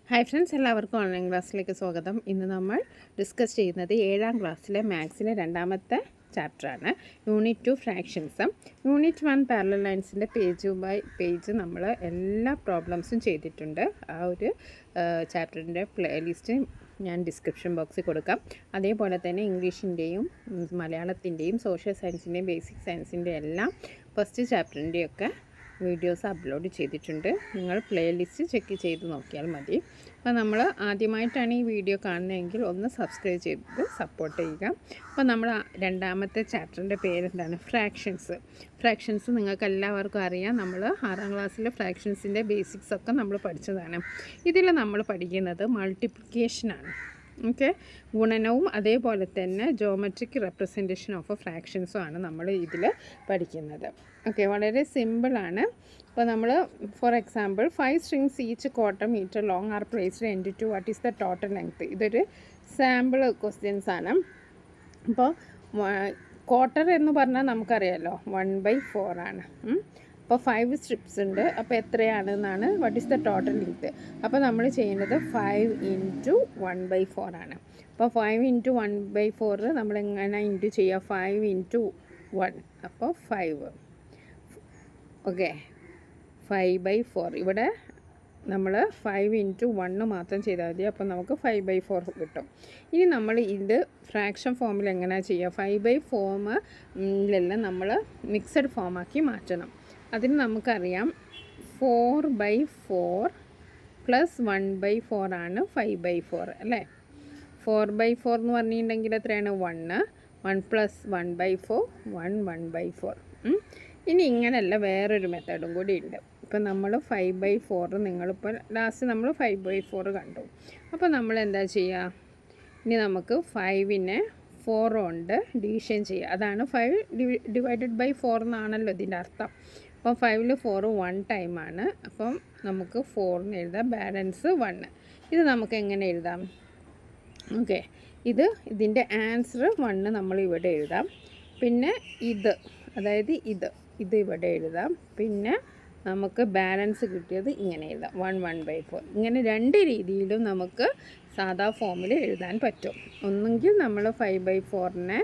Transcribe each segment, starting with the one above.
Hi friends, എല്ലാവർക്കും online ക്ലാസ്സിലേക്ക് സ്വാഗതം. ഇന്ന് നമ്മൾ ഡിസ്കസ് ചെയ്യുന്നത് 7ാം ക്ലാസ്സിലെ മാത്സിലെ രണ്ടാമത്തെ ചാപ്റ്ററാണ്. Unit 2 fractions. യൂണിറ്റ് 1 പാരലൽ ലൈൻസിൻ്റെ പേജ് ബൈ പേജ് നമ്മൾ എല്ലാ പ്രോബ്ലംസും ചെയ്തിട്ടുണ്ട്. ആ ഒരു ചാപ്റ്ററിൻ്റെ പ്ലേലിസ്റ്റ് ഞാൻ ഡിസ്ക്രിപ്ഷൻ ബോക്സിൽ കൊടുക്കാം. അതേപോലെ തന്നെ ഇംഗ്ലീഷിൻ്റെയും മലയാളത്തിൻ്റെയും സോഷ്യൽ സയൻസിൻ്റെയും ബേസിക് സയൻസിൻ്റെ എല്ലാം ഫസ്റ്റ് ചാപ്റ്ററിൻ്റെയൊക്കെ വീഡിയോസ് അപ്ലോഡ് ചെയ്തിട്ടുണ്ട്. നിങ്ങൾ പ്ലേലിസ്റ്റ് ചെക്ക് ചെയ്ത് നോക്കിയാൽ മതി. അപ്പോൾ നമ്മൾ ആദ്യമായിട്ടാണ് ഈ വീഡിയോ കാണുന്നതെങ്കിൽ ഒന്ന് സബ്സ്ക്രൈബ് ചെയ്ത് സപ്പോർട്ട് ചെയ്യുക. അപ്പോൾ നമ്മൾ രണ്ടാമത്തെ ചാപ്റ്ററിൻ്റെ പേരെന്താണ്? ഫ്രാക്ഷൻസ് നിങ്ങൾക്ക് എല്ലാവർക്കും അറിയാം. നമ്മൾ 6ാം ക്ലാസ്സിലെ ഫ്രാക്ഷൻസിൻ്റെ ബേസിക്സ് ഒക്കെ നമ്മൾ പഠിച്ചതാണ്. ഇതിൽ നമ്മൾ പഠിക്കുന്നത് മൾട്ടിപ്ലിക്കേഷനാണ്. ഓക്കെ, ഗുണനവും അതേപോലെ തന്നെ ജോമെട്രിക് റെപ്രസെൻറ്റേഷൻ ഓഫ് ഫ്രാക്ഷൻസും ആണ് നമ്മൾ ഇതിൽ പഠിക്കുന്നത്. ഓക്കെ, വളരെ സിമ്പിളാണ്. അപ്പോൾ നമ്മൾ for example 5 strings each quarter meter long are placed end to what is the total length. ഇതൊരു സാമ്പിൾ ക്വസ്റ്റ്യൻസ് ആണ്. അപ്പോൾ ക്വാർട്ടർ എന്ന് പറഞ്ഞാൽ നമുക്കറിയാമല്ലോ 1/4 ആണ്. അപ്പോൾ 5 strips ഉണ്ട്. അപ്പോൾ എത്രയാണെന്നാണ് what is the total length. അപ്പോൾ നമ്മൾ ചെയ്യേണ്ടത് 5 × 1/4 ആണ്. അപ്പോൾ 5 × 1/4 നമ്മൾ എങ്ങനെ ഇൻറ്റു ചെയ്യുക? 5 × 1, അപ്പോൾ 5. ഓക്കെ, 5/4. ഇവിടെ നമ്മൾ 5 × 1 മാത്രം ചെയ്താൽ മതി. അപ്പോൾ നമുക്ക് 5/4 കിട്ടും. ഇനി നമ്മൾ ഇത് ഫ്രാക്ഷൻ ഫോമിൽ എങ്ങനെയാണ് ചെയ്യുക? 5/4 നമ്മൾ മിക്സഡ് ഫോമാക്കി മാറ്റണം. അതിന് നമുക്കറിയാം 4/4 + 1/4 ആണ് 5/4 അല്ലേ? 4/4 എന്ന് പറഞ്ഞിട്ടുണ്ടെങ്കിൽ എത്രയാണ്? 1 + 1/4 1/4. ഇനി ഇങ്ങനെയല്ല, വേറൊരു മെത്തേഡും കൂടി ഉണ്ട്. ഇപ്പം നമ്മൾ 5/4 നിങ്ങളിപ്പോൾ ലാസ്റ്റ് നമ്മൾ 5/4 കണ്ടു. അപ്പോൾ നമ്മൾ എന്താ ചെയ്യുക? ഇനി നമുക്ക് 5നെ 4 കൊണ്ട് ഡിവിഷൻ ചെയ്യുക. അതാണ് 5 / 4 എന്നാണല്ലോ ഇതിൻ്റെ അർത്ഥം. അപ്പം 5ൽ 4 1 ടൈമാണ്. അപ്പം നമുക്ക് 4 എഴുതാം, ബാലൻസ് 1. ഇത് നമുക്ക് എങ്ങനെ എഴുതാം? ഓക്കെ, ഇതിൻ്റെ ആൻസർ 1 നമ്മൾ ഇവിടെ എഴുതാം. പിന്നെ അതായത് ഇത് ഇവിടെ എഴുതാം. പിന്നെ നമുക്ക് ബാലൻസ് കിട്ടിയത് ഇങ്ങനെ എഴുതാം, 1/4. ഇങ്ങനെ രണ്ട് രീതിയിലും നമുക്ക് സാധാ ഫോമിൽ എഴുതാൻ പറ്റും. ഒന്നുകിൽ നമ്മൾ 5/4നെ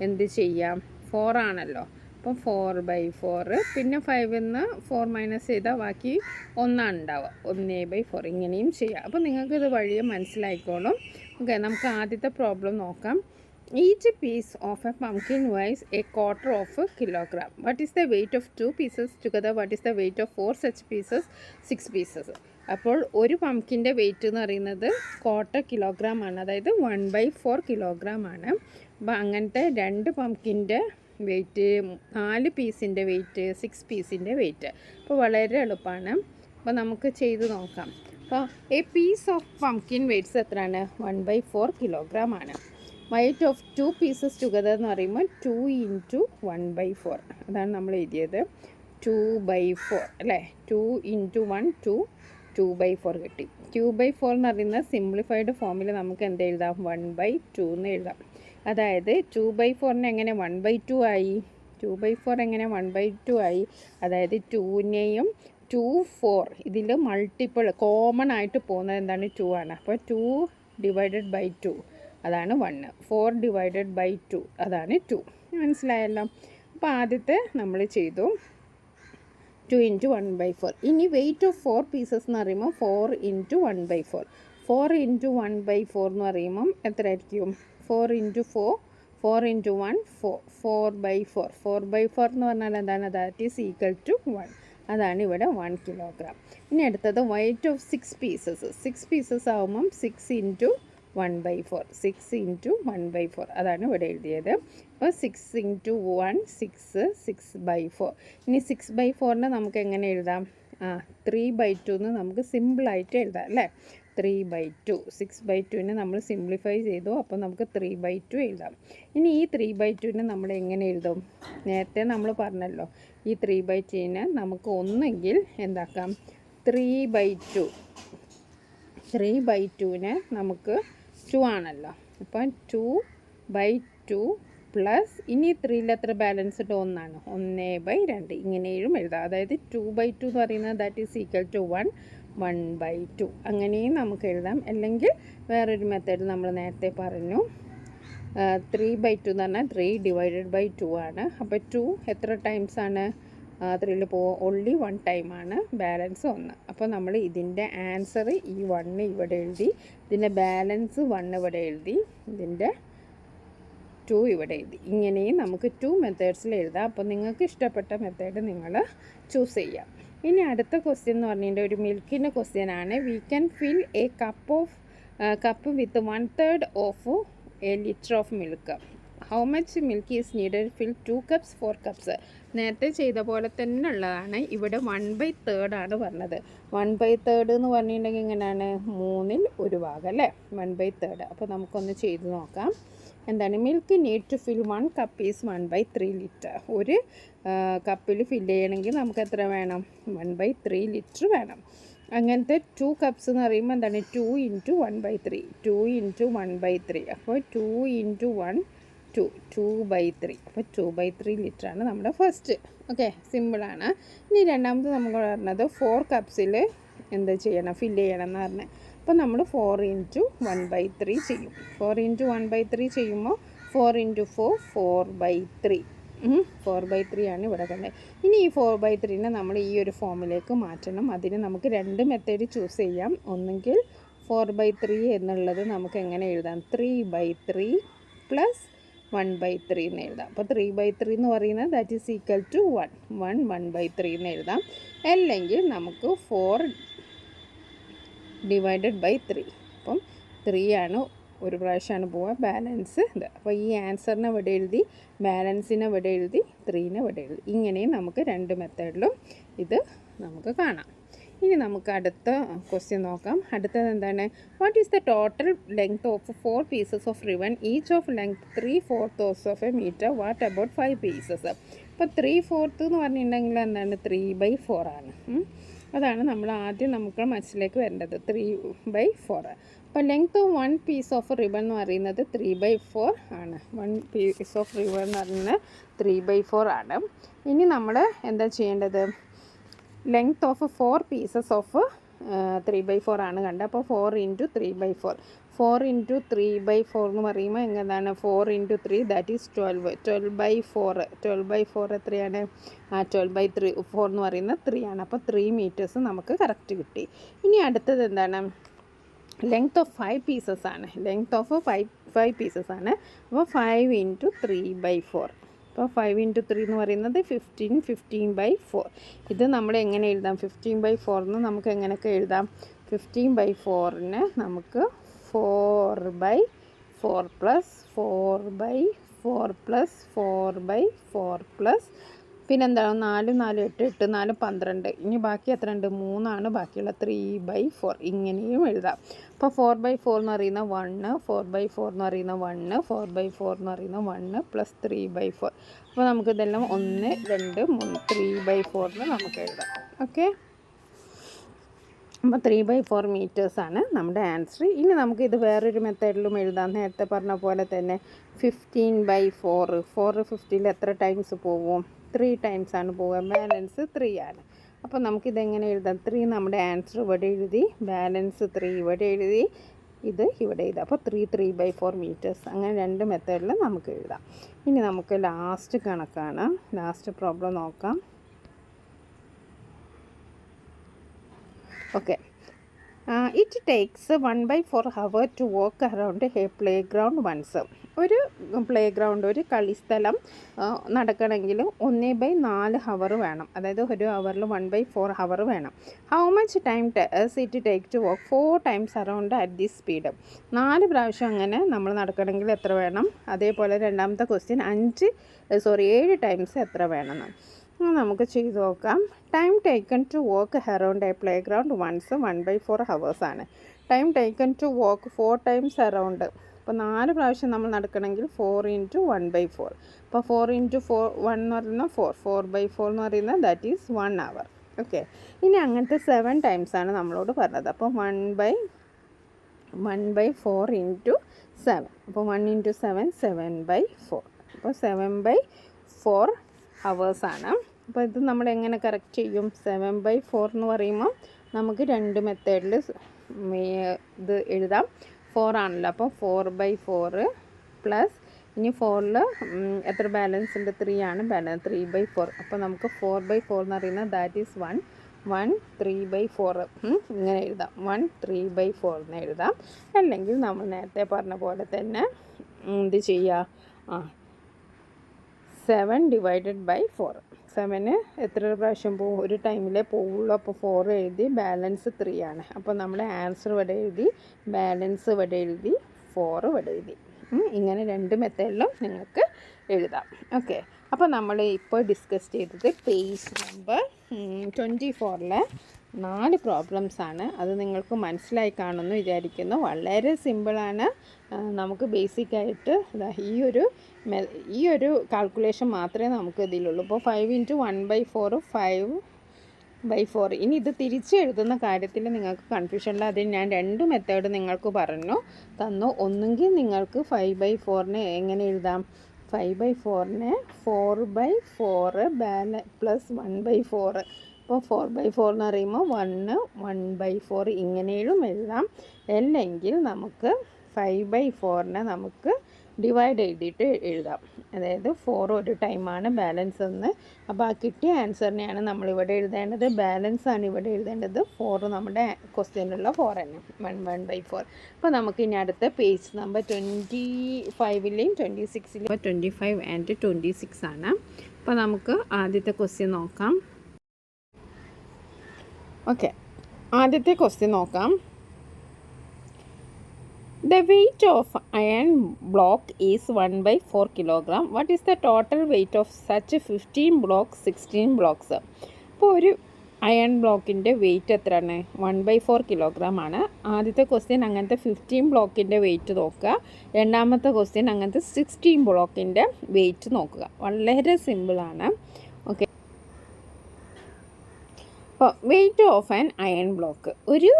എന്ത് ചെയ്യാം? 4 ആണല്ലോ, അപ്പം 4/4. പിന്നെ 5ൽ നിന്ന് 4 - ചെയ്താൽ ബാക്കി 1 ഉണ്ടാവുക, 1/4. ഇങ്ങനെയും ചെയ്യാം. അപ്പോൾ നിങ്ങൾക്കിത് വഴിയെ മനസ്സിലായിക്കോളും. ഓക്കെ, നമുക്ക് ആദ്യത്തെ പ്രോബ്ലം നോക്കാം. Each piece of a pumpkin weighs a quarter of a kilogram. What is the weight of 2 pieces together? What is the weight of 4 such pieces? 6 pieces. അപ്പോൾ ഒരു പംകിൻ്റെ വെയിറ്റ് എന്ന് പറയുന്നത് 1/4 കിലോഗ്രാം ആണ്, അതായത് 1/4 കിലോഗ്രാം ആണ്. അപ്പോൾ അങ്ങനത്തെ 2 പംകിൻ്റെ വെയിറ്റ്, 4 പീസിൻ്റെ വെയിറ്റ്, 6 പീസിൻ്റെ വെയിറ്റ്. അപ്പോൾ വളരെ എളുപ്പമാണ്. അപ്പോൾ നമുക്ക് ചെയ്ത് നോക്കാം. അപ്പോൾ a piece of pumpkin weights എത്രയാണ്? 1/4 കിലോഗ്രാം ആണ്. വെയിറ്റ് ഓഫ് 2 പീസസ് ടുഗദർ എന്ന് പറയുമ്പോൾ 2 × 1/4. അതാണ് നമ്മൾ എഴുതിയത്, 2/4 അല്ലേ? 2 × 1 2/4 കിട്ടി. 2/4 എന്ന് പറയുന്ന സിംപ്ലിഫൈഡ് ഫോമിൽ നമുക്ക് എന്ത് എഴുതാം? 1/2 എന്ന് എഴുതാം. അതായത് 2/4 എങ്ങനെ 1/2 ആയി? 2/4 എങ്ങനെ 1/2 ആയി? അതായത് 2നെയും 2 4 ഇതിൽ മൾട്ടിപ്പിൾ കോമൺ ആയിട്ട് പോകുന്നത് എന്താണ്? 2 ആണ്. അപ്പോൾ 2 / 2 അതാണ് 1. 4 / 2 അതാണ് 2. മനസ്സിലായല്ലോ? അപ്പോൾ ആദ്യത്തെ നമ്മൾ ചെയ്തു 2 × 1/4. ഇനി വെയിറ്റ് ഓഫ് 4 പീസസ് എന്ന് പറയുമ്പോൾ 4 × 1/4. 4 × 1/4 എന്ന് പറയുമ്പം എത്രയായിരിക്കും? 4 × 4 4 × 1 4 4/4. 4/4 എന്ന് പറഞ്ഞാൽ എന്താണ്? That is equal to 1. അതാണ് ഇവിടെ 1 കിലോഗ്രാം. ഇനി അടുത്തത് വെയിറ്റ് ഓഫ് 6 പീസസ്. 6 പീസസ് ആകുമ്പം 6 × 1/4. 6 × 1/4 അതാണ് ഇവിടെ എഴുതിയത്. അപ്പോൾ 6 × 1 6 6/4. ഇനി 6/4നെ നമുക്ക് എങ്ങനെ എഴുതാം? 3/2 എന്ന് നമുക്ക് സിമ്പിളായിട്ട് എഴുതാം അല്ലേ? 3/2. 6/2നെ നമ്മൾ സിംപ്ലിഫൈ ചെയ്തു, അപ്പോൾ നമുക്ക് 3/2 എഴുതാം. ഇനി ഈ 3/2നെ നമ്മൾ എങ്ങനെ എഴുതും? നേരത്തെ നമ്മൾ പറഞ്ഞല്ലോ, ഈ 3/2നെ നമുക്ക് ഒന്നെങ്കിൽ എന്താക്കാം? 3/2. 3/2നെ നമുക്ക് 2 ആണല്ലോ, അപ്പം 2/2 പ്ലസ് ഇനി 3ൽ എത്ര ബാലൻസ് ഉണ്ട്? 1 ആണ്. 1/2 ഇങ്ങനെയും എഴുതാം. അതായത് 2/2 എന്ന് പറയുന്നത് ദാറ്റ് ഈസ് ഈക്വൽ ടു 1 1/2 അങ്ങനെയും നമുക്ക് എഴുതാം. അല്ലെങ്കിൽ വേറൊരു മെത്തേഡ് നമ്മൾ നേരത്തെ പറഞ്ഞു, 3/2 എന്ന് പറഞ്ഞാൽ 3/2 ആണ്. അപ്പോൾ 2 എത്ര ടൈംസ് ആണ് 3ൽ ഓൺലി 1 ടൈമാണ്, ബാലൻസ് 1. അപ്പോൾ നമ്മൾ ഇതിൻ്റെ ആൻസർ ഈ 1 ഇവിടെ എഴുതി, ഇതിൻ്റെ ബാലൻസ് 1 ഇവിടെ എഴുതി, ഇതിൻ്റെ 2 ഇവിടെ എഴുതി. ഇങ്ങനെയും നമുക്ക് 2 മെത്തേഡ്സിൽ എഴുതാം. അപ്പോൾ നിങ്ങൾക്ക് ഇഷ്ടപ്പെട്ട മെത്തേഡ് നിങ്ങൾ ചൂസ് ചെയ്യാം. ഇനി അടുത്ത ക്വസ്റ്റ്യൻ എന്ന് പറഞ്ഞിട്ടുണ്ടെങ്കിൽ ഒരു മിൽക്കിൻ്റെ ക്വസ്റ്റ്യൻ ആണ്. We can fill a cup with 1/3 of a liter of milk. How much milk is needed fill 2 cups 4 cups. നേരത്തെ ചെയ്ത പോലെ തന്നെ ഉള്ളതാണ്. ഇവിടെ 1/3 ആണ് പറഞ്ഞത്. 1/3 എന്ന് പറഞ്ഞിട്ടുണ്ടെങ്കിൽ എങ്ങനെയാണ്, 3ൽ 1 ഭാഗം അല്ലേ, 1/3. അപ്പോൾ നമുക്കൊന്ന് ചെയ്ത് നോക്കാം. എന്താണ്, milk need to fill 1 cup is 1/3 liter. ഒരു കപ്പിൽ ഫില്ല് ചെയ്യണമെങ്കിൽ നമുക്ക് എത്ര വേണം, 1/3 ലിറ്റർ വേണം. അങ്ങനത്തെ 2 കപ്സ് എന്ന് പറയുമ്പോൾ എന്താണ്, 2 × 1/3, 2 × 1/3. അപ്പോൾ 2 × 1 2/3. അപ്പോൾ 2/3 ലിറ്ററാണ് നമ്മുടെ ഫസ്റ്റ്. ഓക്കെ, സിമ്പിളാണ്. ഇനി രണ്ടാമത് നമുക്ക് പറഞ്ഞത് 4 കപ്സിൽ എന്താ ചെയ്യണം, ഫില്ല് ചെയ്യണം എന്ന് പറഞ്ഞത്. അപ്പോൾ നമ്മൾ 4 × 1/3 ചെയ്യും. 4 × 1/3 ചെയ്യുമ്പോൾ 4 × 4 4/3. 4/3 ആണ് ഇവിടെ കണ്ടത്. ഇനി ഈ 4/3നെ നമ്മൾ ഈ ഒരു ഫോമിലേക്ക് മാറ്റണം. അതിന് നമുക്ക് 2 മെത്തേഡ് ചൂസ് ചെയ്യാം. ഒന്നെങ്കിൽ 4/3 എന്നുള്ളത് നമുക്ക് എങ്ങനെ എഴുതാം, 3/3 + 1/3 എന്ന് എഴുതാം. അപ്പോൾ 3/3 എന്ന് പറയുന്നത് ദാറ്റ് ഈസ് ഈക്വൽ ടു 1/3 എന്ന് എഴുതാം. അല്ലെങ്കിൽ നമുക്ക് 4/3. അപ്പം 3 ആണ് ഒരു പ്രാവശ്യമാണ് പോവുക, ബാലൻസ് ഇത്. അപ്പോൾ ഈ ആൻസറിനെ ഇവിടെ എഴുതി, ബാലൻസിനെ ഇവിടെ എഴുതി, 3നെ ഇവിടെ എഴുതി. ഇങ്ങനെയും നമുക്ക് 2 മെത്തേഡിലും ഇത് നമുക്ക് കാണാം. ഇനി നമുക്ക് അടുത്ത ക്വസ്റ്റ്യൻ നോക്കാം. അടുത്തത് എന്താണ്, what is the total length of 4 pieces of ribbon, each of length 3/4 of a meter, what about 5 pieces. അപ്പോൾ 3/4 എന്ന് പറഞ്ഞിട്ടുണ്ടെങ്കിൽ എന്താണ്, 3/4 ആണ്. അതാണ് നമ്മൾ ആദ്യം നമുക്ക് മനസ്സിലേക്ക് വരേണ്ടത്, 3/4. അപ്പോൾ length of 1 piece of ribbon എന്ന് പറയുന്നത് 3/4 ആണ്. 1 പീസ് ഓഫ് റിബൺ എന്ന് പറയുന്നത് 3/4 ആണ്. ഇനി നമ്മൾ എന്താ ചെയ്യേണ്ടത്, ലെങ്ത് ഓഫ് 4 പീസസ് ഓഫ് 3/4 ആണ് കണ്ടത്. അപ്പോൾ 4 × 3/4. 4 × 3/4 എന്ന് പറയുമ്പോൾ എന്താണ്, 4 × 3 ദാറ്റ് ഈസ് 12. 12/4. 12/4 എത്രയാണ്, 12/4 എന്ന് പറയുന്നത് 3 ആണ്. അപ്പോൾ 3 മീറ്റേഴ്സ് നമുക്ക് കറക്റ്റ് കിട്ടി. ഇനി അടുത്തത് എന്താണ്, ലെങ്ത് ഓഫ് 5 പീസസ് ആണ്. ലെങ്ത് ഓഫ് 5 പീസസ് ആണ്. അപ്പോൾ 5 × 3/4. അപ്പോൾ 5 × 3 എന്ന് പറയുന്നത് 15. 15/4. ഇത് നമ്മൾ എങ്ങനെ എഴുതാം, 15/4 എന്ന് നമുക്ക് എങ്ങനെയൊക്കെ എഴുതാം, 15/4നെ നമുക്ക് 4/4 + 4/4 + 4/4 പിന്നെന്താണ്, 4 4 8 8 4 12. ഇനി ബാക്കി എത്ര ഉണ്ട്, 3 ആണ് ബാക്കിയുള്ള, 3/4. ഇങ്ങനെയും എഴുതാം. അപ്പോൾ 4/4 എന്ന് പറയുന്ന 1, 4/4 എന്ന് പറയുന്ന 1, 4/4 എന്ന് പറയുന്ന 1 + 3/4. അപ്പോൾ നമുക്കിതെല്ലാം 1 2 3 3/4 എന്ന് നമുക്ക് എഴുതാം. ഓക്കെ, അപ്പോൾ 3/4 മീറ്റേഴ്സാണ് നമ്മുടെ ആൻസർ. ഇനി നമുക്കിത് വേറൊരു മെത്തേഡിലും എഴുതാം. നേരത്തെ പറഞ്ഞ പോലെ തന്നെ 15/4. 4 15ൽ എത്ര ടൈംസ് പോവും, 3 ടൈംസ് ആണ് പോവുക, ബാലൻസ് 3 ആണ്. അപ്പോൾ നമുക്കിതെങ്ങനെ എഴുതാം, 3 നമ്മുടെ ആൻസർ ഇവിടെ എഴുതി, ബാലൻസ് 3 ഇവിടെ എഴുതി, ഇത് ഇവിടെ എഴുതാം. അപ്പോൾ 3/4 മീറ്റേഴ്സ്. അങ്ങനെ 2 മെത്തേഡിൽ നമുക്ക് എഴുതാം. ഇനി നമുക്ക് ലാസ്റ്റ് കണക്കാണ്, ലാസ്റ്റ് പ്രോബ്ലം നോക്കാം. Okay, it takes 1/4 hour to walk around a playground once. ഒരു പ്ലേ ഗ്രൗണ്ട്, ഒരു കളിസ്ഥലം നടക്കണമെങ്കിൽ 1/4 ഹവർ വേണം. അതായത് ഒരു ഹവറിൽ 1/4 ഹവർ വേണം. How much time it take to walk 4 times around at this speed. 4 പ്രാവശ്യം അങ്ങനെ നമ്മൾ നടക്കണമെങ്കിൽ എത്ര വേണം. അതേപോലെ രണ്ടാമത്തെ ക്വസ്റ്റ്യൻ 7 ടൈംസ് എത്ര വേണമെന്ന് നമുക്ക് ചെയ്ത് നോക്കാം. Time taken to walk around a playground once 1/4 hours ആണ്. Time taken to walk 4 times around. അപ്പോൾ 4 പ്രാവശ്യം നമ്മൾ നടക്കണമെങ്കിൽ 4 × 1/4. അപ്പോൾ 4 × 1 എന്ന് പറയുന്നത് 4, 4/4 എന്ന് പറയുന്നത് ദാറ്റ് ഈസ് 1 hour. ഓക്കെ, ഇനി അങ്ങനത്തെ 7 ടൈംസ് ആണ് നമ്മളോട് പറഞ്ഞത്. അപ്പോൾ 1/4 × 7. അപ്പോൾ 1 × 7 7/4. അപ്പോൾ 7/4 ഹവേഴ്സാണ്. അപ്പോൾ ഇത് നമ്മൾ എങ്ങനെ കറക്റ്റ് ചെയ്യും, 7/4 എന്ന് പറയുമ്പോൾ നമുക്ക് രണ്ട് മെത്തേഡിൽ ഇത് എഴുതാം. 4 ആണല്ലോ, അപ്പോൾ 4/4 പ്ലസ് ഇനി 4ൽ എത്ര ബാലൻസ് ഉണ്ട്? 3 ആണ് ബാലൻസ്, 3/4. അപ്പോൾ നമുക്ക് 4/4 എന്ന് പറയുന്നത് ദാറ്റ് ഈസ് 1 3/4 ഇങ്ങനെ എഴുതാം. 1 3/4 എന്ന് എഴുതാം. അല്ലെങ്കിൽ നമ്മൾ നേരത്തെ പറഞ്ഞ പോലെ തന്നെ എന്ത് ചെയ്യുക? 7/4. 7 എത്ര പ്രാവശ്യം പോകും? ഒരു ടൈമിലേ പോവുള്ളൂ. അപ്പോൾ 4 എഴുതി, ബാലൻസ് 3 ആണ്. അപ്പോൾ നമ്മുടെ ആൻസർ ഇവിടെ എഴുതി, ബാലൻസ് ഇവിടെ എഴുതി, 4 ഇവിടെ എഴുതി. ഇങ്ങനെ രണ്ട് മെത്തേഡിലും നിങ്ങൾക്ക് എഴുതാം. ഓക്കെ, അപ്പോൾ നമ്മൾ ഇപ്പോൾ ഡിസ്കസ് ചെയ്തത് പേജ് നമ്പർ 24ലെ 4 പ്രോബ്ലംസാണ്. അത് നിങ്ങൾക്ക് മനസ്സിലായി കാണുമെന്ന് വിചാരിക്കുന്നു. വളരെ സിമ്പിളാണ്. നമുക്ക് ബേസിക്കായിട്ട് ഈ ഒരു കാൽക്കുലേഷൻ മാത്രമേ നമുക്ക് ഇതിലുള്ളൂ. ഇപ്പോൾ 5 × 1/4 5/4. ഇനി ഇത് തിരിച്ച് എഴുതുന്ന കാര്യത്തിൽ നിങ്ങൾക്ക് കൺഫ്യൂഷനില്ല. അതിന് ഞാൻ 2 മെത്തേഡ് നിങ്ങൾക്ക് തന്നു. ഒന്നുകിൽ നിങ്ങൾക്ക് 5/4 എങ്ങനെ എഴുതാം? 5/4 4/4 പ്ലസ് 1/4. അപ്പോൾ 4/4 എന്ന് പറയുമ്പോൾ 1/4 ഇങ്ങനെയും എഴുതാം. അല്ലെങ്കിൽ നമുക്ക് 5/4 നമുക്ക് ഡിവൈഡ് ചെയ്തിട്ട് എഴുതാം. അതായത് 4 ഒരു ടൈമാണ് ബാലൻസ് എന്ന്. അപ്പോൾ ആ കിട്ടിയ ആൻസറിനെയാണ് നമ്മളിവിടെ എഴുതേണ്ടത്. ബാലൻസ് ആണ് ഇവിടെ എഴുതേണ്ടത്. 4 നമ്മുടെ ക്വസ്റ്റ്യനിലുള്ള 4 തന്നെ, 1/4. അപ്പോൾ നമുക്ക് ഇനി അടുത്ത പേജ് നമ്പർ 25ലെയും 26ലെയും 25 ആൻഡ് 26 ആണ്. അപ്പോൾ നമുക്ക് ആദ്യത്തെ ക്വസ്റ്റ്യൻ നോക്കാം. ഓക്കെ, ആദ്യത്തെ ക്വസ്റ്റ്യൻ നോക്കാം. The weight of iron block is 1/4 kilogram. What is the total weight of such 15 blocks, 16 blocks? അപ്പോൾ ഒരു അയൺ ബ്ലോക്കിൻ്റെ വെയിറ്റ് എത്രയാണ്? 1/4 കിലോഗ്രാം ആണ്. ആദ്യത്തെ ക്വസ്റ്റ്യൻ അങ്ങനത്തെ 15 ബ്ലോക്കിൻ്റെ വെയിറ്റ് നോക്കുക. രണ്ടാമത്തെ ക്വസ്റ്റ്യൻ അങ്ങനത്തെ 16 ബ്ലോക്കിൻ്റെ വെയിറ്റ് നോക്കുക. വളരെ സിമ്പിളാണ്. ഓക്കെ, അപ്പോൾ weight of an iron block, ഒരു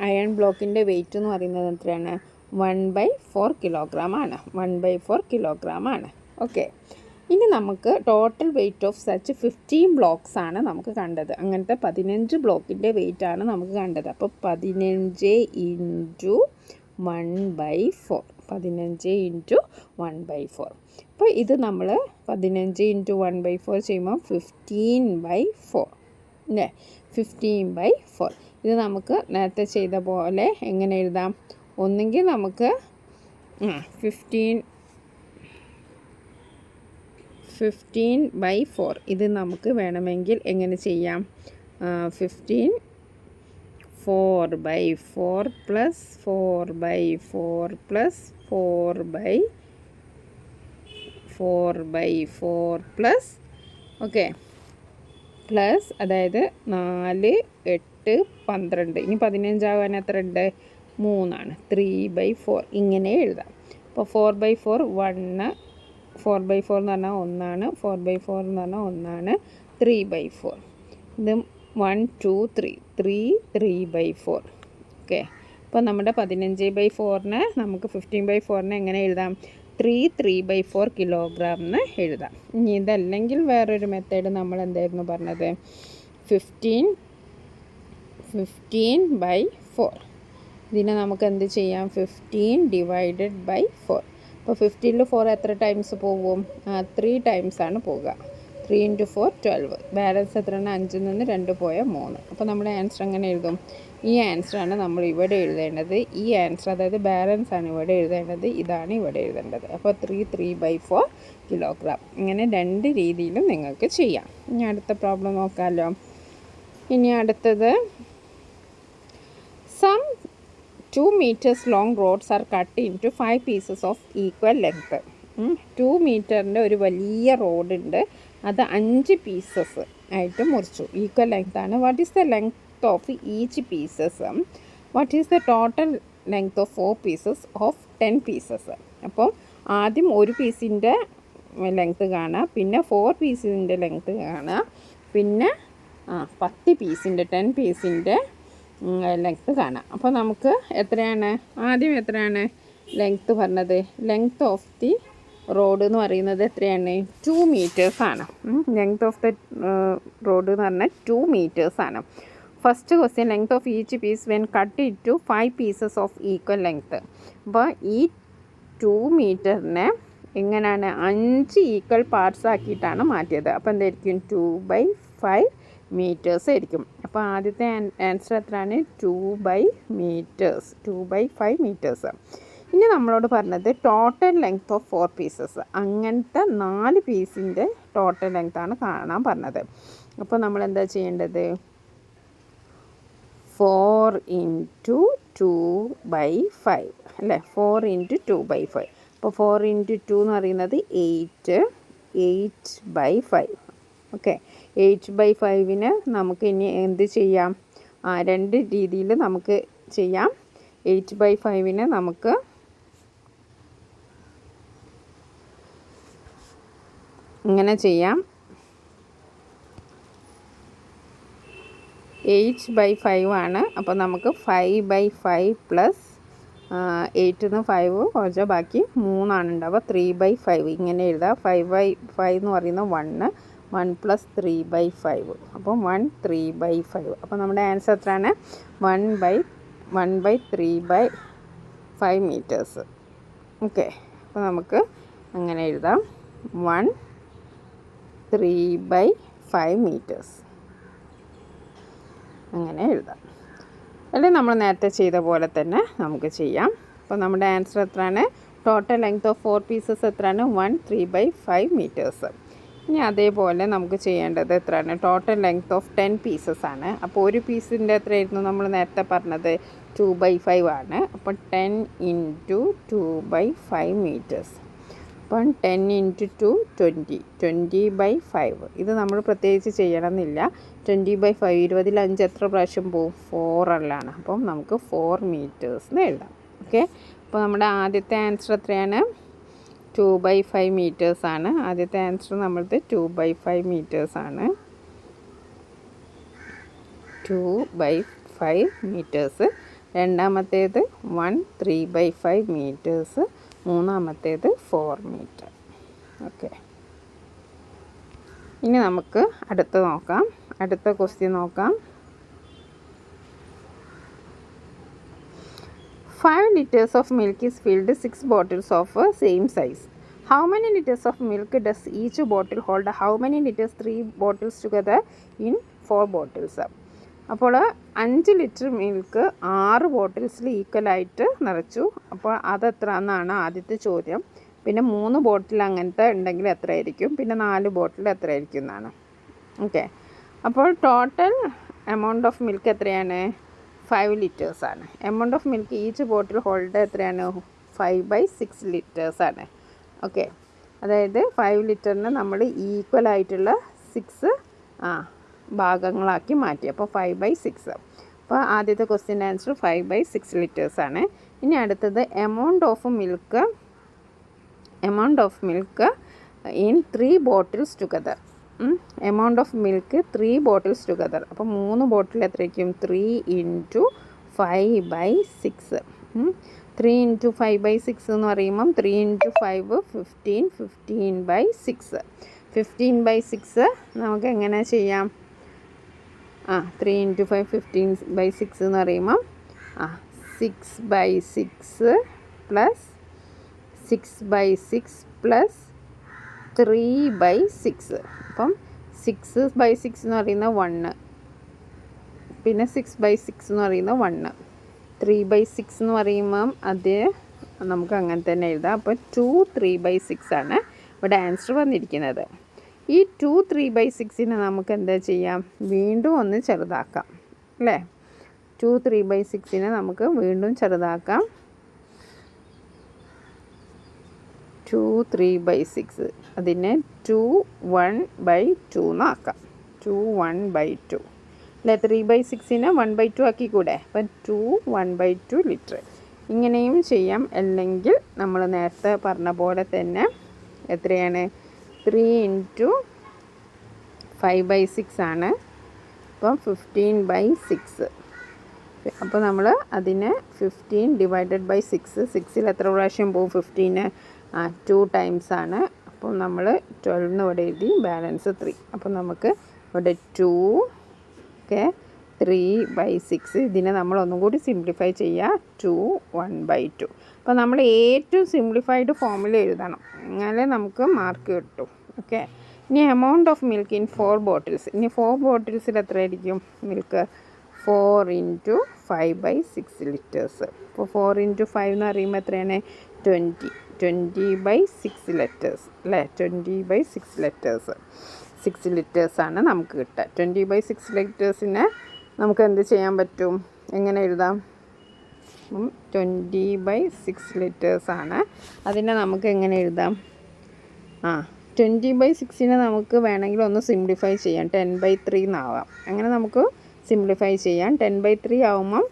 അയൺ ബ്ലോക്കിൻ്റെ വെയിറ്റ് എന്ന് പറയുന്നത് എത്രയാണ്? 1/4 കിലോഗ്രാം ആണ്. 1/4 കിലോഗ്രാം ആണ്. ഓക്കെ, ഇനി നമുക്ക് total weight of such 15 blocks ആണ് നമുക്ക് കണ്ടത്. അങ്ങനത്തെ 15 ബ്ലോക്കിൻ്റെ വെയിറ്റ് ആണ് നമുക്ക് കണ്ടത്. അപ്പോൾ 15 × 1/4. 15 × 1/4. അപ്പോൾ ഇത് നമ്മൾ 15 × 1/4 ചെയ്യുമ്പോൾ 15/4 അല്ലേ? 15/4. ഇത് നമുക്ക് നേരത്തെ ചെയ്ത പോലെ എങ്ങനെ എഴുതാം? ഒന്നെങ്കിൽ നമുക്ക് 15/4 ഇത് നമുക്ക് വേണമെങ്കിൽ എങ്ങനെ ചെയ്യാം? 15 4/4 plus 4/4 plus 4/4 plus okay plus അതായത് 4 8 12. ഇനി 15 ആവാൻ എത്ര ഉണ്ട്? 3 ആണ്. 3/4 ഇങ്ങനെ എഴുതാം. അപ്പോൾ 4/4 1, 4/4 എന്ന് പറഞ്ഞാൽ 1 ആണ്, 4/4 എന്ന് പറഞ്ഞാൽ 1 ആണ്, 3/4 ഇത് 1 2 3 3/4. ഓക്കെ, അപ്പോൾ നമ്മുടെ 15/4 നമുക്ക് 15/4 എങ്ങനെ എഴുതാം? 3/4 കിലോഗ്രാം എന്ന് എഴുതാം. ഇനി ഇതല്ലെങ്കിൽ വേറൊരു മെത്തേഡ് നമ്മൾ എന്തായിരുന്നു പറഞ്ഞത്? 15/4. ഇതിനെ നമുക്ക് എന്ത് ചെയ്യാം? 15/4. അപ്പോൾ 15ൽ 4 എത്ര ടൈംസ് പോകും? 3 ടൈംസ് ആണ് പോകുക. 3 × 4 12. ബാലൻസ് എത്രയാണ്? 5ൽ നിന്ന് 2 പോയാൽ 3. അപ്പോൾ നമ്മുടെ ആൻസർ എങ്ങനെ എഴുതും? ഈ ആൻസറാണ് നമ്മൾ ഇവിടെ എഴുതേണ്ടത്. ഈ ആൻസർ അതായത് ബാലൻസ് ആണ് ഇവിടെ എഴുതേണ്ടത്. ഇതാണ് ഇവിടെ എഴുതേണ്ടത്. അപ്പോൾ 3/4 കിലോഗ്രാം. ഇങ്ങനെ 2 രീതിയിലും നിങ്ങൾക്ക് ചെയ്യാം. ഇനി അടുത്ത പ്രോബ്ലം നോക്കാമല്ലോ. ഇനി അടുത്തത് some 2 meters long rods are cut into 5 pieces of equal length. 2 മീറ്ററിൻ്റെ ഒരു വലിയ റോഡുണ്ട്. അത് 5 പീസസ് ആയിട്ട് മുറിച്ചു. ഈക്വൽ ലെങ്ത് ആണ്. What is the length of each pieces? What is the total length of 4 pieces of 10 pieces? അപ്പോൾ ആദ്യം ഒരു പീസിൻ്റെ ലെങ്ത്ത് കാണുക, പിന്നെ 4 പീസിൻ്റെ ലെങ്ത്ത് കാണുക, പിന്നെ 10 പീസിൻ്റെ 10 പീസിൻ്റെ ലെങ്ത്ത് കാണാം. അപ്പോൾ നമുക്ക് എത്രയാണ് ആദ്യം ലെങ്ത്ത് പറഞ്ഞത്? ലെങ്ത്ത് ഓഫ് ദി റോഡ് എന്ന് പറയുന്നത് എത്രയാണ്? 2 മീറ്റേഴ്സാണ്. ലെങ്ത്ത് ഓഫ് ദ റോഡ് എന്ന് പറഞ്ഞാൽ 2 മീറ്റേഴ്സാണ്. First question length of each piece when cut it to 5 pieces of equal length. അപ്പോൾ ഈ 2 മീറ്ററിനെ എങ്ങനെയാണ് 5 ഈക്വൽ പാർട്സ് ആക്കിയിട്ടാണ് മാറ്റിയത്. അപ്പോൾ എന്തായിരിക്കും 2/5 മീറ്റേഴ്സ് ആയിരിക്കും. അപ്പോൾ ആദ്യത്തെ ആൻസർ എത്രയാണ് 2/5 മീറ്റേഴ്സ്. ഇനി നമ്മളോട് പറഞ്ഞത് ടോട്ടൽ ലെങ്ത് ഓഫ് 4 പീസസ്. അങ്ങനത്തെ 4 പീസിൻ്റെ ടോട്ടൽ ലെങ്ത്താണ് കാണാൻ പറഞ്ഞത്. അപ്പോൾ നമ്മൾ എന്താ ചെയ്യേണ്ടത് 4 × 2/5 അല്ലേ, 4 × 2/5. അപ്പോൾ 4 × 2 എന്ന് പറയുന്നത് 8/5. ഓക്കെ, 8/5ന് നമുക്ക് ഇനി എന്ത് ചെയ്യാം, 2 രീതിയിൽ നമുക്ക് ചെയ്യാം. 8/5ന് നമുക്ക് ഇങ്ങനെ ചെയ്യാം. 8/5 ആണ്. അപ്പോൾ നമുക്ക് 5/5 പ്ലസ് 8ന്ന് 5 കുറച്ച് ബാക്കി 3 ആണ് ഉണ്ടാവുക. 3/5 ഇങ്ങനെ എഴുതാം. 5/5 എന്ന് പറയുന്നത് 1 പ്ലസ് 3/5. അപ്പോൾ 1 3/5. അപ്പോൾ നമ്മുടെ ആൻസർ എത്രയാണ് 1/3/5 മീറ്റേഴ്സ്. ഓക്കെ, അപ്പോൾ നമുക്ക് അങ്ങനെ എഴുതാം 1 3/5 മീറ്റേഴ്സ് അങ്ങനെ എഴുതാം. അല്ലെങ്കിൽ നമ്മൾ നേരത്തെ ചെയ്ത പോലെ തന്നെ നമുക്ക് ചെയ്യാം. അപ്പോൾ നമ്മുടെ ആൻസർ എത്രയാണ്, ടോട്ടൽ ലെങ്ത് ഓഫ് 4 പീസസ് എത്രയാണ് 1 3/5 മീറ്റേഴ്സ്. ഇനി അതേപോലെ നമുക്ക് ചെയ്യേണ്ടത് എത്രയാണ്, ടോട്ടൽ ലെങ്ത് ഓഫ് 10 പീസസ് ആണ്. അപ്പോൾ ഒരു പീസിൻ്റെ എത്രയായിരുന്നു നമ്മൾ നേരത്തെ പറഞ്ഞത് 2/5 ആണ്. അപ്പോൾ 10 × 2/5 മീറ്റേഴ്സ്. അപ്പം 10 × 2 20/5. ഇത് നമ്മൾ പ്രത്യേകിച്ച് ചെയ്യണമെന്നില്ല. 20/5 20ൽ 5 എത്ര പ്രാവശ്യം പോവും, 4 അല്ലാണ്. അപ്പം നമുക്ക് 4 മീറ്റേഴ്സ് എന്ന് എഴുതാം. ഓക്കെ, അപ്പോൾ നമ്മുടെ ആദ്യത്തെ ആൻസർ എത്രയാണ് 2/5 മീറ്റേഴ്സ് ആണ്. ആദ്യത്തെ ആൻസർ നമ്മളത് 2/5 മീറ്റേഴ്സ് ആണ്. 2/5 മീറ്റേഴ്സ്. രണ്ടാമത്തേത് 1 3/5 മീറ്റേഴ്സ്. മൂന്നാമത്തേത് 4 മീറ്റർ. ഓക്കെ, ഇനി നമുക്ക് അടുത്ത ക്വസ്റ്റ്യൻ നോക്കാം. 5 liters of milk is filled 6 bottles of same size. How many liters of milk does each bottle hold? How many liters 3 bottles together in 4 bottles? അപ്പോൾ 5 litre milk 6 ബോട്ടിൽസിൽ ഈക്വലായിട്ട് നിറച്ചു. അപ്പോൾ അതെത്ര എന്നാണ് ആദ്യത്തെ ചോദ്യം. പിന്നെ 3 ബോട്ടിൽ അങ്ങനത്തെ ഉണ്ടെങ്കിൽ എത്രയായിരിക്കും, പിന്നെ 4 ബോട്ടിൽ എത്രയായിരിക്കും എന്നാണ്. ഓക്കെ, അപ്പോൾ ടോട്ടൽ എമൗണ്ട് ഓഫ് മിൽക്ക് എത്രയാണ് 5 ലിറ്റേഴ്സാണ്. Amount of milk each bottle hold എത്രയാണ് 5/6 ലിറ്റേഴ്സാണ്. ഓക്കെ, അതായത് 5 ലിറ്ററിന് നമ്മൾ ഈക്വലായിട്ടുള്ള 6 ഭാഗങ്ങളാക്കി മാറ്റി. അപ്പോൾ 5/6. അപ്പോൾ ആദ്യത്തെ ക്വസ്റ്റ്യൻ ആൻസർ 5/6 ലിറ്റേഴ്സാണ്. ഇനി അടുത്തത് amount of milk in 3 bottles together. Amount of milk 3 bottles together. അപ്പോൾ 3 ബോട്ടിൽ എത്രയ്ക്കും 3 × 5/6. 3 × 5/6 എന്ന് പറയുമ്പം 3 × 5 15 15/6. 15/6 നമുക്ക് എങ്ങനെ ചെയ്യാം, 3 × 5 15/6 എന്ന് പറയുമ്പം 6/6 പ്ലസ് 6/6 പ്ലസ് 3/6. അപ്പം 6/6 എന്ന് പറയുന്നത് 1, പിന്നെ 6/6 എന്ന് പറയുന്നത് 1, 3/6 എന്ന് പറയുമ്പം അത് നമുക്ക് അങ്ങനെ തന്നെ എഴുതാം. അപ്പോൾ 2 3/6 ആണ് ഇവിടെ ആൻസർ വന്നിരിക്കുന്നത്. ഈ 2 3/6നെ നമുക്ക് എന്താ ചെയ്യാം, വീണ്ടും ഒന്ന് ചെറുതാക്കാം അല്ലേ. 2 3/6നെ നമുക്ക് വീണ്ടും ചെറുതാക്കാം. 2 3/6 അതിനെ 2 1/2 എന്നാക്കാം. 2 1/2 അല്ലേ. 3/6നെ 1/2 ആക്കിക്കൂടെ. അപ്പം 2 1/2 ലിറ്റർ. ഇങ്ങനെയും ചെയ്യാം. അല്ലെങ്കിൽ നമ്മൾ നേരത്തെ പറഞ്ഞ പോലെ തന്നെ എത്രയാണ് 3 × 5/6 ആണ്. അപ്പം 15/6. അപ്പോൾ നമ്മൾ അതിനെ 15 / 6. 6ൽ എത്ര പ്രാവശ്യം പോകും 15? 2 ടൈംസ് ആണ്. അപ്പോൾ നമ്മൾ 12 ഇവിടെ എഴുതി, ബാലൻസ് 3. അപ്പോൾ നമുക്ക് ഇവിടെ 2 ഓക്കെ 3/6. ഇതിനെ നമ്മൾ ഒന്നും കൂടി സിംപ്ലിഫൈ ചെയ്യുക, 2 1/2. അപ്പോൾ നമ്മൾ ഏറ്റവും സിംപ്ലിഫൈഡ് ഫോമിൽ എഴുതണം, എന്നാലേ നമുക്ക് മാർക്ക് കിട്ടും. ഓക്കെ. ഇനി amount of milk in 4 bottles. ഇനി 4 ബോട്ടിൽസിൽ എത്രയായിരിക്കും മിൽക്ക്? 4 × 5/6 ലിറ്റേഴ്സ്. അപ്പോൾ 4 × 5 എന്ന് പറയുമ്പോൾ എത്രയാണ്? 20/6 ലിറ്റേഴ്സ് അല്ലേ? 20/6 ലിറ്റേഴ്സ്. 6 ലിറ്റേഴ്സാണ് നമുക്ക് കിട്ടുക. 20/6 ലിറ്റേഴ്സിനെ നമുക്ക് എന്ത് ചെയ്യാൻ പറ്റും? എങ്ങനെ എഴുതാം? 20/6 ലിറ്റേഴ്സാണ്. അതിനെ നമുക്ക് എങ്ങനെ എഴുതാം? 20/6നെ നമുക്ക് വേണമെങ്കിൽ ഒന്ന് സിംപ്ലിഫൈ ചെയ്യാം, 10/3 എന്നാവാം. അങ്ങനെ നമുക്ക് സിംപ്ലിഫൈ ചെയ്യാം. 10/3 ആവുമ്പം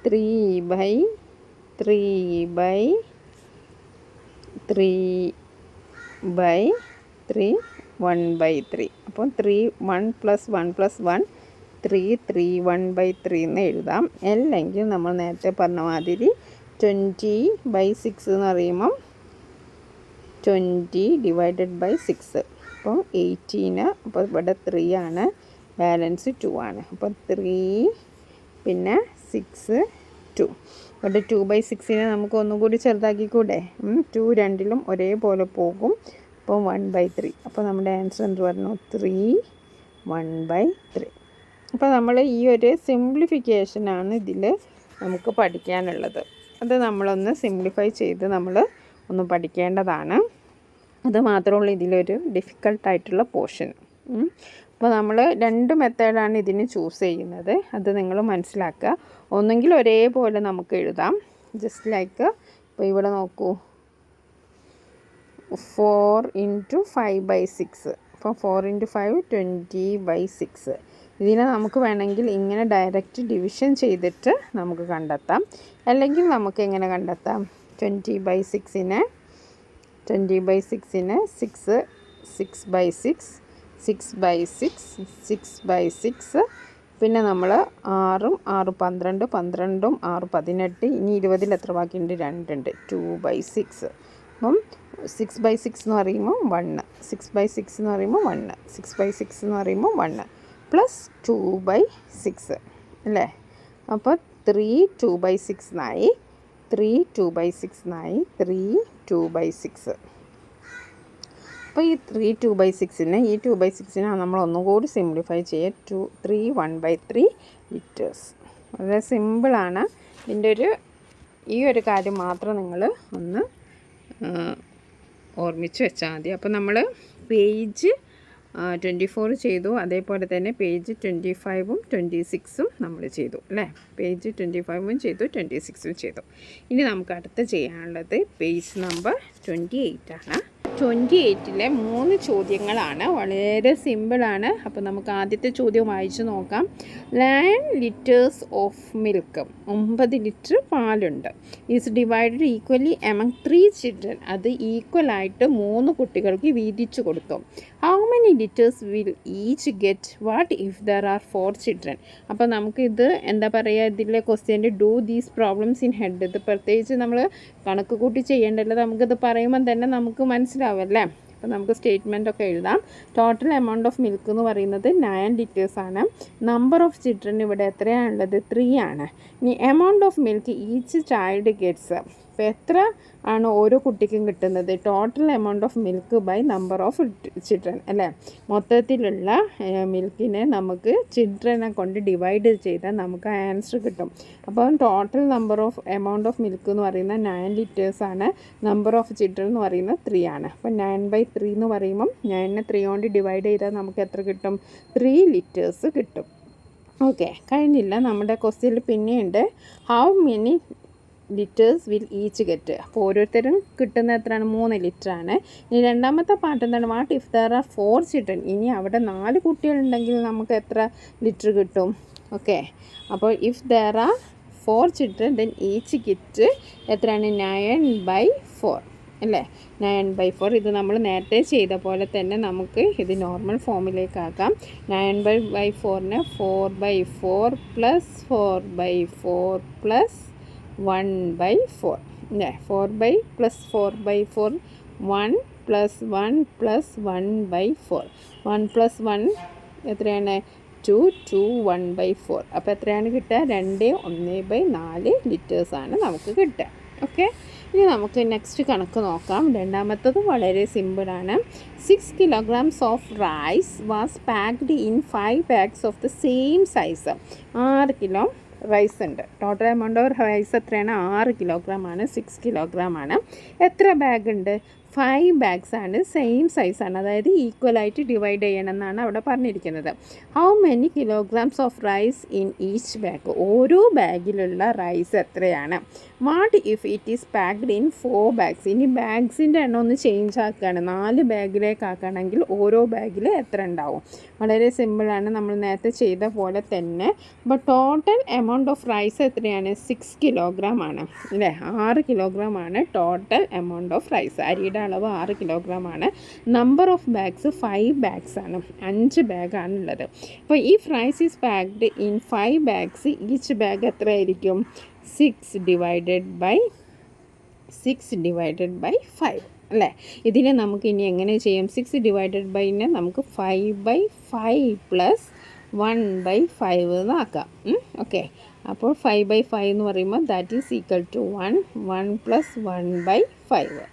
3/3/3/3 1/3. അപ്പം 3 1 + 1 + 1 3 1/3 എന്ന് എഴുതാം. അല്ലെങ്കിൽ നമ്മൾ നേരത്തെ പറഞ്ഞ മാതിരി 20/6 എന്ന് പറയുമ്പം 20 / 6. അപ്പം 18. അപ്പോൾ ഇവിടെ 3 ആണ്, ബാലൻസ് 2 ആണ്. അപ്പം 3 പിന്നെ 6 2. ഇവിടെ 2/6നെ നമുക്ക് ഒന്നും കൂടി ചെറുതാക്കിക്കൂടെ? 2 രണ്ടിലും ഒരേപോലെ പോകും. അപ്പോൾ 1/3. അപ്പോൾ നമ്മുടെ ആൻസർ എന്ത് പറഞ്ഞു? 3 1/3. അപ്പോൾ നമ്മൾ ഈ ഒരു സിംപ്ലിഫിക്കേഷനാണ് ഇതിൽ നമുക്ക് പഠിക്കാനുള്ളത്. അത് നമ്മളൊന്ന് സിംപ്ലിഫൈ ചെയ്ത് നമ്മൾ ഒന്ന് പഠിക്കേണ്ടതാണ്. അത് മാത്രമുള്ള ഇതിലൊരു ഡിഫിക്കൽട്ടായിട്ടുള്ള പോർഷൻ. അപ്പോൾ നമ്മൾ 2 മെത്തേഡാണ് ഇതിന് ചൂസ് ചെയ്യുന്നത്. അത് നിങ്ങൾ മനസ്സിലാക്കുക. ഒന്നെങ്കിൽ ഒരേപോലെ നമുക്ക് എഴുതാം, ജസ്റ്റ് ലൈക്ക് ഇപ്പോൾ ഇവിടെ നോക്കൂ, 4 × 5/6. അപ്പോൾ 4 × 5 20/6. ഇതിനെ നമുക്ക് വേണമെങ്കിൽ ഇങ്ങനെ ഡയറക്റ്റ് ഡിവിഷൻ ചെയ്തിട്ട് നമുക്ക് കണ്ടെത്താം. അല്ലെങ്കിൽ നമുക്ക് എങ്ങനെ കണ്ടെത്താം? 20/6നെ 6 6/6 6/6 6/6. പിന്നെ നമ്മൾ 6ഉം 6 12 12ഉം 6 18. ഇനി 20ൽ എത്ര ബാക്കിയുണ്ട്? 2 ഉണ്ട്, 2/6. അപ്പം 6/6 എന്ന് പറയുമ്പോൾ 1, 6/6 എന്ന് പറയുമ്പോൾ 1, 6/6 എന്ന് പറയുമ്പോൾ 1 + 2/6 അല്ലേ? അപ്പോൾ 3 2/6 എന്നായി, 3 2/6 എന്നായി, 3 2/6. അപ്പോൾ ഈ 3 2/6നെ ഈ 2/6നെ നമ്മൾ ഒന്നുകൂടി സിംപ്ലിഫൈ ചെയ്യുക, 3 1/3 ലിറ്റേഴ്സ്. വളരെ സിമ്പിളാണ്. ഇതിൻ്റെ ഈ ഒരു കാര്യം മാത്രം നിങ്ങൾ ഒന്ന് ഓർമ്മിച്ച് വെച്ചാൽ മതി. അപ്പോൾ നമ്മൾ പേജ് 24 ചെയ്തു, അതേപോലെ തന്നെ പേജ് 25ഉം 26ഉം നമ്മൾ ചെയ്തു അല്ലേ? പേജ് 25ഉം ചെയ്തു, 26ഉം ചെയ്തു. ഇനി നമുക്ക് അടുത്ത് ചെയ്യാനുള്ളത് പേജ് നമ്പർ 28 ആണ്. 28ലെ 3 ചോദ്യങ്ങളാണ്, വളരെ സിമ്പിളാണ്. അപ്പോൾ നമുക്ക് ആദ്യത്തെ ചോദ്യം വായിച്ച് നോക്കാം. 9 ലിറ്റേഴ്സ് ഓഫ് മിൽക്ക്, 9 ലിറ്റർ പാലുണ്ട്, is divided equally among 3 children. അത് ഈക്വലായിട്ട് 3 കുട്ടികൾക്ക് വീതിച്ചു കൊടുത്തു. How many litres will each get? What if there are 4 children? അപ്പോൾ നമുക്കിത് എന്താ പറയുക, ഇതിലെ ക്വസ്റ്റ്യൻ്റെ do these problems in head. ഇത് പ്രത്യേകിച്ച് നമ്മൾ കണക്ക് കൂട്ടി ചെയ്യേണ്ടല്ലോ, നമുക്കിത് പറയുമ്പം തന്നെ നമുക്ക് മനസ്സിലാവല്ലേ. അപ്പോൾ നമുക്ക് സ്റ്റേറ്റ്മെൻ്റ് ഒക്കെ എഴുതാം. ടോട്ടൽ എമൗണ്ട് ഓഫ് മിൽക്ക് എന്ന് പറയുന്നത് 9 ലിറ്റേഴ്സാണ്. നമ്പർ ഓഫ് ചിൽഡ്രൻ ഇവിടെ എത്രയാണുള്ളത്? 3 ആണ്. ഇനി amount of milk each child gets. അപ്പോൾ എത്ര ആണ് ഓരോ കുട്ടിക്കും കിട്ടുന്നത്? Total amount of milk by number of children അല്ലേ? മൊത്തത്തിലുള്ള മിൽക്കിനെ നമുക്ക് ചിൽഡ്രനെ കൊണ്ട് ഡിവൈഡ് ചെയ്താൽ നമുക്ക് ആൻസർ കിട്ടും. അപ്പോൾ total number of amount of milk എന്ന് പറയുന്നത് 9 ലിറ്റേഴ്സാണ്. നമ്പർ ഓഫ് ചിൽഡ്രൻ എന്ന് പറയുന്നത് 3 ആണ്. അപ്പോൾ 9/3 എന്ന് പറയുമ്പം 9നെ 3 കൊണ്ട് ഡിവൈഡ് ചെയ്താൽ നമുക്ക് എത്ര കിട്ടും? 3 ലിറ്റേഴ്സ് കിട്ടും. ഓക്കെ, കഴിഞ്ഞില്ല. നമ്മുടെ ക്വസ്റ്റ്യനിൽ പിന്നെയുണ്ട് how many litres will each get. അപ്പോൾ ഓരോരുത്തരും കിട്ടുന്ന എത്രയാണ്? 3 ലിറ്ററാണ്. ഇനി രണ്ടാമത്തെ പാർട്ട് എന്താണ്? What if there are 4 children. ഇനി അവിടെ 4 കുട്ടികളുണ്ടെങ്കിൽ നമുക്ക് എത്ര ലിറ്റർ കിട്ടും? ഓക്കെ, അപ്പോൾ if there are 4 children then each get എത്രയാണ്? 9/4 അല്ലേ? 9/4. ഇത് നമ്മൾ നേരത്തെ ചെയ്ത പോലെ തന്നെ നമുക്ക് ഇത് നോർമൽ ഫോമിലേക്കാക്കാം. 9/4നെ 4/4 + 4/4 + 1/4 അല്ലേ? 4 + 4/4 1 + 1 + 1/4. 1 + 1 എത്രയാണ്? ടു 1/4. അപ്പോൾ എത്രയാണ് കിട്ടുക? 2 1/4 ലിറ്റേഴ്സാണ് നമുക്ക് കിട്ടുക. ഓക്കെ, ഇനി നമുക്ക് നെക്സ്റ്റ് കണക്ക് നോക്കാം. രണ്ടാമത്തത് വളരെ സിമ്പിളാണ്. 6 kilograms of rice was packed in 5 bags of the same size. 6 kilo rice ഉണ്ട്. ടോട്ടൽ എമൗണ്ട് ഓഫ് റൈസ് എത്രയാണ്? 6 കിലോഗ്രാം ആണ്. 6 കിലോഗ്രാം ആണ്. എത്ര ബാഗ് ഉണ്ട്? 5 bags ആണ്. സെയിം സൈസാണ്, അതായത് ഈക്വലായിട്ട് ഡിവൈഡ് ചെയ്യണമെന്നാണ് അവിടെ പറഞ്ഞിരിക്കുന്നത്. How many kilograms of rice in each bag? ഓരോ ബാഗിലുള്ള റൈസ് എത്രയാണ്? What if it is packed in 4 bags? ഇനി ബാഗ്സിൻ്റെ എണ്ണം ഒന്ന് ചേഞ്ച് ആക്കുകയാണ്. 4 ബാഗിലേക്ക് ആക്കുകയാണെങ്കിൽ ഓരോ ബാഗിൽ എത്ര ഉണ്ടാവും? വളരെ സിമ്പിളാണ്, നമ്മൾ നേരത്തെ ചെയ്ത പോലെ തന്നെ. അപ്പോൾ ടോട്ടൽ എമൗണ്ട് ഓഫ് റൈസ് എത്രയാണ്? 6 കിലോഗ്രാം ആണ് അല്ലേ? 6 കിലോഗ്രാം ആണ് ടോട്ടൽ എമൗണ്ട് ഓഫ് റൈസ്. അരിയുടെ അളവ് 6 കിലോഗ്രാം ആണ്. നമ്പർ ഓഫ് ബാഗ്സ് 5 bags ആണ്. 5 ബാഗാണുള്ളത്. അപ്പോൾ ഈ rice is packed in 5 bags. Each bag എത്ര ആയിരിക്കും? 6 divided by 5 അല്ലേ? ഇതിനെ നമുക്ക് ഇനി എങ്ങനെ ചെയ്യാം? 6 divided by നമുക്ക് 5/5 പ്ലസ് 1/5 എന്നാക്കാം. ഓക്കെ, അപ്പോൾ 5/5 എന്ന് പറയുമ്പോൾ that is equal to 1 plus 1/5.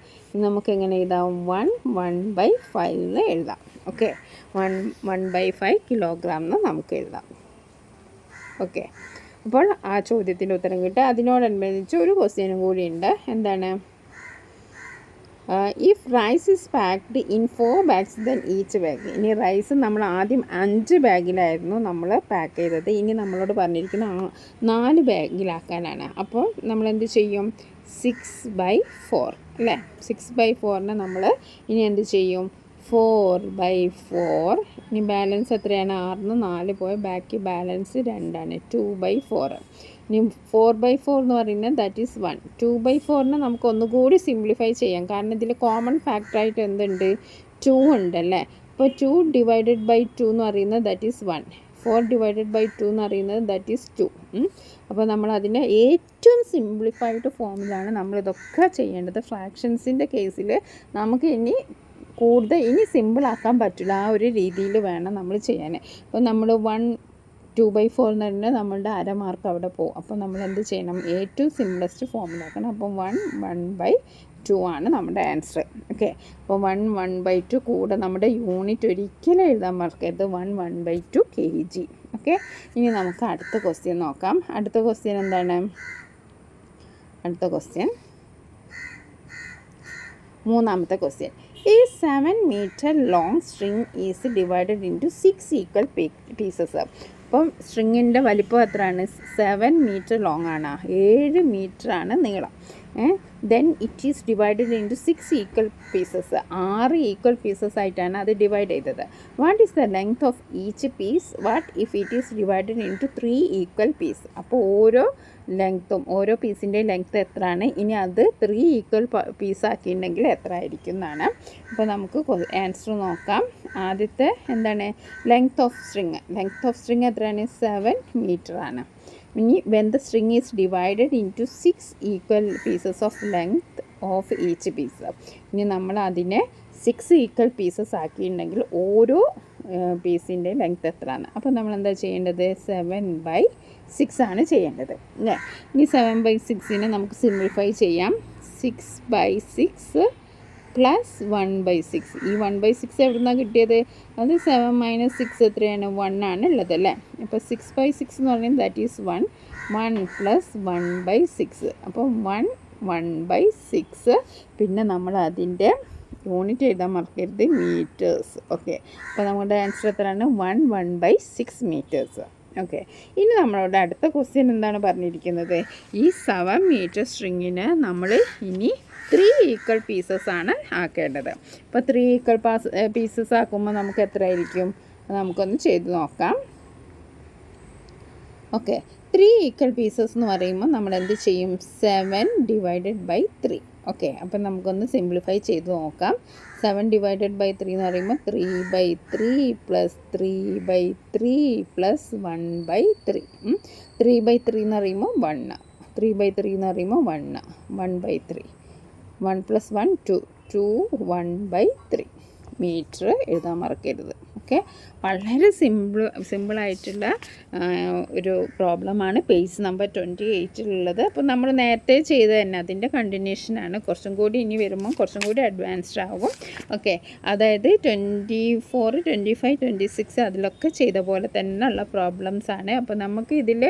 നമുക്ക് എങ്ങനെ എഴുതാം? 1/5 എന്ന് എഴുതാം. ഓക്കെ, 1/5 കിലോഗ്രാം എന്ന് നമുക്ക് എഴുതാം. ഓക്കെ, അപ്പോൾ ആ ചോദ്യത്തിൻ്റെ ഉത്തരം കിട്ടുക. അതിനോടനുബന്ധിച്ച് ഒരു ക്വസ്റ്റ്യനും കൂടിയുണ്ട്. എന്താണ്? If rice is packed in 4 bags then each bag. ഇനി റൈസ് നമ്മൾ ആദ്യം 5 ബാഗിലായിരുന്നു നമ്മൾ പാക്ക് ചെയ്തത്. ഇനി നമ്മളോട് പറഞ്ഞിരിക്കുന്ന 4 ബാഗിലാക്കാനാണ്. അപ്പോൾ നമ്മൾ എന്ത് ചെയ്യും? 6/4 അല്ലേ? 6/4 നമ്മൾ ഇനി എന്ത് ചെയ്യും? 4/4. ഇനി ബാലൻസ് എത്രയാണ്? 6 4 പോയ ബാക്കി ബാലൻസ് 2ആണ്. 2/4. ഇനി 4/4 എന്ന് പറയുന്നത് ദാറ്റ് ഈസ് 1. 2/4 നമുക്ക് ഒന്നുകൂടി സിംപ്ലിഫൈ ചെയ്യാം. കാരണം ഇതിൽ കോമൺ ഫാക്ടറായിട്ട് എന്തുണ്ട്? 2 ഉണ്ടല്ലേ? അപ്പോൾ 2 divided by 2 എന്ന് പറയുന്നത് ദാറ്റ് ഈസ് 1. 4 divided by 2 എന്ന് പറയുന്നത് ദാറ്റ് ഈസ് 2. അപ്പോൾ നമ്മൾ അതിൻ്റെ ഏറ്റവും സിംപ്ലിഫൈഡ് ഫോമിലാണ് നമ്മളിതൊക്കെ ചെയ്യേണ്ടത്. ഫ്രാക്ഷൻസിൻ്റെ കേസിൽ നമുക്ക് ഇനി സിമ്പിളാക്കാൻ പറ്റില്ല. ആ ഒരു രീതിയിൽ വേണം നമ്മൾ ചെയ്യാൻ. അപ്പോൾ നമ്മൾ 2/4 എന്ന് പറഞ്ഞാൽ നമ്മളുടെ അരമാർക്ക് അവിടെ പോകും. അപ്പോൾ നമ്മൾ എന്ത് ചെയ്യണം? ഏറ്റവും സിമ്പിളസ്റ്റ് ഫോമിലാക്കണം. അപ്പം 1/2 ആണ് നമ്മുടെ ആൻസർ. ഓക്കെ, അപ്പോൾ 1/2 കൂടെ നമ്മുടെ യൂണിറ്റ് ഒരിക്കലും എഴുതാൻ മറക്കരുത്. 1/2 kg. ഓക്കെ, ഇനി നമുക്ക് അടുത്ത ക്വസ്റ്റ്യൻ നോക്കാം. അടുത്ത ക്വസ്റ്റ്യൻ എന്താണ്? അടുത്ത ക്വസ്റ്റ്യൻ മൂന്നാമത്തെ question. A 7 meter long string is divided into 6 equal pieces. അപ്പം സ്ട്രിങ്ങിൻ്റെ വലിപ്പം എത്രയാണ്? 7 meter ലോങ് ആണ്. 7 മീറ്ററാണ് നീളം. Then it is divided into 6 equal pieces. 6 equal pieces ആയിട്ടാണ് അത് ഡിവൈഡ് ചെയ്തത്. What is the length of each piece? What if it is divided into 3 equal piece? അപ്പോൾ ഓരോ പീസിൻ്റെ ലെങ്ത്ത് എത്രയാണ്? ഇനി അത് 3 ഈക്വൽ പീസാക്കിയിട്ടുണ്ടെങ്കിൽ എത്ര ആയിരിക്കും എന്നാണ്. അപ്പോൾ നമുക്ക് ആൻസർ നോക്കാം. ആദ്യത്തെ എന്താണ്? ലെങ്ത് ഓഫ് സ്ട്രിങ് എത്രയാണ്? 7 മീറ്ററാണ്. ഇനി when the string is divided into 6 equal pieces of length of each piece. ഇനി നമ്മൾ അതിനെ 6 ഈക്വൽ പീസസ് ആക്കിയിട്ടുണ്ടെങ്കിൽ ഓരോ പീസിൻ്റെ ലെങ്ത്ത് എത്രയാണ്? അപ്പോൾ നമ്മൾ എന്താ ചെയ്യേണ്ടത്? 7/6 ആണ് ചെയ്യേണ്ടത് അല്ലേ? ഇനി 7/6നെ നമുക്ക് സിംപ്ലിഫൈ ചെയ്യാം. 6/6 പ്ലസ് 1/6. ഈ 1/6 എവിടെ നിന്നാണ് കിട്ടിയത്? അത് 7 - 6 എത്രയാണ്? 1 ആണ് ഉള്ളത് അല്ലേ? അപ്പോൾ 6/6 എന്ന് പറയുന്നത് ദാറ്റ് ഈസ് 1 പ്ലസ് 1/6. അപ്പോൾ 1/6. പിന്നെ നമ്മൾ അതിൻ്റെ യൂണിറ്റ് എഴുതാൻ മറക്കരുത്, മീറ്റേഴ്സ്. ഓക്കെ, അപ്പോൾ നമ്മുടെ ആൻസർ എത്രയാണ്? 1/6 മീറ്റേഴ്സ്. ഓക്കെ, ഇനി നമ്മളോട് അടുത്ത ക്വസ്റ്റ്യൻ എന്താണ് പറഞ്ഞിരിക്കുന്നത്? ഈ 7 മീറ്റർ സ്ട്രിങ്ങിന് നമ്മൾ ഇനി 3 ഈക്വൽ പീസസ് ആണ് ആക്കേണ്ടത്. അപ്പോൾ 3 ഈക്വൽ പീസസ് ആക്കുമ്പോൾ നമുക്ക് എത്ര ആയിരിക്കും? നമുക്കൊന്ന് ചെയ്ത് നോക്കാം. ഓക്കെ, 3 ഈക്വൽ പീസസ് എന്ന് പറയുമ്പോൾ നമ്മൾ എന്ത് ചെയ്യും? 7 divided by 3. ഓക്കെ, അപ്പം നമുക്കൊന്ന് സിംപ്ലിഫൈ ചെയ്ത് നോക്കാം. 7 divided by 3 എന്ന് പറയുമ്പോൾ 3/3 പ്ലസ് 3/3 പ്ലസ് 1/3. 3/3 എന്ന് പറയുമ്പോൾ 1. 3/3 എന്ന് പറയുമ്പോൾ 1. 1/3. 1 + 1 2. 1/3 മീറ്റർ എഴുതാൻ മറക്കരുത്. ഓക്കെ. ഓക്കെ, വളരെ സിമ്പിളായിട്ടുള്ള ഒരു പ്രോബ്ലമാണ് പേജ് നമ്പർ 28 അപ്പോൾ നമ്മൾ നേരത്തെ ചെയ്ത് തന്നെ അതിൻ്റെ കണ്ടിന്യൂഷനാണ്. കുറച്ചും കൂടി ഇനി വരുമ്പോൾ കുറച്ചും കൂടി അഡ്വാൻസ്ഡ് ആകും. ഓക്കെ, അതായത് 24, 25, 26 അതിലൊക്കെ ചെയ്ത പോലെ തന്നെ ഉള്ള പ്രോബ്ലംസാണ്. അപ്പോൾ നമുക്ക് ഇതിൽ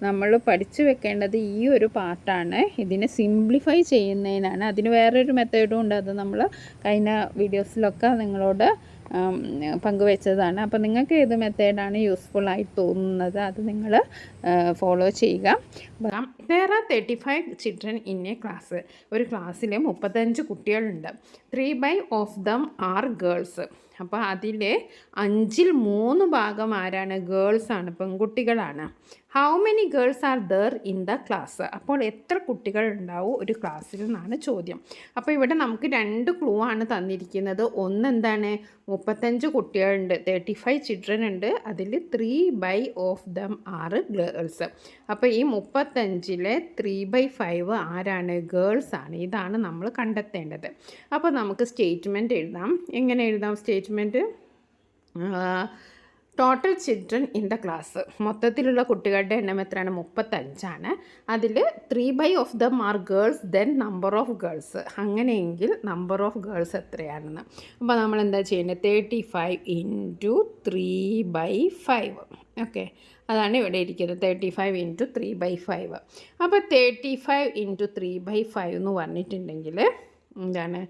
നമ്മൾ പഠിച്ചു വെക്കേണ്ടത് ഈ ഒരു പാർട്ടാണ്. ഇതിനെ സിംപ്ലിഫൈ ചെയ്യുന്നതിനാണ്. അതിന് വേറൊരു മെത്തേഡും ഉണ്ട്, അത് നമ്മൾ കഴിഞ്ഞ വീഡിയോസിലൊക്കെ നിങ്ങളോട് പങ്കുവെച്ചതാണ്. അപ്പോൾ നിങ്ങൾക്ക് ഏത് മെത്തേഡാണ് യൂസ്ഫുള്ളായി തോന്നുന്നത് അത് നിങ്ങൾ ഫോളോ ചെയ്യുക. there are 35 children in a class. ഒരു ക്ലാസ്സിൽ 35 കുട്ടികളുണ്ട്. 3/5 of them are girls. അപ്പോൾ അതിൽ 3/5 ഭാഗം ആരാണ്? ഗേൾസാണ്, പെൺകുട്ടികളാണ്. How many girls are there in the class? അപ്പോൾ എത്ര കുട്ടികൾ ഉണ്ടാവും ഒരു ക്ലാസ്സിൽ എന്നാണ് ചോദ്യം. അപ്പോൾ ഇവിടെ നമുക്ക് 2 ക്ലൂ ആണ് തന്നിരിക്കുന്നത്. ഒന്ന് എന്താണ്? 35 കുട്ടികളുണ്ട്, 35 ചിൽഡ്രൻ ഉണ്ട്, അതിൽ 3/5 ഓഫ് ദം ആർ ഗേൾസ്. അപ്പോൾ ഈ 35-ലെ 3/5 ആരാണ്? ഗേൾസ് ആണ്. ഇതാണ് നമ്മൾ കണ്ടെത്തേണ്ടത്. അപ്പോൾ നമുക്ക് സ്റ്റേറ്റ്മെൻറ്റ് എഴുതാം. എങ്ങനെ എഴുതാം statement? Total children in the class, മൊത്തത്തിലുള്ള കുട്ടികളുടെ എണ്ണം എത്രയാണ്? 35 അതിൽ 3/5 of them are girls, then number of girls. അങ്ങനെയെങ്കിൽ നമ്പർ ഓഫ് ഗേൾസ് എത്രയാണെന്ന്. അപ്പോൾ നമ്മൾ എന്താ ചെയ്യേണ്ടത്? 35 ഇൻറ്റു 3/5. ഓക്കെ, അതാണ് ഇവിടെ ഇരിക്കുന്നത്. 35 ഇൻറ്റു 3/5. അപ്പോൾ 35 ഇൻറ്റു 3/5 എന്ന് പറഞ്ഞിട്ടുണ്ടെങ്കിൽ എന്താണ്?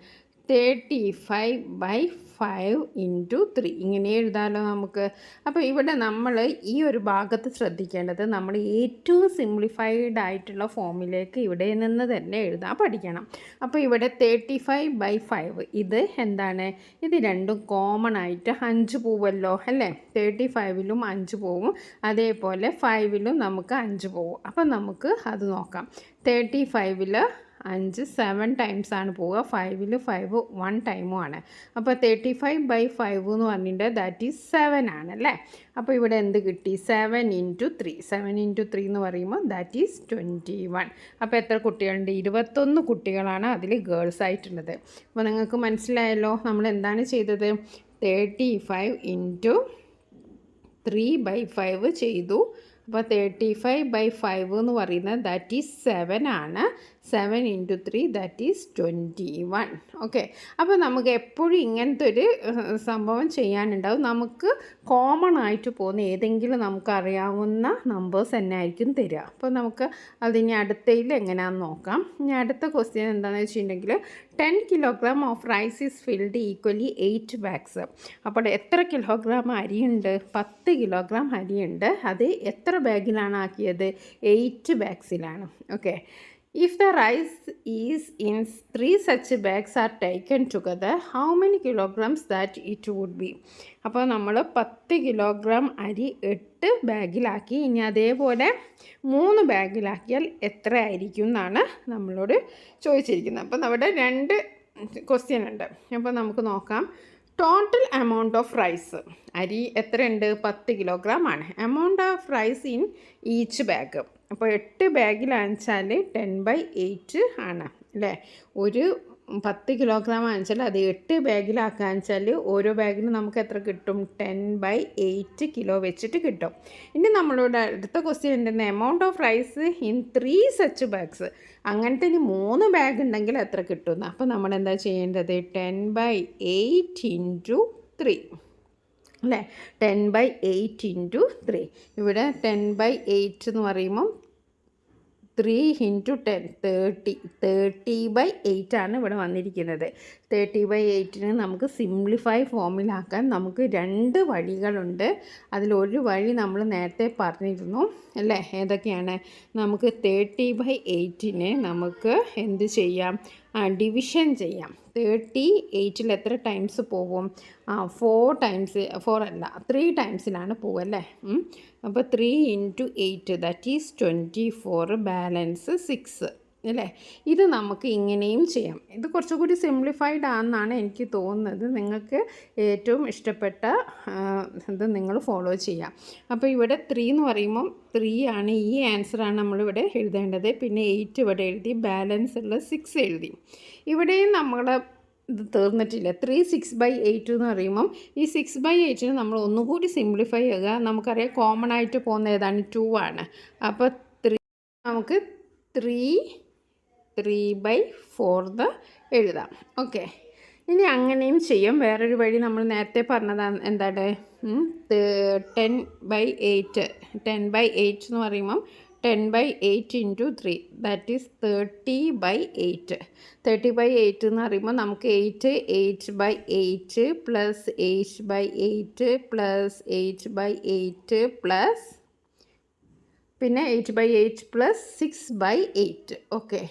35/5 ഇൻറ്റു 3 ഇങ്ങനെ എഴുതാമല്ലോ നമുക്ക്. അപ്പോൾ ഇവിടെ നമ്മൾ ഈ ഒരു ഭാഗത്ത് ശ്രദ്ധിക്കേണ്ടത്, നമ്മൾ ഏറ്റവും സിംപ്ലിഫൈഡ് ആയിട്ടുള്ള ഫോമിലേക്ക് ഇവിടെ നിന്ന് തന്നെ എഴുതാൻ പഠിക്കണം. അപ്പോൾ ഇവിടെ 35/5 ഇത് എന്താണ്? ഇത് രണ്ടും കോമൺ ആയിട്ട് 5 പോവുമല്ലോ അല്ലേ? 35-ലും 5 പോവും, അതേപോലെ 5-ലും നമുക്ക് 5 പോവും. അപ്പോൾ നമുക്ക് അത് നോക്കാം. 35-ൽ 5 7 ടൈംസ് ആണ് പോവുക, 5-ൽ 5 1 ടൈമും ആണ്. അപ്പോൾ 35/5 എന്ന് പറഞ്ഞിട്ട് ദാറ്റ് ഈസ് 7 ആണല്ലേ. അപ്പോൾ ഇവിടെ എന്ത് കിട്ടി? 7 ഇൻറ്റു 3. 7 ഇൻറ്റു 3 എന്ന് പറയുമ്പോൾ ദാറ്റ് ഈസ് 21. അപ്പോൾ എത്ര കുട്ടികളുണ്ട്? 21 കുട്ടികളാണ് അതിൽ ഗേൾസ് ആയിട്ടുള്ളത്. അപ്പോൾ നിങ്ങൾക്ക് മനസ്സിലായല്ലോ നമ്മൾ എന്താണ് ചെയ്തത്? 35 ഇൻറ്റു 3/5 ചെയ്തു. അപ്പോൾ 35/5 എന്ന് പറയുന്നത് ദാറ്റ് ഈസ് 7 ആണ്. 7 ഇൻറ്റു 3 ദാറ്റ് ഈസ് 21. ഓക്കെ, അപ്പോൾ നമുക്ക് എപ്പോഴും ഇങ്ങനത്തെ ഒരു സംഭവം ചെയ്യാനുണ്ടാവും. നമുക്ക് കോമൺ ആയിട്ട് പോകുന്ന ഏതെങ്കിലും നമുക്കറിയാവുന്ന നമ്പേഴ്സ് തന്നെ ആയിരിക്കും തരിക. അപ്പോൾ നമുക്ക് അതിനി അടുത്തതിൽ എങ്ങനെയാണെന്ന് നോക്കാം. ഇനി അടുത്ത ക്വസ്റ്റ്യൻ എന്താണെന്ന് വെച്ചിട്ടുണ്ടെങ്കിൽ 10 kilogram of rice is filled equally 8 bags. അപ്പോൾ എത്ര കിലോഗ്രാം അരിയുണ്ട്? 10 കിലോഗ്രാം അരിയുണ്ട്. അത് എത്ര ബാഗിലാണ് ആക്കിയത്? 8 ബാഗ്സിലാണ്. Okay, if the rice is in 3 such bags are taken together, how many kilograms that it would be? അപ്പോൾ നമ്മൾ 10 കിലോഗ്രാം അരി 8 ബാഗിലാക്കി. ഇനി അതേപോലെ 3 ബാഗിലാക്കിയാൽ എത്ര ആയിരിക്കും എന്നാണ് നമ്മളോട് ചോദിച്ചിരിക്കുന്നത്. അപ്പോൾ നമ്മുടെ 2 ക്വസ്റ്റ്യൻ ഉണ്ട്. അപ്പോൾ നമുക്ക് നോക്കാം. ടോട്ടൽ എമൗണ്ട് ഓഫ് റൈസ്, അരി എത്രയുണ്ട്? 10 കിലോഗ്രാം ആണ്. Amount of rice in each bag, അപ്പോൾ 8 ബാഗിലാണെച്ചാൽ 10/8 ആണ് അല്ലേ. ഒരു 10 കിലോഗ്രാം ആണെച്ചാൽ അത് 8 ബാഗിലാക്കാന്ന് വെച്ചാൽ ഓരോ ബാഗിന് നമുക്ക് എത്ര കിട്ടും? 10/8 കിലോ വെച്ചിട്ട് കിട്ടും. ഇനി നമ്മളോട് അടുത്ത ക്വസ്റ്റ്യൻ ഉണ്ടെന്ന് amount of rice in 3 such bags, അങ്ങനത്തെ ഇനി 3 ബാഗ് ഉണ്ടെങ്കിൽ എത്ര കിട്ടുമെന്ന്. അപ്പോൾ നമ്മൾ എന്താ ചെയ്യേണ്ടത്? 10/8 ഇൻറ്റു 3 അല്ലേ? 10/8 ഇൻറ്റു 3. ഇവിടെ 10/8 എന്ന് പറയുമ്പം 3 ഇൻറ്റു 10 30/8 ആണ് ഇവിടെ വന്നിരിക്കുന്നത്. 30/8 നമുക്ക് സിംപ്ലിഫൈ ഫോമിലാക്കാൻ നമുക്ക് 2 വഴികളുണ്ട്. അതിലൊരു വഴി നമ്മൾ നേരത്തെ പറഞ്ഞിരുന്നു അല്ലേ? ഏതൊക്കെയാണ്? നമുക്ക് 30/8 നമുക്ക് എന്ത് ചെയ്യാം? ഡിവിഷൻ ചെയ്യാം. 38-ൽ എത്ര ടൈംസ് പോവും? 4 ടൈംസ്, 4 അല്ല 3 ടൈംസിലാണ് പോവല്ലേ. അപ്പോൾ 3 ഇൻറ്റു 8 ദാറ്റ് ഈസ് 24, ബാലൻസ് 6 അല്ലേ. ഇത് നമുക്ക് ഇങ്ങനെയും ചെയ്യാം. ഇത് കുറച്ചുകൂടി സിംപ്ലിഫൈഡ് ആണെന്നാണ് എനിക്ക് തോന്നുന്നത്. നിങ്ങൾക്ക് ഏറ്റവും ഇഷ്ടപ്പെട്ട ഇത് നിങ്ങൾ ഫോളോ ചെയ്യാം. അപ്പോൾ ഇവിടെ 3 എന്ന് പറയുമ്പം 3 ആണ്. ഈ ആൻസറാണ് നമ്മളിവിടെ എഴുതേണ്ടത്. പിന്നെ 8 ഇവിടെ എഴുതി, ബാലൻസ് ഉള്ള 6 എഴുതി. ഇവിടെയും നമ്മൾ ഇത് തീർന്നിട്ടില്ല. 3/6/8 എന്ന് പറയുമ്പം ഈ 6/8 നമ്മൾ ഒന്നുകൂടി സിംപ്ലിഫൈ ചെയ്യുക. നമുക്കറിയാം കോമൺ ആയിട്ട് പോകുന്ന ഏതാണ് 2 ആണ്. അപ്പോൾ നമുക്ക് 3/4 എഴുതാം. ഓക്കെ, ഇനി അങ്ങനെയും ചെയ്യും. വേറൊരു വഴി നമ്മൾ നേരത്തെ പറഞ്ഞതാണ് എന്താണ് 10/8 എന്ന് പറയുമ്പം 10/8 × 3 ദാറ്റ് ഈസ് 30/8. 30/8 എന്ന് പറയുമ്പോൾ നമുക്ക് 8/8 പ്ലസ് 8/8 പ്ലസ് 8/8 പ്ലസ് പിന്നെ 8/8 പ്ലസ് 6/8. ഓക്കെ,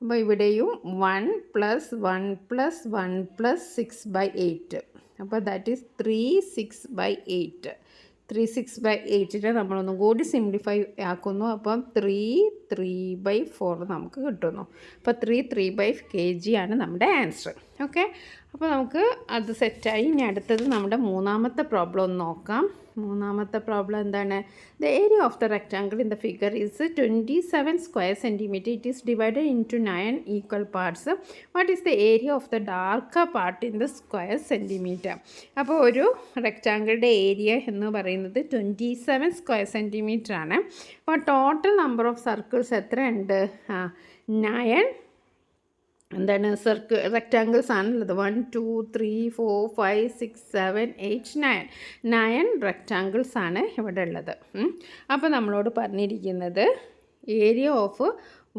അപ്പോൾ ഇവിടെയും 1 + 1 + 1 + 6/8. അപ്പോൾ ദാറ്റ് ഈസ് 3/6/8. 3/6/8 നമ്മളൊന്നും കൂടി സിംപ്ലിഫൈ ആക്കുന്നു. അപ്പം 3/4 നമുക്ക് കിട്ടുന്നു. അപ്പോൾ 3/5 kg ആണ് നമ്മുടെ ആൻസർ. ഓക്കെ, അപ്പോൾ നമുക്ക് അത് സെറ്റായി. ഇനി അടുത്തത് നമ്മുടെ മൂന്നാമത്തെ പ്രോബ്ലം ഒന്ന് നോക്കാം. മൂന്നാമത്തെ പ്രോബ്ലം എന്താണ്? The area of the rectangle in the figure is 27 square centimetre. It is divided into 9 equal parts. What is the area of the darker part in the square centimetre? അപ്പോൾ ഒരു റെക്റ്റാങ്കിളുടെ area എന്ന് പറയുന്നത് 27 square centimetre ആണ്. അപ്പോൾ total number of circles എത്ര ഉണ്ട്? 9 എന്താണ് rectangles ആണുള്ളത്. 1 2 3 4 5 6 7 8 9 റെക്റ്റാങ്കിൾസ് ആണ് ഇവിടെ ഉള്ളത്. അപ്പോൾ നമ്മളോട് പറഞ്ഞിരിക്കുന്നത് area of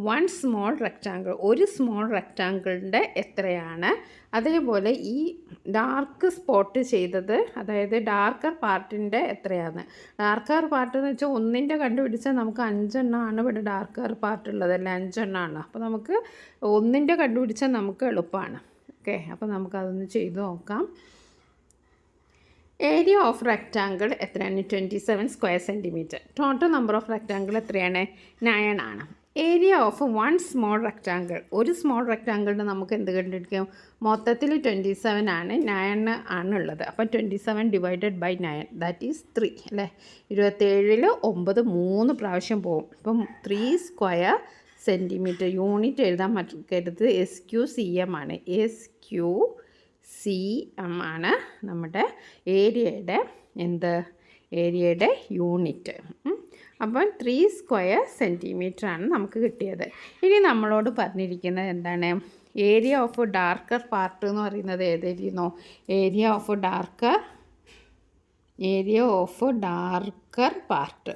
one small rectangle, ഒരു സ്മോൾ റെക്റ്റാങ്കിളിൻ്റെ എത്രയാണ്, അതേപോലെ ഈ ഡാർക്ക് സ്പോട്ട് ചെയ്തത്, അതായത് ഡാർക്കർ പാർട്ടിൻ്റെ എത്രയാണ്. ഡാർക്കർ പാർട്ട് എന്ന് വെച്ചാൽ ഒന്നിൻ്റെ കണ്ടുപിടിച്ചാൽ നമുക്ക് 5 എണ്ണമാണ് ഇവിടെ ഡാർക്കർ പാർട്ട് ഉള്ളതല്ല, 5 എണ്ണമാണ്. അപ്പോൾ നമുക്ക് ഒന്നിൻ്റെ കണ്ടുപിടിച്ചാൽ നമുക്ക് എളുപ്പമാണ്. ഓക്കെ, അപ്പോൾ നമുക്കതൊന്ന് ചെയ്ത് നോക്കാം. ഏരിയ ഓഫ് റെക്റ്റാങ്കിൾ എത്രയാണ്? 27 square centimetre. Total number of rectangle എത്രയാണ്? 9 ആണ്. Area of one small rectangle, ഒരു സ്മോൾ റെക്റ്റാങ്കിളിന് നമുക്ക് എന്ത് കണ്ടുപിടിക്കും? മൊത്തത്തിൽ 27 ആണ്, 9 ആണുള്ളത്. അപ്പം 27 ഡിവൈഡഡ് ബൈ 9 ദാറ്റ് ഈസ് 3 അല്ലേ. 27 9 3 പ്രാവശ്യം പോകും. അപ്പം 3 സ്ക്വയർ സെൻറ്റിമീറ്റർ. യൂണിറ്റ് എഴുതാൻ മറക്കരുത്, SQCM ആണ്. SQCM ആണ് നമ്മുടെ ഏരിയയുടെ ഏരിയയുടെ യൂണിറ്റ്. അപ്പം 3 സ്ക്വയർ സെൻറ്റിമീറ്റർ ആണ് നമുക്ക് കിട്ടിയത്. ഇനി നമ്മളോട് പറഞ്ഞിരിക്കുന്നത് എന്താണ്? ഏരിയ ഓഫ് ഡാർക്കർ പാർട്ട് എന്ന് പറയുന്നത് ഏതായിരുന്നു? Area of darker part.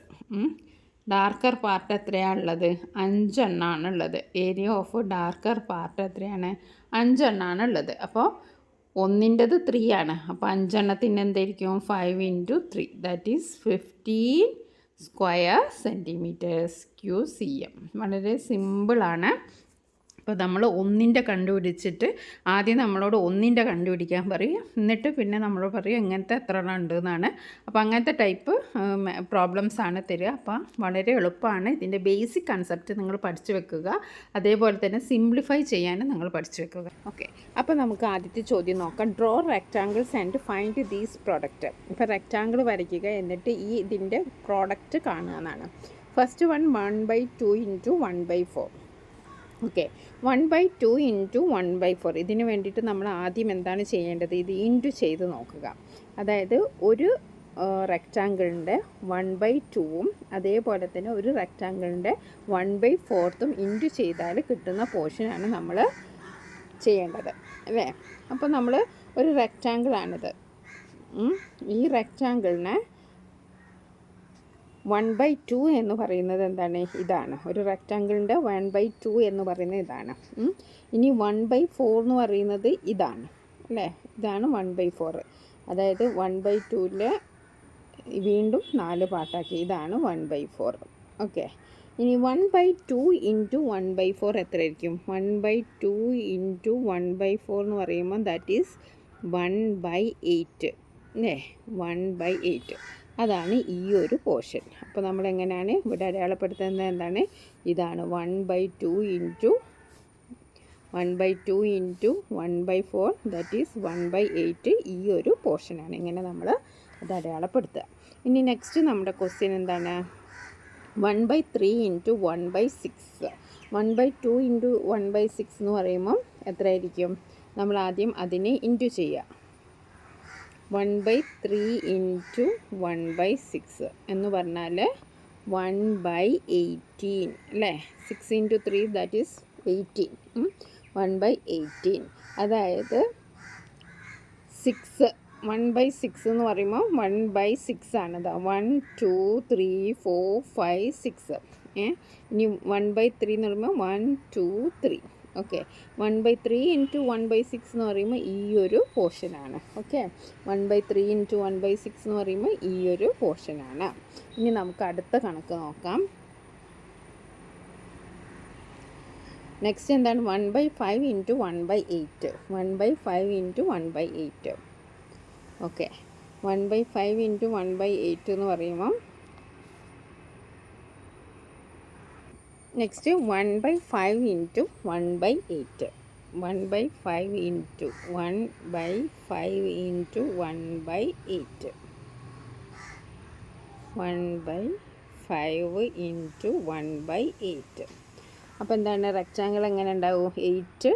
Darker part എത്രയാണുള്ളത്? 5 എണ്ണമാണ് ഉള്ളത്. ഏരിയ ഓഫ് ഡാർക്കർ പാർട്ട് എത്രയാണ്? 5 എണ്ണമാണ് ഉള്ളത്. അപ്പോൾ ഒന്നിൻ്റെത് 3 ആണ്. അപ്പോൾ 5 എണ്ണത്തിൻ്റെ എന്തായിരിക്കും? 5 × 3 that is 15 square centimetres QCM. വളരെ സിമ്പിളാണ്. അപ്പോൾ നമ്മൾ ഒന്നിൻ്റെ കണ്ടുപിടിച്ചിട്ട് ആദ്യം നമ്മളോട് ഒന്നിൻ്റെ കണ്ടുപിടിക്കാൻ പറയും, എന്നിട്ട് പിന്നെ നമ്മൾ പറയും ഇങ്ങനത്തെ എത്ര എണ്ണം ഉണ്ട് എന്നാണ്. അപ്പോൾ അങ്ങനത്തെ ടൈപ്പ് പ്രോബ്ലംസ് ആണ് തരിക. അപ്പോൾ വളരെ എളുപ്പമാണ്. ഇതിൻ്റെ ബേസിക് കൺസെപ്റ്റ് നിങ്ങൾ പഠിച്ചു വെക്കുക, അതേപോലെ തന്നെ സിംപ്ലിഫൈ ചെയ്യാനും നിങ്ങൾ പഠിച്ചു വെക്കുക. ഓക്കെ, അപ്പോൾ നമുക്ക് ആദ്യത്തെ ചോദ്യം നോക്കാം. Draw rectangles and find these product. ഇപ്പോൾ റെക്റ്റാങ്കിൾ വരയ്ക്കുക, എന്നിട്ട് ഇതിൻ്റെ പ്രോഡക്റ്റ് കാണുക എന്നാണ്. ഫസ്റ്റ് 1/2 × 1/4. ഓക്കെ, 1/2 × 1/4. ഇതിന് വേണ്ടിയിട്ട് നമ്മൾ ആദ്യം എന്താണ് ചെയ്യേണ്ടത്? ഇത് ഇൻറ്റു ചെയ്ത് നോക്കുക. അതായത് ഒരു റെക്റ്റാങ്കിളിൻ്റെ 1/2ഉം അതേപോലെ തന്നെ ഒരു റെക്റ്റാങ്കിളിൻ്റെ 1/4ഉം ഇൻറ്റു ചെയ്താൽ കിട്ടുന്ന പോർഷനാണ് നമ്മൾ ചെയ്യേണ്ടത് അല്ലേ. അപ്പോൾ നമ്മൾ ഒരു റെക്റ്റാങ്കിളാണിത്. ഈ റെക്റ്റാങ്കിളിനെ 1/2 എന്ന് പറയുന്നത് എന്താണ്? ഇതാണ്. ഒരു റെക്റ്റാങ്കിളിൻ്റെ 1/2 എന്ന് പറയുന്നത് ഇതാണ്. ഇനി 1/4 എന്ന് പറയുന്നത് ഇതാണ് അല്ലേ. ഇതാണ് 1/4. അതായത് 1/2ൻ്റെ വീണ്ടും 4 പാർട്ടാക്കി. ഇതാണ് 1/4. ഓക്കെ, ഇനി 1/2 × 1/4 എത്രയായിരിക്കും? 1/2 × 1/4 എന്ന് പറയുമ്പോൾ ദാറ്റ് ഈസ് 1/8 അല്ലേ. 1/8 അതാണ് ഈ ഒരു പോർഷൻ. അപ്പോൾ നമ്മൾ എങ്ങനെയാണ് ഇവിടെ അടയാളപ്പെടുത്തുന്നത്? എന്താണ്? ഇതാണ് 1/2 × 1/4 ദാറ്റ് ഈസ് 1/8. ഈ ഒരു പോർഷനാണ്. ഇങ്ങനെ നമ്മൾ അത് അടയാളപ്പെടുത്തുക. ഇനി നെക്സ്റ്റ് നമ്മുടെ ക്വസ്റ്റ്യൻ എന്താണ്? 1/3 × 1/6. 1/2 × 1/6 എന്ന് പറയുമ്പം എത്രയായിരിക്കും? നമ്മൾ ആദ്യം അതിനെ ഇൻറ്റു ചെയ്യുക. 1/3 ഇൻറ്റു 1/6 എന്ന് പറഞ്ഞാൽ 1/18 അല്ലേ. 6 ഇൻറ്റു 3 ദാറ്റ് ഈസ് 18. 1/18 അതായത് 1/6 എന്ന് പറയുമ്പോൾ 1/6 ആണത്. 1 2 3 4 5 6. ഇനി 1/3 എന്ന് പറയുമ്പോൾ 1 2 3. ഓക്കെ. 1/3 ഇൻറ്റു 1/6 എന്ന് പറയുമ്പോൾ ഈ ഒരു പോർഷനാണ്. ഓക്കെ. 1/3 ഇൻറ്റു 1/6 എന്ന് പറയുമ്പോൾ ഈ ഒരു പോർഷനാണ്. ഇനി നമുക്ക് അടുത്ത കണക്ക് നോക്കാം. നെക്സ്റ്റ് എന്താണ്? 1/5 ഇൻറ്റു 1/8. 1/5 ഇൻറ്റു 1/8. ഓക്കെ. 1/5 ഇൻറ്റു 1/8 എന്ന് പറയുമ്പം next 1/5 into 1/8. 1/5 into 1/5 into 1/8. 1/5 into 1/8. അപ്പോൾ എന്താണ്? റെക്റ്റാങ്കിൾ എങ്ങനെ ഉണ്ടാവും? 8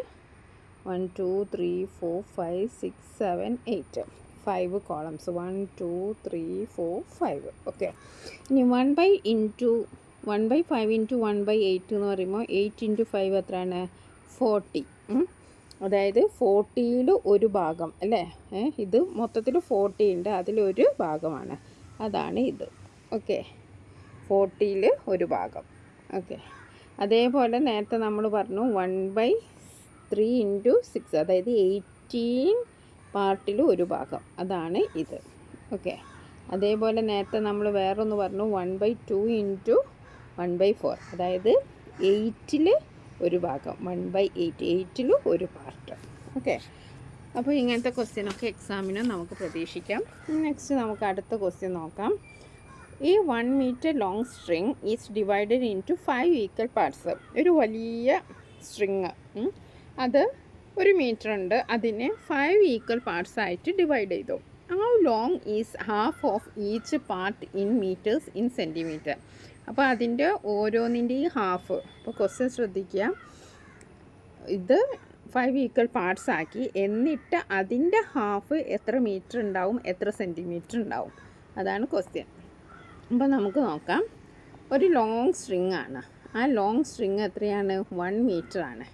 1 2 3 4 5 6 7 8. 5 കോളംസ്. 1 2 3 4 5. ഓക്കെ. ഇനി 1/5 ഇൻറ്റു 1/8 എന്ന് പറയുമ്പോൾ 8 ഇൻറ്റു 5 എത്രയാണ്? 40. അതായത് 40യിൽ ഒരു ഭാഗം അല്ലേ. ഇത് മൊത്തത്തിൽ 40 ഉണ്ട്, അതിലൊരു ഭാഗമാണ്, അതാണ് ഇത്. ഓക്കെ. 40യിൽ ഒരു ഭാഗം. ഓക്കെ. അതേപോലെ നേരത്തെ നമ്മൾ പറഞ്ഞു 1/3 ഇൻറ്റു 6, അതായത് 18 പാർട്ടിൽ ഒരു ഭാഗം, അതാണ് ഇത്. ഓക്കെ. അതേപോലെ നേരത്തെ നമ്മൾ വേറൊന്ന് പറഞ്ഞു 1/2 ഇൻറ്റു 1/4, അതായത് 8ൽ ഒരു ഭാഗം, 1/8, 8ൽ ഒരു പാർട്ട്. ഓക്കെ. അപ്പോൾ ഇങ്ങനത്തെ ക്വസ്റ്റ്യനൊക്കെ എക്സാമിന് നമുക്ക് പ്രതീക്ഷിക്കാം. നെക്സ്റ്റ് നമുക്ക് അടുത്ത ക്വസ്റ്റ്യൻ നോക്കാം. ഈ 1 metre long string is divided into 5 equal parts. ഒരു വലിയ സ്ട്രിങ്, അത് 1 മീറ്റർ ഉണ്ട്, അതിനെ 5 ഈക്വൽ പാർട്സ് ആയിട്ട് ഡിവൈഡ് ചെയ്തു. How long is half of each part in metres in centimetre. അപ്പോൾ അതിൻ്റെ ഓരോന്നിൻ്റെയും ഹാഫ്. അപ്പോൾ ക്വസ്റ്റ്യൻ ശ്രദ്ധിക്കുക. ഇത് 5 ഈക്വൽ പാർട്സ് ആക്കി, എന്നിട്ട് അതിൻ്റെ ഹാഫ് എത്ര മീറ്റർ ഉണ്ടാവും, എത്ര സെൻറ്റിമീറ്റർ ഉണ്ടാവും, അതാണ് ക്വസ്റ്റ്യൻ. അപ്പോൾ നമുക്ക് നോക്കാം. ഒരു ലോങ് സ്ട്രിങ് ആണ്. ആ ലോങ് സ്ട്രിങ് എത്രയാണ്? 1 മീറ്റർ ആണ്.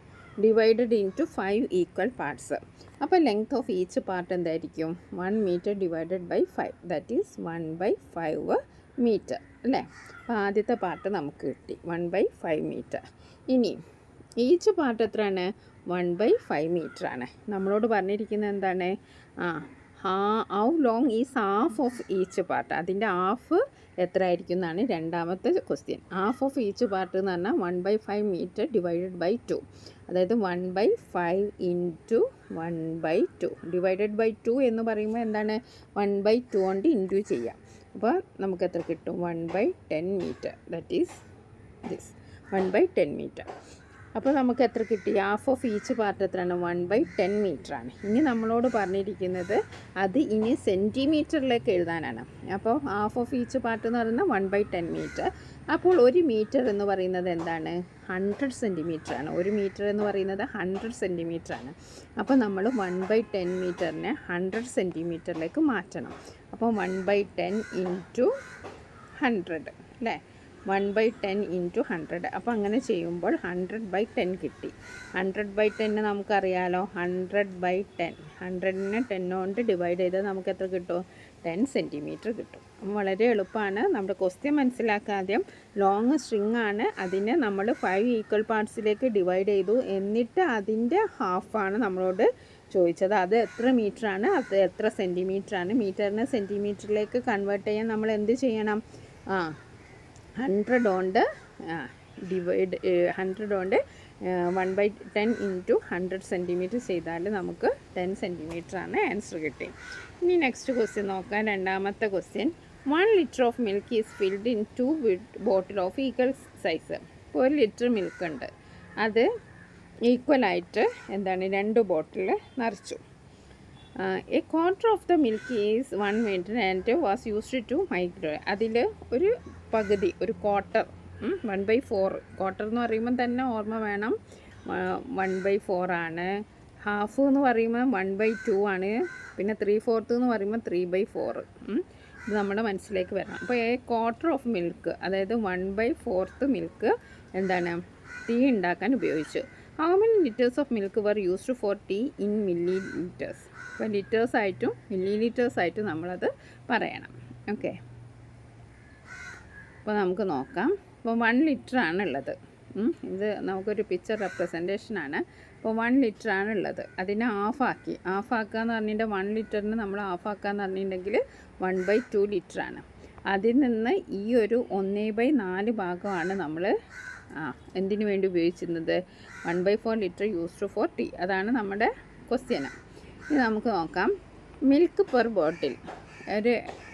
Divided into 5 equal parts. അപ്പോൾ ലെങ്ത് ഓഫ് ഈച്ച് പാർട്ട് എന്തായിരിക്കും? 1 metre divided by 5, that is 1/5 metre അല്ലേ. അപ്പോൾ ആദ്യത്തെ പാർട്ട് നമുക്ക് കിട്ടി 1/5 മീറ്റർ. ഇനി ഈച്ച് പാർട്ട് എത്രയാണ്? 1/5 മീറ്റർ ആണ്. നമ്മളോട് പറഞ്ഞിരിക്കുന്നത് എന്താണ്? How long is half of each part. അതിൻ്റെ ഹാഫ് എത്ര ആയിരിക്കും എന്നാണ് രണ്ടാമത്തെ question. Half of each part എന്ന് പറഞ്ഞാൽ 1/5 മീറ്റർ ഡിവൈഡഡ് ബൈ 2, അതായത് 1/5 ഇൻറ്റു 1/2. ഡിവൈഡഡ് ബൈ 2 എന്ന് പറയുമ്പോൾ എന്താണ്? 1/2 കൊണ്ട് ഇൻറ്റു ചെയ്യാം. അപ്പോൾ നമുക്ക് എത്ര കിട്ടും? 1/10 metre, that is this 1/10 metre. അപ്പോൾ നമുക്ക് എത്ര കിട്ടി? ഹാഫ് ഓഫ് ഈച്ച് പാർട്ട് എത്രയാണ്? 1/10 മീറ്റർ ആണ്. ഇനി നമ്മളോട് പറഞ്ഞിരിക്കുന്നത് അത് ഇനി സെൻറ്റിമീറ്ററിലേക്ക് എഴുതാനാണ്. അപ്പോൾ ഹാഫ് ഓഫ് ഈച്ച് പാർട്ട് എന്ന് പറയുന്നത് 1/10 മീറ്റർ. അപ്പോൾ 1 മീറ്റർ എന്ന് പറയുന്നത് എന്താണ്? 100 സെൻറ്റിമീറ്റർ ആണ്. 1 മീറ്റർ എന്ന് പറയുന്നത് 100 സെൻറ്റിമീറ്റർ ആണ്. അപ്പോൾ നമ്മൾ 1/10 മീറ്ററിനെ 100 സെൻറ്റിമീറ്ററിലേക്ക് മാറ്റണം. അപ്പോൾ 1/10 ഇൻറ്റു 100 അല്ലേ. 1/10 ഇൻറ്റു 100. അപ്പോൾ അങ്ങനെ ചെയ്യുമ്പോൾ 100/10 കിട്ടി. 100/10 നമുക്കറിയാലോ, 100/10, 100നെ 10 കൊണ്ട് ഡിവൈഡ് ചെയ്താൽ നമുക്ക് എത്ര കിട്ടും? 10 സെൻറ്റിമീറ്റർ കിട്ടും. വളരെ എളുപ്പമാണ്. നമ്മുടെ ക്വസ്റ്റ്യൻ മനസ്സിലാക്കാതെ ലോങ് സ്ട്രിങ് ആണ്, അതിനെ നമ്മൾ 5 ഈക്വൽ പാർട്സിലേക്ക് ഡിവൈഡ് ചെയ്തു, എന്നിട്ട് അതിൻ്റെ ഹാഫാണ് നമ്മളോട് ചോദിച്ചത്. അത് എത്ര മീറ്ററാണ്, അത് എത്ര സെൻറ്റിമീറ്ററാണ്. മീറ്ററിനെ സെൻറ്റിമീറ്ററിലേക്ക് കൺവേർട്ട് ചെയ്യാൻ നമ്മൾ എന്ത് ചെയ്യണം? 100 കൊണ്ട് ഡിവൈഡ് 100 കൊണ്ട് 1/10 ഇൻറ്റു 100 സെൻറ്റിമീറ്റർ ചെയ്താൽ നമുക്ക് 10 സെൻറ്റിമീറ്റർ ആണ് ആൻസർ കിട്ടി. ഇനി നെക്സ്റ്റ് ക്വസ്റ്റ്യൻ നോക്കാം. രണ്ടാമത്തെ question. 1 litre of milk is filled in 2 bottle of equal size. 1 litre milk ഉണ്ട്, അത് ഈക്വലായിട്ട് എന്താണ് 2 ബോട്ടിൽ നിറച്ചു. A quarter of the milk is 1 metre and was used to micro. അതിൽ ഒരു പകുതി, ഒരു ക്വാർട്ടർ, 1/4. ക്വാർട്ടർ എന്ന് പറയുമ്പോൾ തന്നെ ഓർമ്മ വേണം 1/4 ആണ്. ഹാഫ് എന്ന് പറയുമ്പോൾ 1/2 ആണ്, പിന്നെ 3/4 എന്ന് പറയുമ്പോൾ 3/4. ഇത് നമ്മുടെ മനസ്സിലേക്ക് വരണം. അപ്പോൾ എ ക്വാർട്ടർ ഓഫ് മിൽക്ക്, അതായത് 1/4 മിൽക്ക് എന്താണ് ടീ ഉണ്ടാക്കാൻ ഉപയോഗിച്ചു. How many litres of milk were used for tea in millilitres. അപ്പോൾ ലിറ്റേഴ്സായിട്ടും മില്ലി ലിറ്റേഴ്സായിട്ടും നമ്മളത് പറയണം. ഓക്കെ, അപ്പോൾ നമുക്ക് നോക്കാം. അപ്പോൾ 1 ലിറ്ററാണ് ഉള്ളത്. ഇത് നമുക്കൊരു പിക്ചർ റെപ്രസെൻറ്റേഷനാണ്. അപ്പോൾ 1 ലിറ്ററാണ് ഉള്ളത്. അതിനെ ഹാഫാക്കുക എന്ന് പറഞ്ഞിട്ടുണ്ടെങ്കിൽ 1 ലിറ്ററിന് നമ്മൾ ഹാഫാക്കുക എന്ന് പറഞ്ഞിട്ടുണ്ടെങ്കിൽ 1/2 ലിറ്ററാണ്. അതിൽ നിന്ന് ഈ ഒരു 1/4 ഭാഗമാണ് നമ്മൾ എന്തിനു വേണ്ടി ഉപയോഗിച്ചിരുന്നത്? 1/4 ലിറ്റർ യൂസ്ഡ് ഫോർ ടീ. അതാണ് നമ്മുടെ ക്വസ്റ്റ്യൻ. ഇത് നമുക്ക് നോക്കാം. മിൽക്ക് പെർ ബോട്ടിൽ,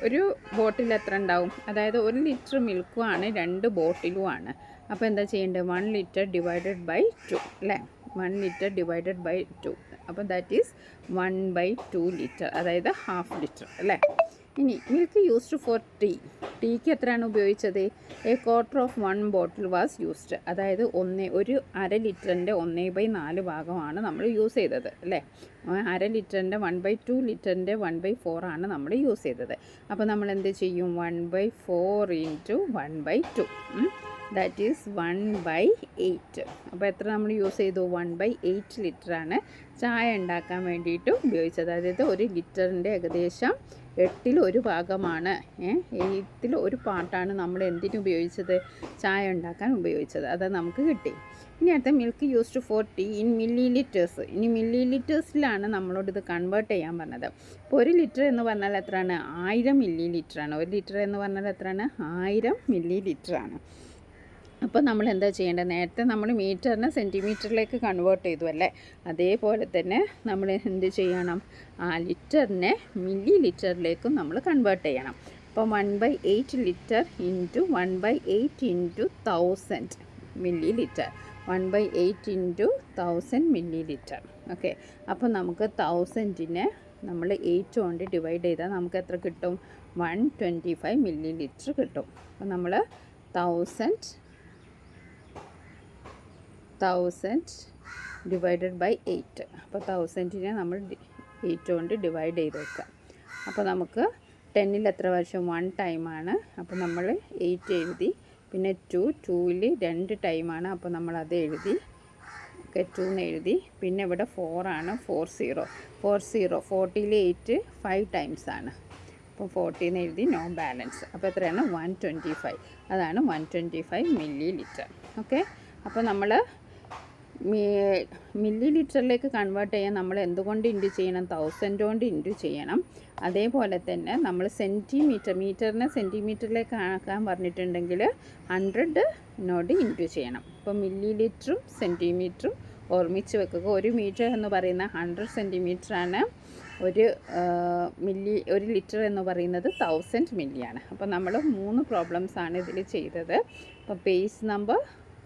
ഒരു ബോട്ടിൽ എത്ര ഉണ്ടാവും? അതായത് 1 ലിറ്റർ മിൽക്കുമാണ് 2 ബോട്ടിലുമാണ്. അപ്പോൾ എന്താ ചെയ്യേണ്ടത്? 1 ലിറ്റർ ഡിവൈഡഡ് ബൈ 2 അല്ലേ? 1 ലിറ്റർ ഡിവൈഡഡ് ബൈ 2. അപ്പോൾ ദാറ്റ് ഈസ് 1/2 ലിറ്റർ, അതായത് ഹാഫ് ലിറ്റർ അല്ലേ? ഇനി മിൽക്ക് യൂസ്ഡ് ഫോർ ടീക്ക് എത്രയാണ് ഉപയോഗിച്ചത്? A quarter of 1 bottle was used. അതായത് ഒരു അര ലിറ്ററിൻ്റെ 1/4 ഭാഗമാണ് നമ്മൾ യൂസ് ചെയ്തത് അല്ലേ? അര ലിറ്ററിൻ്റെ 1/2 ലിറ്ററിൻ്റെ 1/4 ആണ് നമ്മൾ യൂസ് ചെയ്തത്. അപ്പോൾ നമ്മൾ എന്ത് ചെയ്യും? 1/4 ഇൻറ്റു 1/2, ദാറ്റ് ഈസ് 1/8. അപ്പോൾ എത്ര നമ്മൾ യൂസ് ചെയ്തു? 1/8 ലിറ്ററാണ് ചായ ഉണ്ടാക്കാൻ വേണ്ടിയിട്ട് ഉപയോഗിച്ചത്. അതായത് 1 ലിറ്ററിൻ്റെ ഏകദേശം 8ൽ 1 ഭാഗമാണ്, 8ൽ 1 പാർട്ടാണ് നമ്മൾ എന്തിനു ഉപയോഗിച്ചത്? ചായ ഉണ്ടാക്കാൻ ഉപയോഗിച്ചത്. അത് നമുക്ക് കിട്ടി. ഇനി അടുത്ത milk used for tea in millilitres. ഇനി മില്ലി ലിറ്റേഴ്സിലാണ് നമ്മളോട് ഇത് കൺവേർട്ട് ചെയ്യാൻ പറഞ്ഞത്. അപ്പോൾ 1 ലിറ്റർ എന്ന് പറഞ്ഞാൽ എത്രയാണ്? 1000 മില്ലി ലിറ്ററാണ്. 1 ലിറ്റർ എന്ന് പറഞ്ഞാൽ എത്രയാണ്? 1000 മില്ലി ലിറ്ററാണ്. അപ്പോൾ നമ്മൾ എന്താ ചെയ്യേണ്ടത്? നേരത്തെ നമ്മൾ മീറ്ററിനെ സെൻറ്റിമീറ്ററിലേക്ക് കൺവേർട്ട് ചെയ്തു അല്ലേ? അതേപോലെ തന്നെ നമ്മൾ എന്ത് ചെയ്യണം? ലിറ്ററിനെ മില്ലി ലിറ്ററിലേക്കും നമ്മൾ കൺവേർട്ട് ചെയ്യണം. അപ്പോൾ 1/8 litre into 1/8 into 1000 milli litre, 1/8 into 1000 milli litre. Okay, അപ്പോൾ നമുക്ക് 1000നെ നമ്മൾ 8 കൊണ്ട് ഡിവൈഡ് ചെയ്താൽ നമുക്ക് എത്ര കിട്ടും? 125 മില്ലി ലിറ്റർ കിട്ടും. അപ്പോൾ നമ്മൾ 1000 ഡിവൈഡഡ് ബൈ 8. അപ്പോൾ 1000നെ നമ്മൾ 8 കൊണ്ട് ഡിവൈഡ് ചെയ്ത് വെക്കുക. അപ്പോൾ നമുക്ക് 10ൽ എത്ര വർഷം? 1 ടൈമാണ്. അപ്പോൾ നമ്മൾ 8 എഴുതി. പിന്നെ 2ൽ 2 ടൈമാണ്. അപ്പോൾ നമ്മൾ അത് എഴുതി. ഓക്കെ, 2 എഴുതി. പിന്നെ ഇവിടെ 4 ആണ്. 40ൽ 8 5 ടൈംസ് ആണ്. അപ്പോൾ 40 എഴുതി. No balance. അപ്പോൾ എത്രയാണ്? 125. അതാണ് 125 മില്ലി ലിറ്റർ. ഓക്കെ, അപ്പോൾ നമ്മൾ മില്ലി ലിറ്ററിലേക്ക് കൺവേർട്ട് ചെയ്യാൻ നമ്മൾ എന്തുകൊണ്ട് ഇൻറ്റു ചെയ്യണം? 1000 കൊണ്ട് ഇൻറ്റു ചെയ്യണം. അതേപോലെ തന്നെ നമ്മൾ മീറ്ററിനെ സെൻറ്റിമീറ്ററിലേക്ക് ആക്കാൻ പറഞ്ഞിട്ടുണ്ടെങ്കിൽ 100 ഇൻറ്റു ചെയ്യണം. അപ്പോൾ മില്ലി ലിറ്ററും സെൻറ്റിമീറ്ററും ഓർമ്മിച്ച് വെക്കുക. 1 മീറ്റർ എന്ന് പറയുന്ന 100 സെൻറ്റിമീറ്ററാണ്. 1 ലിറ്റർ എന്ന് പറയുന്നത് 1000 മില്ലിയാണ്. അപ്പോൾ നമ്മൾ 3 പ്രോബ്ലംസാണ് ഇതിൽ ചെയ്തത്. അപ്പോൾ പേജ് നമ്പർ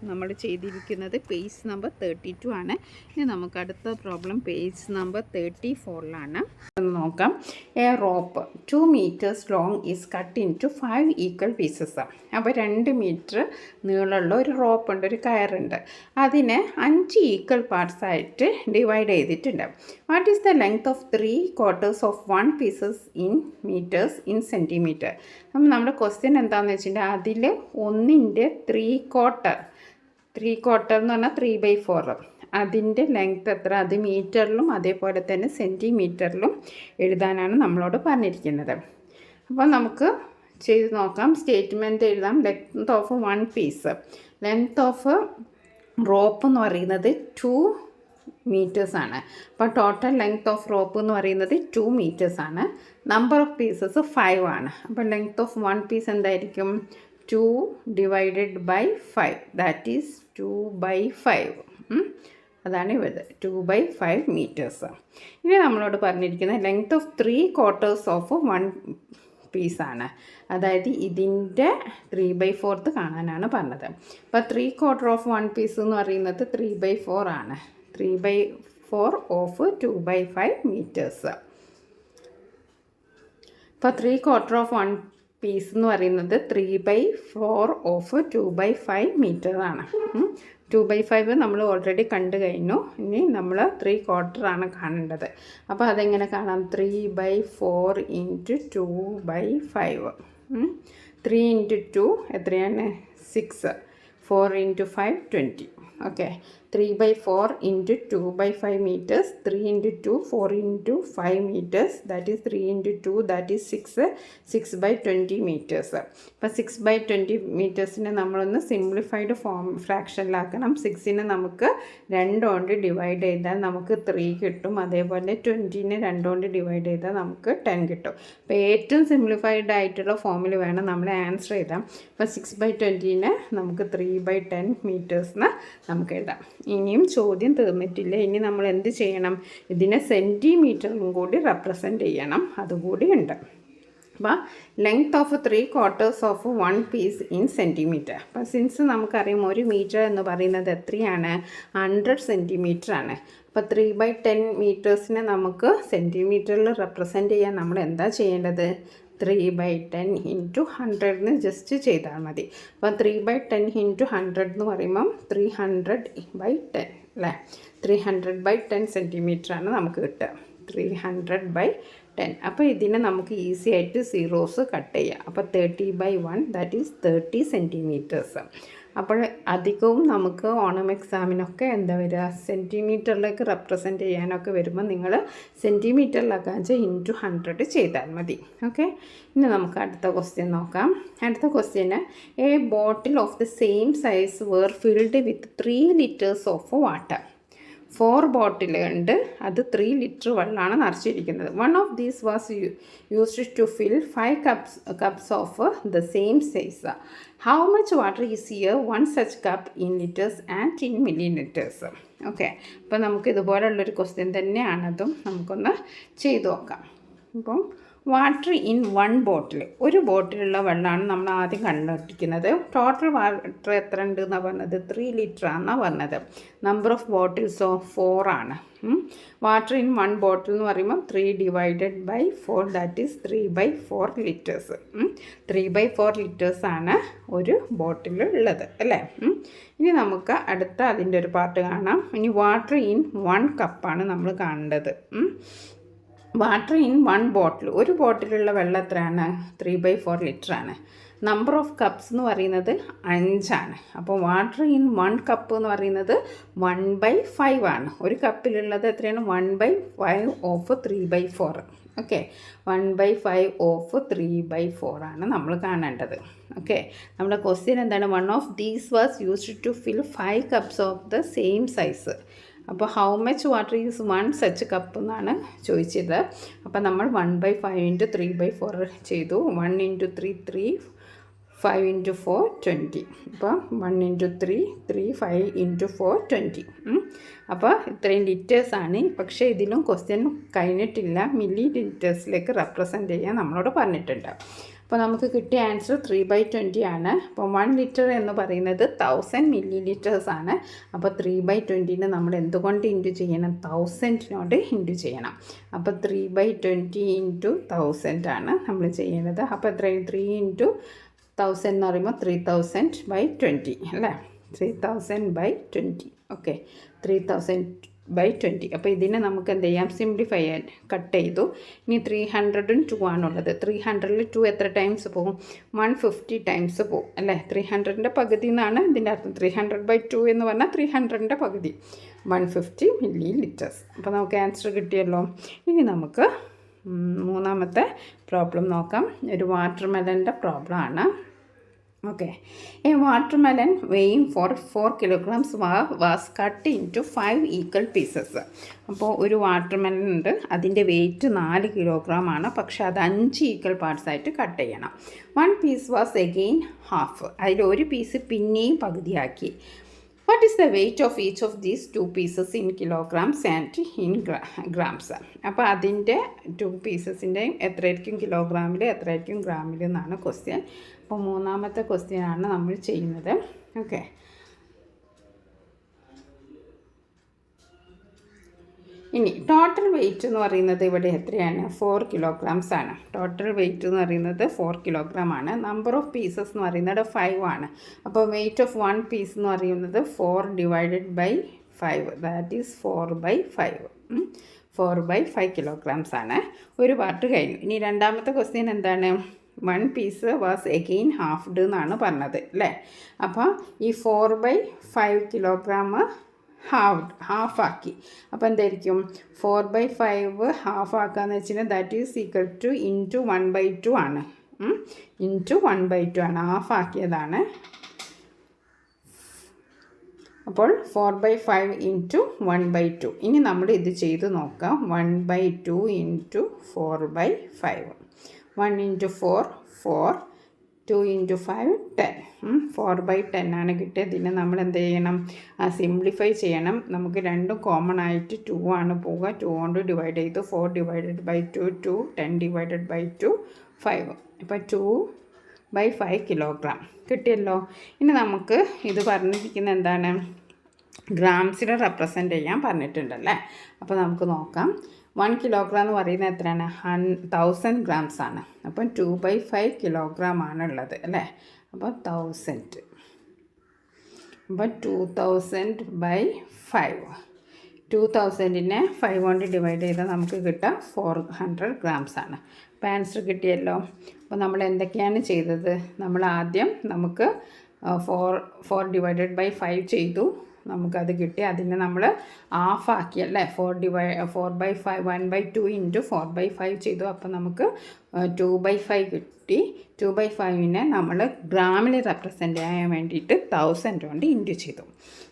നമ്മൾ ചെയ്തിരിക്കുന്നത് പേജ് നമ്പർ 32 ആണ്. ഇനി നമുക്ക് അടുത്ത പ്രോബ്ലം പേജ് നമ്പർ 34ലാണ് നോക്കാം. A rope 2 meters long is cut into 5 ഈക്വൽ പീസസ്. അപ്പോൾ 2 മീറ്റർ നീളമുള്ള ഒരു റോപ്പ് ഉണ്ട്, ഒരു കയറുണ്ട്. അതിനെ 5 ഈക്വൽ പാർട്സ് ആയിട്ട് ഡിവൈഡ് ചെയ്തിട്ടുണ്ട്. What is the length of 3/4 of 1 pieces in metres in centimetre. അപ്പം നമ്മുടെ ക്വസ്റ്റ്യൻ എന്താണെന്ന് വെച്ചിട്ടുണ്ടെങ്കിൽ അതിൽ 1ൻ്റെ 3/4 എന്ന് പറഞ്ഞാൽ 3/4. അതിൻ്റെ ലെങ്ത് എത്ര? അത് മീറ്ററിലും അതേപോലെ തന്നെ സെൻറ്റിമീറ്ററിലും എഴുതാനാണ് നമ്മളോട് പറഞ്ഞിരിക്കുന്നത്. അപ്പോൾ നമുക്ക് ചെയ്ത് നോക്കാം. സ്റ്റേറ്റ്മെൻറ്റ് എഴുതാം. Length of 1 piece. Length of rope എന്ന് പറയുന്നത് 2 മീറ്റേഴ്സാണ്. അപ്പോൾ ടോട്ടൽ ലെങ്ത് ഓഫ് റോപ്പ് എന്ന് പറയുന്നത് 2 മീറ്റേഴ്സാണ്. നമ്പർ ഓഫ് പീസസ് 5 ആണ്. അപ്പോൾ ലെങ്ത് ഓഫ് 1 പീസ് എന്തായിരിക്കും? 2 ഡിവൈഡഡ് ബൈ 5, ദാറ്റ് ഈസ് 2/5. അതാണ് ഇവിടെ 2/5 മീറ്റേഴ്സ്. ഇനി നമ്മളോട് പറഞ്ഞിരിക്കുന്നത് ലെങ്ത് ഓഫ് 3/4 ഓഫ് 1 പീസാണ്. അതായത് ഇതിൻ്റെ 3/4 കാണാനാണ് പറഞ്ഞത്. അപ്പോൾ 3/4 ഓഫ് 1 പീസ് എന്ന് പറയുന്നത് 3/4 ആണ്. 3/4 ഓഫ് 2/5 മീറ്റേഴ്സ്. അപ്പോൾ 3/4 ഓഫ് 1 പീസ് എന്ന് പറയുന്നത് 3/4 ഓഫ് 2/5 മീറ്ററാണ്. 2/5 നമ്മൾ ഓൾറെഡി കണ്ടു കഴിഞ്ഞു. ഇനി നമ്മൾ 3/4 ആണ് കാണേണ്ടത്. അപ്പോൾ അതെങ്ങനെ കാണാം? 3/4 ഇൻറ്റു 2/5. 3 ഇൻറ്റു 2 എത്രയാണ്? 6. 4 into 5 20. Okay, 3/4 into 2/5 meters. 3 into 2 4 into 5 meters. That is 3 into 2 that is 6. 6/20 meters. അപ്പോൾ 6/20 metersനെ നമ്മളൊന്ന് സിംപ്ലിഫൈഡ് ഫ്രാക്ഷനിലാക്കണം. 6നെ നമുക്ക് 2 കൊണ്ട് ഡിവൈഡ് ചെയ്താൽ നമുക്ക് 3 കിട്ടും. അതേപോലെ 20നെ 2 കൊണ്ട് ഡിവൈഡ് ചെയ്താൽ നമുക്ക് 10 കിട്ടും. അപ്പോൾ ഏറ്റവും സിംപ്ലിഫൈഡ് ആയിട്ടുള്ള ഫോമിൽ വേണം നമ്മൾ ആൻസർ എഴുതാം. അപ്പോൾ 6/20നെ നമുക്ക് 3/10 മീറ്റേഴ്സിന് നമുക്ക് എഴുതാം. ഇനിയും ചോദ്യം തീർന്നിട്ടില്ല. ഇനി നമ്മൾ എന്ത് ചെയ്യണം? ഇതിനെ സെൻറ്റിമീറ്ററിലും കൂടി റെപ്രസെൻറ്റ് ചെയ്യണം. അതുകൂടി ഉണ്ട്. അപ്പോൾ length of 3/4 of 1 piece in centimetre. അപ്പോൾ സിൻസ് നമുക്കറിയാം 1 മീറ്റർ എന്ന് പറയുന്നത് എത്രയാണ്? 100 സെൻറ്റിമീറ്റർ ആണ്. അപ്പോൾ 3/10 മീറ്റേഴ്സിനെ നമുക്ക് സെൻറ്റിമീറ്ററിൽ റെപ്രസെൻറ്റ് ചെയ്യാൻ നമ്മൾ എന്താ ചെയ്യേണ്ടത്? 3/10 ഇൻറ്റു 100 ജസ്റ്റ് ചെയ്താൽ മതി. അപ്പോൾ 3/10 ഇൻറ്റു 100 എന്ന് പറയുമ്പം 300/10 അല്ലേ? 300/10 സെൻറ്റിമീറ്ററാണ് നമുക്ക് കിട്ടുക. 300/10. അപ്പോൾ ഇതിനെ നമുക്ക് ഈസി ആയിട്ട് സീറോസ് കട്ട് ചെയ്യാം. അപ്പോൾ 30/1 ദാറ്റ് ഈസ് 30 സെൻറ്റിമീറ്റേഴ്സ്. അപ്പോൾ അധികവും നമുക്ക് ഓണം എക്സാമിനൊക്കെ എന്താ വരിക? സെൻറ്റിമീറ്ററിലേക്ക് റെപ്രസെൻറ്റ് ചെയ്യാനൊക്കെ വരുമ്പോൾ നിങ്ങൾ സെൻറ്റിമീറ്ററിലാക്കാൻ വെച്ചാൽ ഇൻറ്റു 100 ചെയ്താൽ മതി. ഓക്കെ, ഇനി നമുക്ക് അടുത്ത ക്വസ്റ്റ്യൻ നോക്കാം. അടുത്ത question a bottle of the same size were filled with 3 liters of water. 4 ബോട്ടിലുണ്ട്. അത് 3 liter വെള്ളമാണ് നിറച്ചിരിക്കുന്നത്. One of these was used to fill 5 cups of the same size. How much water is here 1 such cup in liters and in milliliters. Okay, അപ്പോൾ നമുക്ക് ഇതുപോലുള്ളൊരു question തന്നെയാണതും. നമുക്കൊന്ന് ചെയ്തു നോക്കാം. അപ്പം വാട്ടർ ഇൻ 1 ബോട്ടിൽ, ഒരു ബോട്ടിലുള്ള വെള്ളമാണ് നമ്മൾ ആദ്യം കണ്ടുപിടിക്കുന്നത്. ടോട്ടൽ വാട്ടർ എത്ര ഉണ്ട് എന്നാണ് പറഞ്ഞത്? 3 liter ആണെന്നാണ് പറഞ്ഞത്. നമ്പർ ഓഫ് ബോട്ടിൽസോ 4 ആണ്. വാട്ടർ ഇൻ 1 ബോട്ടിൽ എന്ന് പറയുമ്പോൾ 3/4 ദാറ്റ് ഈസ് 3/4 liters. 3/4 liters ആണ് ഒരു ബോട്ടിലുള്ളത് അല്ലേ? ഇനി നമുക്ക് അടുത്ത അതിൻ്റെ ഒരു പാർട്ട് കാണാം. ഇനി വാട്ടർ ഇൻ 1 കപ്പാണ് നമ്മൾ കാണേണ്ടത്. വാട്ടർ ഇൻ 1 ബോട്ടിൽ, ഒരു ബോട്ടിലുള്ള വെള്ളം എത്രയാണ്? 3/4 liter ആണ്. നമ്പർ ഓഫ് കപ്സ് എന്ന് പറയുന്നത് 5 ആണ്. അപ്പോൾ വാട്ടർ ഇൻ 1 കപ്പ് എന്ന് പറയുന്നത് 1/5 ആണ്. ഒരു കപ്പിലുള്ളത് എത്രയാണ്? 1/5 ഓഫ് 3/4. ഓക്കെ, 1/5 ഓഫ് 3/4 ആണ് നമ്മൾ കാണേണ്ടത്. ഓക്കെ, നമ്മുടെ ക്വസ്റ്റ്യൻ എന്താണ്? One of these was used to fill 5 cups of the same size. അപ്പോൾ how much water is 1 such cup എന്നാണ് ചോദിച്ചത്. അപ്പോൾ നമ്മൾ 1/5 ഇൻറ്റു 3/4 ചെയ്തു. 1 ഇൻറ്റു 3 3, 5 ഇൻറ്റു 4 20. അപ്പോൾ 1 ഇൻറ്റു 3 3, 5 ഇൻറ്റു 4 20. അപ്പോൾ ഇത്രയും ലിറ്റേഴ്സാണ്. പക്ഷേ ഇതിലും ക്വസ്റ്റ്യൻ കഴിഞ്ഞിട്ടില്ല. മില്ലി ലിറ്റേഴ്സിലേക്ക് റെപ്രസെൻറ്റ് ചെയ്യാൻ നമ്മളോട് പറഞ്ഞിട്ടുണ്ട്. അപ്പോൾ നമുക്ക് കിട്ടിയ ആൻസർ 3/20 ആണ്. അപ്പോൾ 1 liter എന്ന് പറയുന്നത് 1000 milliliters ആണ്. അപ്പോൾ 3/20നെ നമ്മൾ എന്തുകൊണ്ട് ഇൻറ്റു ചെയ്യണം? 1000നോട് ഇൻറ്റു ചെയ്യണം. അപ്പോൾ 3/20 ഇൻറ്റു 1000 ആണ് നമ്മൾ ചെയ്യുന്നത്. അപ്പോൾ എത്രയും 3 ഇൻറ്റു 1000 എന്ന് പറയുമ്പോൾ 3000/20 അല്ലേ? 3000/20. ഓക്കെ, 3000/20. അപ്പോൾ ഇതിനെ നമുക്ക് എന്ത് ചെയ്യാം? സിംപ്ലിഫൈ ചെയ്യാൻ കട്ട് ചെയ്തു. ഇനി 302 ആണുള്ളത്. 300ൽ 2 എത്ര ടൈംസ് പോകും? 150 ടൈംസ് പോകും അല്ലേ? 300ൻ്റെ പകുതി എന്നാണ് ഇതിൻ്റെ അർത്ഥം. 300/2 എന്ന് പറഞ്ഞാൽ 300ൻ്റെ പകുതി, 150 milliliters. അപ്പോൾ നമുക്ക് ആൻസർ കിട്ടിയല്ലോ. ഇനി നമുക്ക് മൂന്നാമത്തെ പ്രോബ്ലം നോക്കാം. ഒരു വാട്ടർ മെലൻ്റെ പ്രോബ്ലം ആണ്. Okay, A water melon weighing 4 kilograms was cut into 5 equal pieces. അപ്പോൾ ഒരു വാട്ടർ മെലൻ ഉണ്ട്, അതിൻ്റെ വെയിറ്റ് 4 kilogram ആണ്. പക്ഷേ അത് 5 equal parts ആയിട്ട് കട്ട് ചെയ്യണം. 1 piece വാസ് അഗെയിൻ ഹാഫ്, അതിലൊരു പീസ് പിന്നെയും പകുതിയാക്കി. What is the weight of each of these 2 pieces in kilograms and in grams? അപ്പോൾ അതിൻ്റെ 2 piecesൻ്റെയും എത്രയായിരിക്കും കിലോഗ്രാമിൽ, എത്രയായിരിക്കും ഗ്രാമിൽ എന്നാണ് ക്വസ്റ്റ്യൻ. അപ്പോൾ മൂന്നാമത്തെ ക്വസ്റ്റ്യനാണ് നമ്മൾ ചെയ്യുന്നത്. ഓക്കെ, ഇനി ടോട്ടൽ വെയിറ്റ് എന്ന് പറയുന്നത് ഇവിടെ എത്രയാണ്? 4 kilograms ആണ്. ടോട്ടൽ വെയിറ്റ് എന്ന് പറയുന്നത് 4 kilogram ആണ്. നമ്പർ ഓഫ് പീസസ് എന്ന് പറയുന്നത് 5 ആണ്. അപ്പോൾ വെയിറ്റ് ഓഫ് 1 പീസ് എന്ന് പറയുന്നത് 4 divided by 5, that is 4/5. 4/5 kilograms ആണ്. ഒരു പാർട്ട് കഴിഞ്ഞു. ഇനി രണ്ടാമത്തെ ക്വസ്റ്റ്യൻ എന്താണ്? 1 പീസ് വാസ് എഗെയിൻ ഹാഫ്ഡ് എന്നാണ് പറഞ്ഞത് അല്ലേ? അപ്പോൾ ഈ 4/5 kilogram ഹാഫാക്കി. അപ്പോൾ എന്തായിരിക്കും? 4/5 ഹാഫ് ആക്കാന്ന് വെച്ചാൽ that is equal two into 1/2 ആണ്. ഇൻറ്റു 1/2 ആണ്, ഹാഫ് ആക്കിയതാണ്. അപ്പോൾ 4/5 ഇൻറ്റു 1/2. ഇനി നമ്മൾ ഇത് ചെയ്ത് നോക്കാം. 1/2 ഇൻറ്റു 4/5. 1 into 4 4, 2 into 5 10. 4/10 ആണ് കിട്ടിയത്. ഇതിനെ നമ്മൾ എന്ത് ചെയ്യണം? സിംപ്ലിഫൈ ചെയ്യണം. നമുക്ക് രണ്ടും കോമൺ ആയിട്ട് 2 ആണ് പോവുക. 2 കൊണ്ട് ഡിവൈഡ് ചെയ്തു. 4 divided by 2 2, 10 divided by 2 5. ഇപ്പോൾ 2/5 kilogram കിട്ടിയല്ലോ. ഇനി നമുക്ക് ഇത് പറഞ്ഞിരിക്കുന്നത് എന്താണ്? ഗ്രാംസിൽ റെപ്രസെൻ്റ് ചെയ്യാൻ പറഞ്ഞിട്ടുണ്ടല്ലേ. അപ്പോൾ നമുക്ക് നോക്കാം. 1 kilogram എന്ന് പറയുന്നത് എത്രയാണ്? 1000 grams ആണ്. അപ്പം 2/5 kilogram ആണുള്ളത് അല്ലേ? അപ്പോൾ 1000. അപ്പോൾ 2000/5. 2000നെ 5 കൊണ്ട് ഡിവൈഡ് ചെയ്താൽ നമുക്ക് കിട്ടുക 400 grams ആണ്. അപ്പോൾ ആൻസർ കിട്ടിയല്ലോ. അപ്പോൾ നമ്മൾ എന്തൊക്കെയാണ് ചെയ്തത്? നമ്മൾ ആദ്യം നമുക്ക് 4 divided by 5 ചെയ്തു. നമുക്കത് കിട്ടി. അതിനെ നമ്മൾ ഹാഫ് ആക്കി അല്ലേ? 4/5 1/2 ഇൻറ്റു 4/5 ചെയ്തു. അപ്പോൾ നമുക്ക് 2/5 കിട്ടി. 2/5നെ നമ്മൾ ഗ്രാമിൽ റെപ്രസെൻ്റ് ചെയ്യാൻ വേണ്ടിയിട്ട് 1000 കൊണ്ട് ഇൻറ്റു ചെയ്തു.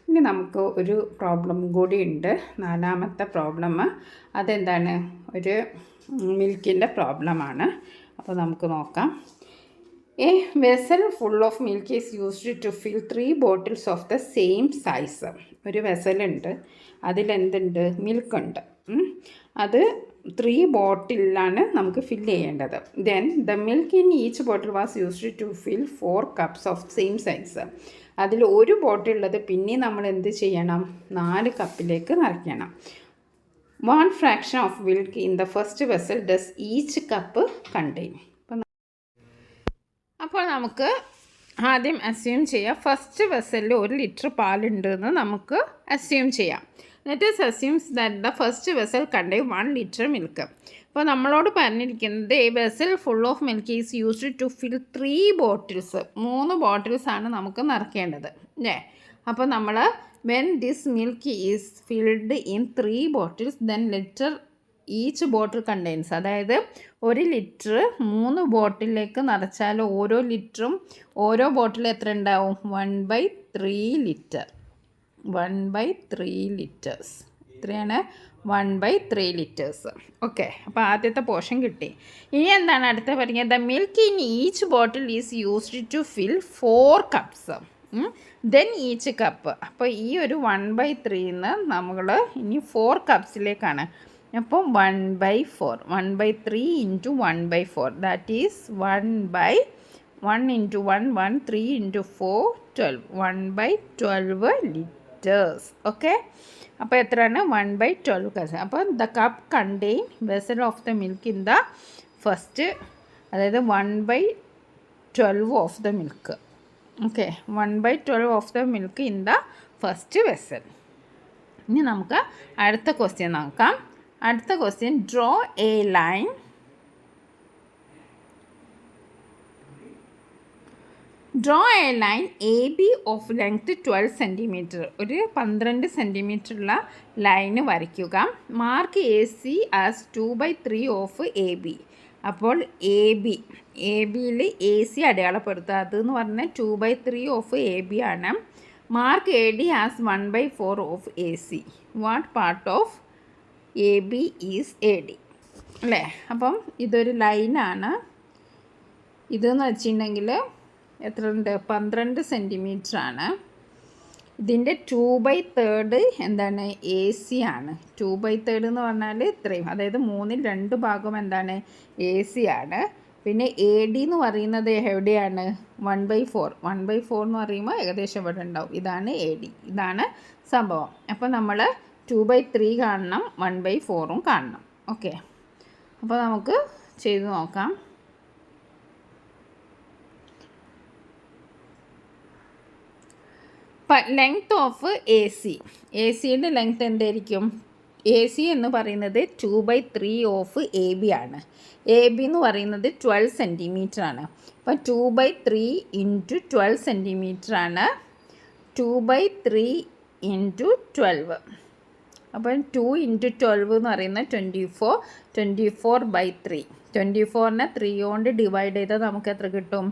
ഇനി നമുക്ക് ഒരു പ്രോബ്ലം കൂടി ഉണ്ട്, നാലാമത്തെ പ്രോബ്ലം. അതെന്താണ്? ഒരു മിൽക്കിൻ്റെ പ്രോബ്ലമാണ്. അപ്പോൾ നമുക്ക് നോക്കാം. A vessel full of milk is used to fill 3 bottles of the same size. ഒരു വെസലുണ്ട്, അതിലെന്തുണ്ട്? മിൽക്ക് ഉണ്ട്. അത് 3 ബോട്ടിലാണ് നമുക്ക് ഫില്ല് ചെയ്യേണ്ടത്. Then the milk in each bottle was used to fill 4 cups of same size. അതിൽ ഒരു ബോട്ടിലുള്ളത് പിന്നെ നമ്മൾ എന്ത് ചെയ്യണം? 4 കപ്പിലേക്ക് നിറയ്ക്കണം. 1 fraction of milk in the first vessel does each cup contain. അപ്പോൾ നമുക്ക് ആദ്യം അസ്യൂം ചെയ്യാം. ഫസ്റ്റ് വെസലിൽ 1 ലിറ്റർ പാലുണ്ടെന്ന് നമുക്ക് അസ്യൂം ചെയ്യാം. Let us assume that the first vessel contain 1 liter milk. അപ്പോൾ നമ്മളോട് പറഞ്ഞിരിക്കുന്നത് a vessel full of milk is used to fill 3 bottles. 3 bottles ആണ് നമുക്ക് നിറയ്ക്കേണ്ടത് അല്ലേ? അപ്പോൾ നമ്മൾ when this milk is filled in 3 bottles then liter each bottle contains, അതായത് 1 litre 3 ബോട്ടിലേക്ക് നിറച്ചാൽ ഓരോ ലിറ്ററും ഓരോ ബോട്ടിൽ എത്ര ഉണ്ടാവും? 1/3 ലിറ്റർ. 1/3 ലിറ്റേഴ്സ്. എത്രയാണ്? 1/3 ലിറ്റേഴ്സ്. ഓക്കെ, അപ്പോൾ ആദ്യത്തെ പോർഷൻ കിട്ടി. ഇനി എന്താണ് അടുത്ത പറയുന്നത്? The milk in each bottle is used to fill 4 cups. Then each cup. അപ്പോൾ ഈ ഒരു 1/3ന്ന് നമ്മൾ ഇനി 4 കപ്സിലേക്കാണ്. അപ്പോൾ 1/4. 1/3 into 1/4 that is 1 into 1 1 3 into 4 12. 1/12 litres. Okay, അപ്പോൾ എത്രയാണ്? 1/12 കപ്പ്. അപ്പോൾ the cup contain vessel of the milk in the first, അതായത് 1/12 of the milk. Okay, 1/12 of the milk in the first vessel. ഇനി നമുക്ക് അടുത്ത ക്വസ്റ്റ്യൻ നോക്കാം. അടുത്ത question, draw A line A B of length 12 centimetre. ഒരു 12 സെൻറ്റിമീറ്ററുള്ള line വരയ്ക്കുക. Mark A C as 2/3 of A B. അപ്പോൾ A ബിയിൽ എ സി അടയാളപ്പെടുത്തുക. അതെന്ന് പറഞ്ഞാൽ 2/3 ഓഫ് എ ബി ആണ്. Mark A D as 1/4 of A C. What part of A B is A D അല്ലേ? അപ്പം ഇതൊരു ലൈനാണ്. ഇതെന്ന് വെച്ചിട്ടുണ്ടെങ്കിൽ എത്ര ഉണ്ട്? 12 സെൻറ്റിമീറ്റർ ആണ്. ഇതിൻ്റെ 2/3 എന്താണ്? എ സി ആണ്. 2/3 എന്ന് പറഞ്ഞാൽ ഇത്രയും, അതായത് 3/2 ഭാഗം എന്താണ്? എ സി ആണ്. പിന്നെ എ ഡി എന്ന് പറയുന്നത് എവിടെയാണ്? 1/4. 1/4 എന്ന് പറയുമ്പോൾ ഏകദേശം ഇവിടെ ഉണ്ടാവും. ഇതാണ് എ ഡി, ഇതാണ് സംഭവം. അപ്പോൾ നമ്മൾ 2/3 കാണണം, 1/4 കാണണം. ഓക്കെ, അപ്പോൾ നമുക്ക് ചെയ്ത് നോക്കാം. ലെങ്ത് ഓഫ് എ സിയുടെ ലെങ്ത് എന്തായിരിക്കും? എ സി എന്ന് പറയുന്നത് 2/3 ഓഫ് എ ബി ആണ്. എ ബി എന്ന് പറയുന്നത് 12 സെൻറ്റിമീറ്റർ ആണ്. അപ്പം 2/3 ഇൻറ്റു 12 സെൻറ്റിമീറ്റർ ആണ്. 2/3 ഇൻറ്റു 12. അപ്പം 2 ഇൻറ്റു 12 എന്ന് പറയുന്നത് 24. 24/3. 24നെ 3 കൊണ്ട് ഡിവൈഡ് ചെയ്താൽ നമുക്ക് എത്ര കിട്ടും?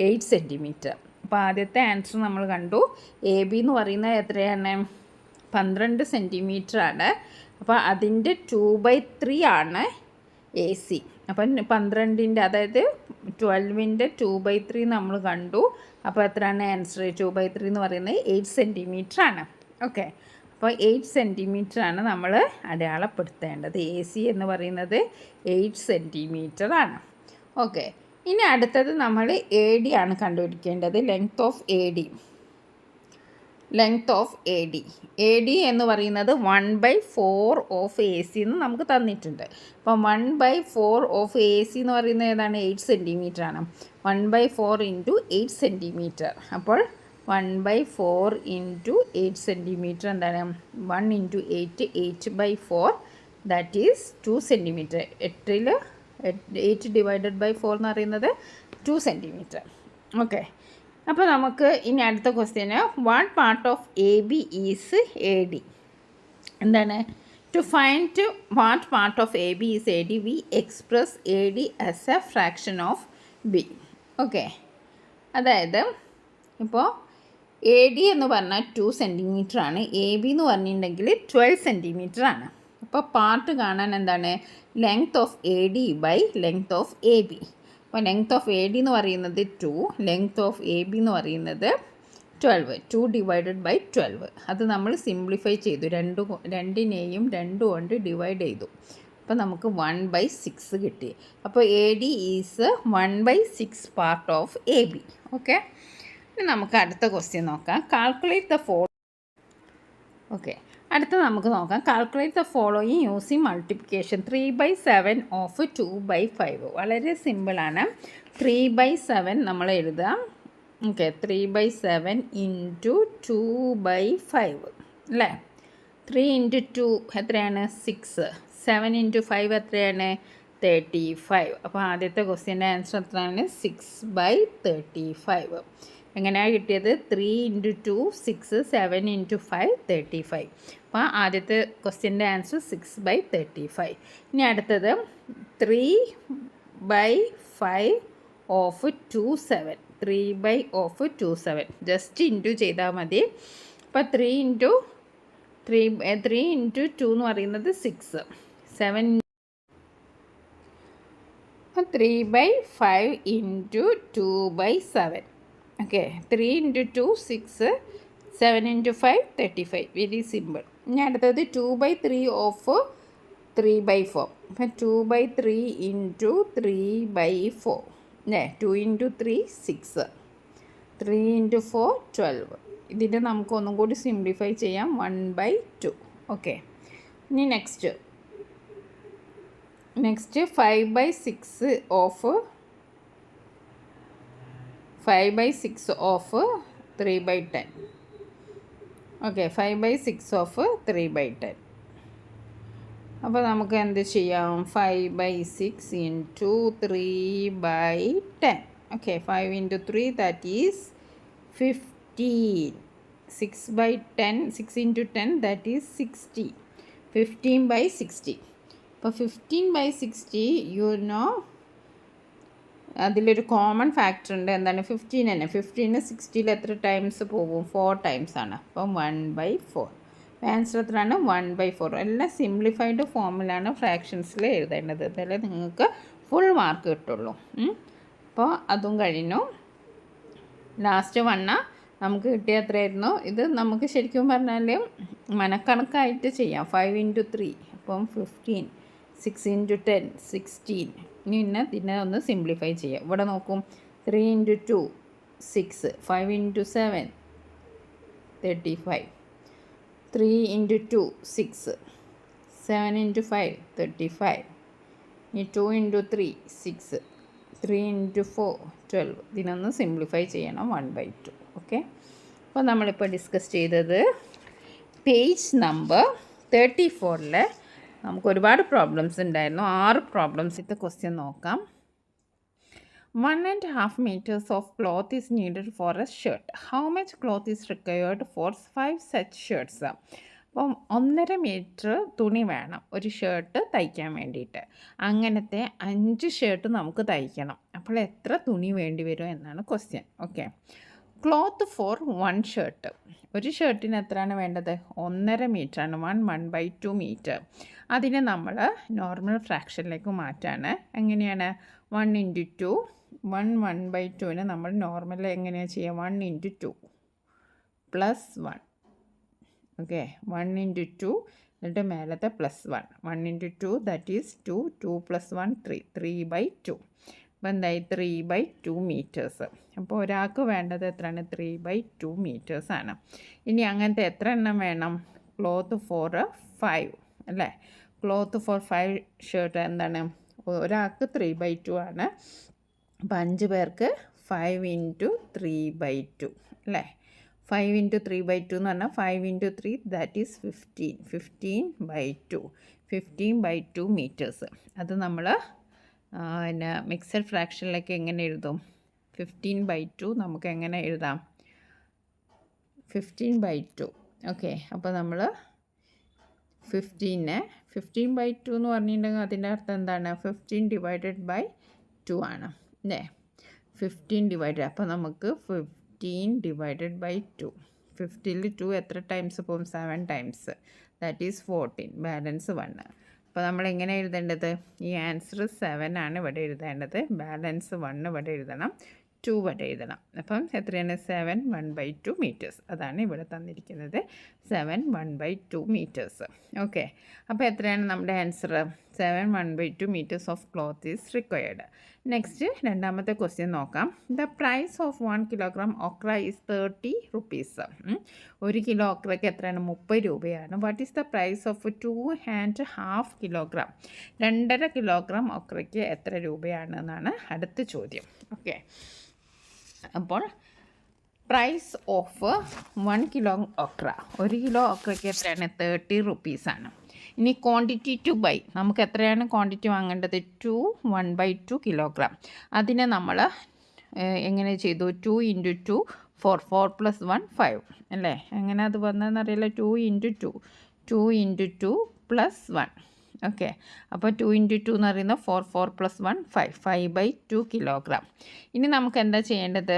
8 സെൻറ്റിമീറ്റർ. അപ്പോൾ ആദ്യത്തെ ആൻസർ നമ്മൾ കണ്ടു. എ ബി എന്ന് പറയുന്നത് എത്രയാണ്? 12 സെൻറ്റിമീറ്റർ ആണ്. അപ്പോൾ അതിൻ്റെ 2/3 ആണ് എ സി. അപ്പം 12ൻ്റെ, അതായത് 12ൻ്റെ 2/3 നമ്മൾ കണ്ടു. അപ്പോൾ എത്രയാണ് ആൻസർ? 2/3 എന്ന് പറയുന്നത് 8 സെൻറ്റിമീറ്റർ ആണ്. ഓക്കെ, അപ്പോൾ 8 സെൻറ്റിമീറ്റർ ആണ് നമ്മൾ അടയാളപ്പെടുത്തേണ്ടത്. എ സി എന്ന് പറയുന്നത് 8 സെൻറ്റിമീറ്റർ ആണ്. ഓക്കെ, ഇനി അടുത്തത് നമ്മൾ എ ഡി ആണ് കണ്ടുപിടിക്കേണ്ടത്. Length of A D. A D എന്ന് പറയുന്നത് 1/4 ഓഫ് എ സി എന്ന് നമുക്ക് തന്നിട്ടുണ്ട്. അപ്പം 1/4 ഓഫ് എ സി എന്ന് പറയുന്നത് ഏതാണ്? 8 സെൻറ്റിമീറ്റർ ആണ്. 1/4 ഇൻറ്റു 8 സെൻറ്റിമീറ്റർ. അപ്പോൾ 1/4 ഇൻറ്റു 8 സെൻറ്റിമീറ്റർ എന്താണ്? 1 into 8, 8/4, that is 2 centimetre. 8 divided by 4 എന്ന് പറയുന്നത് 2 സെൻറ്റിമീറ്റർ. ഓക്കെ, അപ്പോൾ നമുക്ക് ഇനി അടുത്ത question, what part of A B is A D? എന്താണ്? To find what part of A B is A D, we express A D as a fraction of B. Okay, അതായത് ഇപ്പോൾ A D എന്ന് പറഞ്ഞാൽ 2 centimetre ആണ്. A B എന്ന് പറഞ്ഞിട്ടുണ്ടെങ്കിൽ 12 centimetre ആണ്. അപ്പോൾ പാർട്ട് കാണാൻ എന്താണ്? Length of A D by length of A B. അപ്പോൾ ലെങ്ത് ഓഫ് എ ഡി എന്ന് പറയുന്നത് 2, ലെങ്ത് ഓഫ് എ ബി എന്ന് പറയുന്നത് 12. 2 ഡിവൈഡഡ് ബൈ 12. അത് നമ്മൾ സിംപ്ലിഫൈ ചെയ്തു. രണ്ടിനെയും 2 കൊണ്ട് ഡിവൈഡ് ചെയ്തു. അപ്പോൾ നമുക്ക് 1/6 കിട്ടി. അപ്പോൾ A D is 1/6 part of A B. Okay, ഇനി നമുക്ക് അടുത്ത ക്വസ്റ്റ്യൻ നോക്കാം. കാൽക്കുലേറ്റ് ദ ഓക്കെ, അടുത്ത നമുക്ക് നോക്കാം. Calculate the following using multiplication. 3/7 of 2/5. വളരെ സിമ്പിളാണ്. 3/7 നമ്മൾ എഴുതാം. ഓക്കെ, 3/7 ഇൻറ്റു 2/5 അല്ലേ? 3 ഇൻറ്റു 2 എത്രയാണ്? 6. 7 ഇൻറ്റു 5 എത്രയാണ്? 35. അപ്പോൾ ആദ്യത്തെ ക്വസ്റ്റ്യൻ്റെ ആൻസർ എത്രയാണ്? 6/35. എങ്ങനെയാണ് കിട്ടിയത്? 3 ഇൻറ്റു 2 6, 7 ഇൻറ്റു 5 35. അപ്പോൾ ആദ്യത്തെ ക്വസ്റ്റ്യൻ്റെ ആൻസർ 6/35. ഇനി അടുത്തത് 3/5 ഓഫ് 27. 3/27 ജസ്റ്റ് ഇൻറ്റു ചെയ്താൽ മതി. അപ്പോൾ 3 ഇൻറ്റു 2 എന്ന് പറയുന്നത് 6. 7 3/5 into 2/7. Okay, 3 into 2 6, 7 into 5 35. Very simple. ഇനി അടുത്തത് 2/3 ഓഫ് 3/4. അപ്പം 2/3 ഇൻറ്റു 3/4 അല്ലേ? 2 ഇൻറ്റു 3 6, 3 ഇൻറ്റു 4 12. ഇതിൻ്റെ നമുക്ക് ഒന്നും കൂടി സിംപ്ലിഫൈ ചെയ്യാം. 1/2. ഓക്കെ, ഇനി നെക്സ്റ്റ് 5/6 ഓഫ് 3/10. Okay, 5/6 of 3/10. അപ്പോൾ നമുക്ക് എന്ത് ചെയ്യാം? 5/6 into 3/10. Okay, 5 into 3 that is 15. 6/10, 6 into 10 that is 60. 15/60. അപ്പോൾ 15/60 യു നോ അതിലൊരു കോമൺ ഫാക്ടർ ഉണ്ട്. എന്താണ്? 15 തന്നെ. 15 60 എത്ര ടൈംസ് പോകും? 4 ടൈംസ് ആണ്. അപ്പം 1/4. ആൻസർ എത്രയാണ്? 1/4. എല്ലാം സിംപ്ലിഫൈഡ് ഫോമിലാണ് ഫ്രാക്ഷൻസിൽ എഴുതേണ്ടത്. അതല്ലേ നിങ്ങൾക്ക് ഫുൾ മാർക്ക് കിട്ടുള്ളൂ. അപ്പോൾ അതും കഴിഞ്ഞു. ലാസ്റ്റ് നമുക്ക് കിട്ടിയ എത്രയായിരുന്നു? ഇത് നമുക്ക് ശരിക്കും പറഞ്ഞാൽ മനക്കണക്കായിട്ട് ചെയ്യാം. 5 ഇൻറ്റു 3 അപ്പം 15. 6 ഇൻറ്റു 10 16. ഇതിനെ ഒന്ന് സിംപ്ലിഫൈ ചെയ്യാം. ഇവിടെ നോക്കും. 3 ഇൻറ്റു 2 6, 5 ഇൻറ്റു 7 35, 3 into 2 6, 7 into 5 35, ഇനി 2 into 3 6, 3 into 4 12. ഇതിനൊന്ന് സിംപ്ലിഫൈ ചെയ്യണം 1/2. ഓക്കെ, അപ്പോൾ നമ്മളിപ്പോൾ ഡിസ്കസ് ചെയ്തത് പേജ് നമ്പർ 34 നമുക്ക് ഒരുപാട് പ്രോബ്ലംസ് ഉണ്ടായിരുന്നു. 6 പ്രോബ്ലംസിൻ്റെ ക്വസ്റ്റ്യൻ നോക്കാം. 1.5 meters of cloth is needed for a shirt. How much cloth is required for 5 such shirts? അപ്പം 1.5 മീറ്റർ തുണി വേണം ഒരു ഷർട്ട് തയ്ക്കാൻ വേണ്ടിയിട്ട്. അങ്ങനത്തെ 5 ഷർട്ട് നമുക്ക് തയ്ക്കണം. അപ്പോൾ എത്ര തുണി വേണ്ടി വരും എന്നാണ് question. Okay, cloth for 1 shirt. ഒരു ഷർട്ടിന് എത്രയാണ് വേണ്ടത്? 1.5 മീറ്ററാണ്. 1/2 മീറ്റർ. അതിനെ നമ്മൾ നോർമൽ ഫ്രാക്ഷനിലേക്ക് മാറ്റാണ്. എങ്ങനെയാണ്? 1 into 2. 1/2നെ നമ്മൾ നോർമൽ എങ്ങനെയാണ് ചെയ്യുക? 1 into 2 plus 1. ഓക്കെ, 1 into 2 എന്നിട്ട് മേലത്തെ +1. 1 into 2 ദാറ്റ് ഈസ് 2. 2 plus 1 3. 3/2. അപ്പോൾ എന്തായി? 3/2 മീറ്റേഴ്സ്. അപ്പോൾ ഒരാൾക്ക് വേണ്ടത് എത്രയാണ്? 3/2 മീറ്റേഴ്സാണ്. ഇനി അങ്ങനത്തെ എത്ര എണ്ണം വേണം? ക്ലോത്ത് ഫോർ 5 അല്ലേ? ക്ലോത്ത് ഫോർ 5 ഷർട്ട് എന്താണ്? ഒരാൾക്ക് 3/2 ആണ്. അപ്പം 5 പേർക്ക് 5 into 3/2 അല്ലേ? 5 into 3/2 എന്ന് പറഞ്ഞാൽ 5 into 3 ദാറ്റ് ഈസ് 15. 15/2. 15/2 മീറ്റേഴ്സ്. അത് നമ്മൾ പിന്നെ മിക്സഡ് ഫ്രാക്ഷനിലേക്ക് എങ്ങനെ എഴുതും? 15/2 നമുക്ക് എങ്ങനെ എഴുതാം? 15/2. ഓക്കെ, അപ്പോൾ നമ്മൾ 15/2 എന്ന് പറഞ്ഞിട്ടുണ്ടെങ്കിൽ അതിൻ്റെ അർത്ഥം എന്താണ്? 15 divided by 2 ആണ് അല്ലേ? 15 ഡിവൈഡ്. അപ്പോൾ നമുക്ക് 15 divided by 2. 15ൽ 2 എത്ര ടൈംസ് പോകും? 7 ടൈംസ്. That is 14. ബാലൻസ് 1. അപ്പോൾ നമ്മൾ എങ്ങനെ എഴുതേണ്ടത്? ഈ ആൻസർ 7 ആണ് ഇവിടെ എഴുതേണ്ടത്. ബാലൻസ് 1 ഇവിടെ എഴുതണം, 2 ഇവിടെ എഴുതണം. അപ്പം എത്രയാണ്? 7 1/2 മീറ്റേഴ്സ്. അതാണ് ഇവിടെ തന്നിരിക്കുന്നത്. 7 1/2 മീറ്റേഴ്സ്. ഓക്കെ, അപ്പോൾ എത്രയാണ് നമ്മുടെ answer? 7 1/2 metres of cloth is required. Next രണ്ടാമത്തെ ക്വസ്റ്റ്യൻ നോക്കാം. The price of 1 kilogram okra is 30 rupees. 1 kilo ഓക്രയ്ക്ക് എത്രയാണ്? 30 രൂപയാണ്. What is the price of 2.5 kilogram? 2.5 kilogram ഓക്രയ്ക്ക് എത്ര രൂപയാണ് എന്നാണ് അടുത്ത ചോദ്യം. ഓക്കെ, അപ്പോൾ price of 1 kilo okra, 1 kilo ഓക്രയ്ക്ക് എത്രയാണ്? 30 rupees. ഇനി ക്വാണ്ടിറ്റി ടു ബൈ, നമുക്ക് എത്രയാണ് ക്വാണ്ടിറ്റി വാങ്ങേണ്ടത്? 1/2 കിലോഗ്രാം. അതിനെ നമ്മൾ എങ്ങനെ ചെയ്തു? 2 into 2 4. 4 plus 1 5 അല്ലേ? എങ്ങനെ അത് വന്നതെന്നറിയില്ല. 2 into 2. 2 into 2 plus 1. ഓക്കെ, അപ്പോൾ 2 into 2 എന്ന് പറയുന്നത് 4. 4 plus 1 5. 5/2 കിലോഗ്രാം. ഇനി നമുക്ക് എന്താ ചെയ്യേണ്ടത്?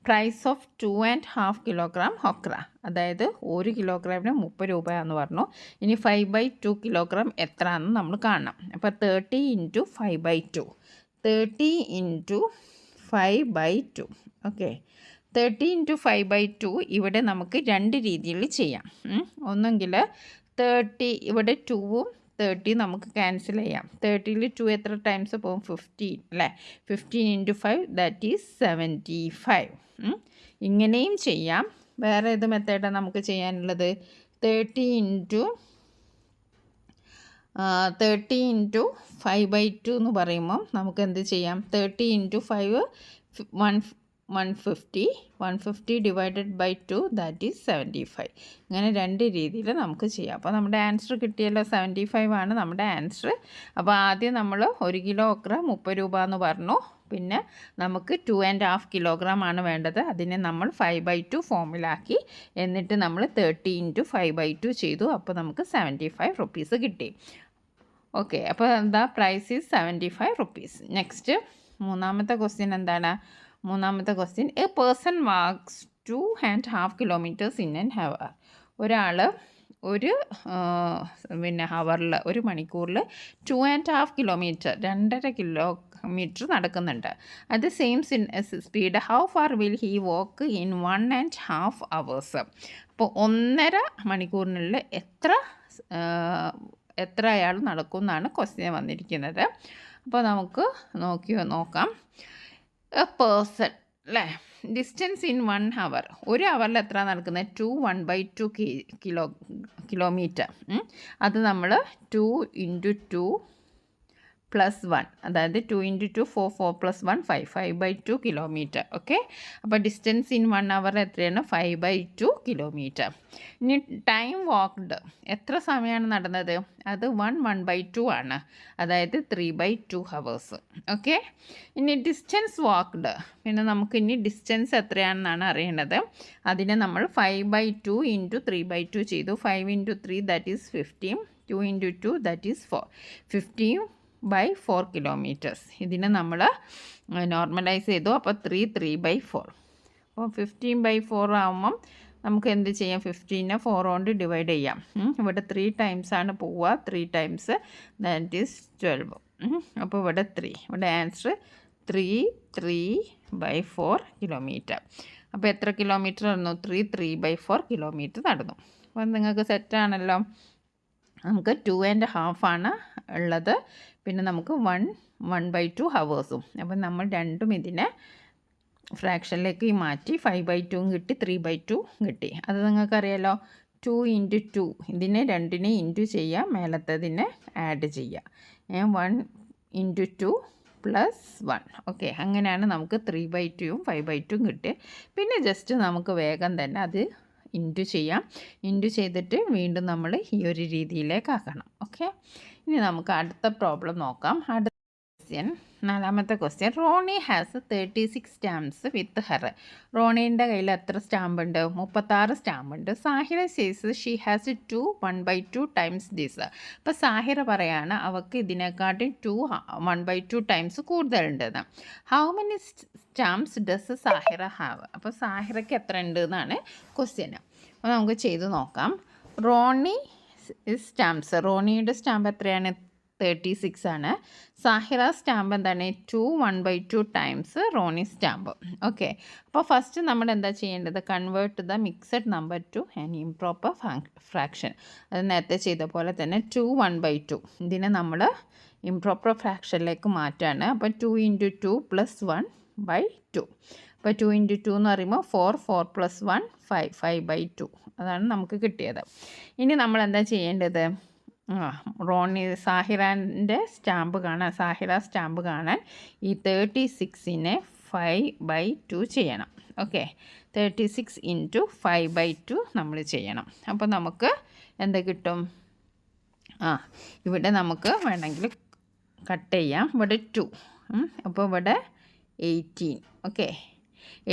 പ്രൈസ് ഓഫ് 2.5 kilogram okra, അതായത് 1 കിലോഗ്രാമിന് 30 രൂപയാണെന്ന് പറഞ്ഞു. ഇനി 5/2 കിലോഗ്രാം എത്രയാണെന്ന് നമ്മൾ കാണണം. അപ്പോൾ 30 into 5/2. 30 into 5/2. ഓക്കെ, 30 into 5/2 ഇവിടെ നമുക്ക് 2 രീതിയിൽ ചെയ്യാം. ഒന്നെങ്കിൽ 30 ഇവിടെ 2ഉം 30 നമുക്ക് ക്യാൻസൽ ചെയ്യാം. 30ൽ 2 എത്ര ടൈംസ് പോകും? 15 അല്ലേ? 15 into 5 ദാറ്റ് ഈസ് 75. ഇങ്ങനെയും ചെയ്യാം. വേറെ ഏത് മെത്തേഡാണ് നമുക്ക് ചെയ്യാനുള്ളത്? 30 into 5/2 എന്ന് പറയുമ്പം നമുക്ക് എന്ത് ചെയ്യാം? 30 into 5 150. 150 divided by 2 that is 75. ഇങ്ങനെ 2 രീതിയിൽ നമുക്ക് ചെയ്യാം. അപ്പോൾ നമ്മുടെ ആൻസർ കിട്ടിയല്ലോ, 75 ആണ് നമ്മുടെ ആൻസർ. അപ്പോൾ ആദ്യം നമ്മൾ 1 കിലോ ഓക്ര 30 രൂപ എന്ന് പറഞ്ഞു. പിന്നെ നമുക്ക് 2.5 കിലോഗ്രാം ആണ് വേണ്ടത്. അതിനെ നമ്മൾ 5/2 ഫോമിലാക്കി. എന്നിട്ട് നമ്മൾ 30 into 5/2 ചെയ്തു. അപ്പോൾ നമുക്ക് 75 rupees കിട്ടി. ഓക്കെ, അപ്പോൾ എന്താ? Price is 75 rupees. നെക്സ്റ്റ് മൂന്നാമത്തെ ക്വസ്റ്റ്യൻ എന്താണ്? മൂന്നാമത്തെ question, a person walks 2.5 kilometers in an hour. ഒരാൾ ഒരു ഹവറിൽ, ഒരു മണിക്കൂറിൽ 2.5 kilometer 2.5 കിലോമീറ്റർ നടക്കുന്നുണ്ട്. At the same speed how far will he walk in 1.5 hours? അപ്പോൾ 1.5 മണിക്കൂറിനുള്ളിൽ എത്ര അയാൾ നടക്കും എന്നാണ് ക്വസ്റ്റ്യൻ വന്നിരിക്കുന്നത്. അപ്പോൾ നമുക്ക് നോക്കാം. എ പേഴ്സൺ അല്ലേ? ഡിസ്റ്റൻസ് ഇൻ 1 hour, ഒരു ഹവറിൽ എത്ര നടക്കുന്നത് 2 1/2 കിലോമീറ്റർ. അത് നമ്മൾ 2 × 2 + 1, അതായത് 2 × 2 4 4 + 1 5 5/2 കിലോമീറ്റർ. ഓക്കെ, അപ്പോൾ ഡിസ്റ്റൻസ് ഇൻ 1 hour എത്രയാണ് 5/2 കിലോമീറ്റർ. ഇനി ടൈം വാക്ക്ഡ്, എത്ര സമയമാണ് നടന്നത്, അത് 1/2 ആണ്, അതായത് 3/2 hours. ഓക്കെ, ഇനി ഡിസ്റ്റൻസ് വാക്ക്ഡ്, പിന്നെ നമുക്ക് ഇനി ഡിസ്റ്റൻസ് എത്രയാണെന്നാണ് അറിയേണ്ടത്. അതിനെ നമ്മൾ 5/2 × 3/2 ചെയ്തു. 5 × 3 that is 15, 2 × 2 that is 4, 15/4 kilometres. ഇതിനെ നമ്മൾ നോർമലൈസ് ചെയ്തു. അപ്പോൾ 3/4. അപ്പോൾ 15/4 ആകുമ്പം നമുക്ക് എന്ത് ചെയ്യാം, 15നെ 4 കൊണ്ട് ഡിവൈഡ് ചെയ്യാം. ഇവിടെ 3 ടൈംസ് ആണ് പോവുക, 3 ടൈംസ് ദാറ്റ് ഈസ് 12. അപ്പോൾ ഇവിടെ 3, ഇവിടെ ആൻസർ 3/4 കിലോമീറ്റർ. അപ്പോൾ എത്ര കിലോമീറ്റർ നടന്നു, 3/4 കിലോമീറ്റർ നടന്നു. അപ്പോൾ നിങ്ങൾക്ക് സെറ്റാണല്ലോ. നമുക്ക് 2.5 ആണ് ഉള്ളത്, പിന്നെ നമുക്ക് 1/2 ഹവേഴ്സും. അപ്പം നമ്മൾ രണ്ടും ഇതിനെ ഫ്രാക്ഷനിലേക്ക് മാറ്റി 5/2 കിട്ടി, 3/2 കിട്ടി. അത് നിങ്ങൾക്കറിയാലോ. 2 × 2, ഇതിനെ രണ്ടിനെ ഇൻറ്റു ചെയ്യുക, മേലത്തതിനെ ആഡ് ചെയ്യുക. 1 × 2 + 1. ഓക്കെ, അങ്ങനെയാണ് നമുക്ക് 3/2 5/2 കിട്ടിയത്. പിന്നെ ജസ്റ്റ് നമുക്ക് വേഗം തന്നെ അത് ഇൻറ്റു ചെയ്യാം. ഇൻറ്റു ചെയ്തിട്ട് വീണ്ടും നമ്മൾ ഈ ഒരു രീതിയിലേക്ക് ആക്കണം. ഓക്കെ, ഇനി നമുക്ക് അടുത്ത പ്രോബ്ലം നോക്കാം. അടുത്ത ക്വസ്റ്റ്യൻ, 4ാമത്തെ question. Roni has 36 stamps with her. റോണീൻ്റെ കയ്യിൽ എത്ര സ്റ്റാമ്പ് ഉണ്ട്, 36 സ്റ്റാമ്പ് ഉണ്ട്. Sahira says she has 2 1/2 times this. അപ്പോൾ സാഹിറ പറയാണ് അവൾക്ക് ഇതിനെക്കാട്ടി 2 1/2 ടൈംസ് കൂടുതലുണ്ടെന്ന്. How many stamps does Sahira have? അപ്പോൾ സാഹിറയ്ക്ക് എത്ര ഉണ്ട് എന്നാണ് ക്വസ്റ്റ്യൻ. അപ്പോൾ നമുക്ക് ചെയ്ത് നോക്കാം. റോണി സ്റ്റാമ്പ്സ്, റോണിയുടെ സ്റ്റാമ്പ് എത്രയാണ്, 36 ആണ്. സാഹിറ സ്റ്റാമ്പ് എന്താണ്, 2 1/2 ടൈംസ് റോണി സ്റ്റാമ്പ്. ഓക്കെ, അപ്പോൾ ഫസ്റ്റ് നമ്മൾ എന്താ ചെയ്യേണ്ടത്, convert the mixed number two an improper fraction. അത് നേരത്തെ ചെയ്ത പോലെ തന്നെ 2 1/2 ഇതിനെ നമ്മൾ ഇംപ്രോപ്പർ ഫ്രാക്ഷനിലേക്ക് മാറ്റാണ്. അപ്പോൾ 2 × 2 + 1/2. അപ്പോൾ 2 × 2 എന്ന് പറയുമ്പോൾ 4 4 + 1 5 5/2 അതാണ് നമുക്ക് കിട്ടിയത്. ഇനി നമ്മൾ എന്താ ചെയ്യേണ്ടത്, റോണി സാഹിറാൻ്റെ സ്റ്റാമ്പ് കാണാൻ, സാഹിറ സ്റ്റാമ്പ് കാണാൻ ഈ 36നെ 5/2 ചെയ്യണം. ഓക്കെ, 36 × 5/2 നമ്മൾ ചെയ്യണം. അപ്പോൾ നമുക്ക് എന്ത് കിട്ടും, ഇവിടെ നമുക്ക് വേണമെങ്കിൽ കട്ട് ചെയ്യാം. ഇവിടെ 2, അപ്പോൾ ഇവിടെ 18. Okay,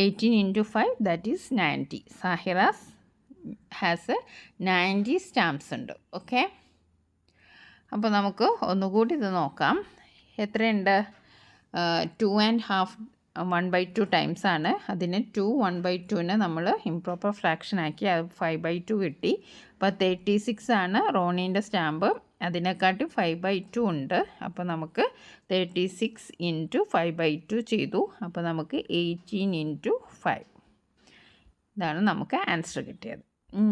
18 × 5 that is 90. Sahira has 90 stamps ഉണ്ട്. ഓക്കെ, അപ്പോൾ നമുക്ക് ഒന്നുകൂടി ഇത് നോക്കാം. എത്രയുണ്ട്, 2.5 1/2 ടൈംസ് ആണ്. അതിന് 2 1/2നെ നമ്മൾ ഇംപ്രോപ്പർ ഫ്രാക്ഷൻ ആക്കി, അത് 5/2 കിട്ടി. അപ്പോൾ 36 ആണ് റോണീൻ്റെ സ്റ്റാമ്പ്, അതിനെക്കാട്ടി 5/2 ഉണ്ട്. അപ്പോൾ നമുക്ക് 36 × 5/2 ചെയ്തു. അപ്പോൾ നമുക്ക് 18 × 5 ഇതാണ് നമുക്ക് ആൻസർ കിട്ടിയത്.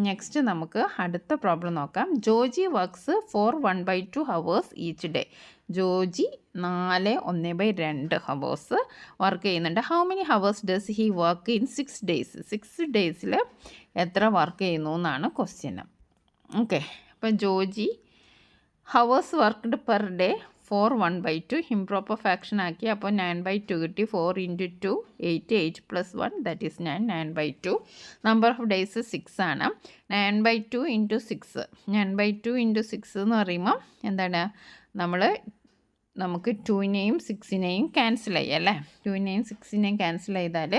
നെക്സ്റ്റ് നമുക്ക് അടുത്ത പ്രോബ്ലം നോക്കാം. Joji works four 1/2 hours each day. Joji 4 1/2 hours work ചെയ്യുന്നുണ്ട്. How many hours does he work in 6 days? 6 ഡേയ്സിൽ എത്ര വർക്ക് ചെയ്യുന്നു എന്നാണ് ക്വസ്റ്റ്യൻ. ഓക്കെ, അപ്പോൾ Joji hours worked per day 4 1/2 improper fraction ആക്കി. അപ്പോൾ 9/2 കിട്ടി. 4 × 2 8 8 + 1 that is 9 9/2. Number of days 6 ആണ്. 9/2 × 6 9/2 × 6 എന്ന് പറയുമ്പോൾ എന്താണ്, നമുക്ക് 2നെയും 6നെയും ക്യാൻസൽ ചെയ്യാം അല്ലേ. 2നെയും 6നെയും ക്യാൻസൽ ചെയ്താൽ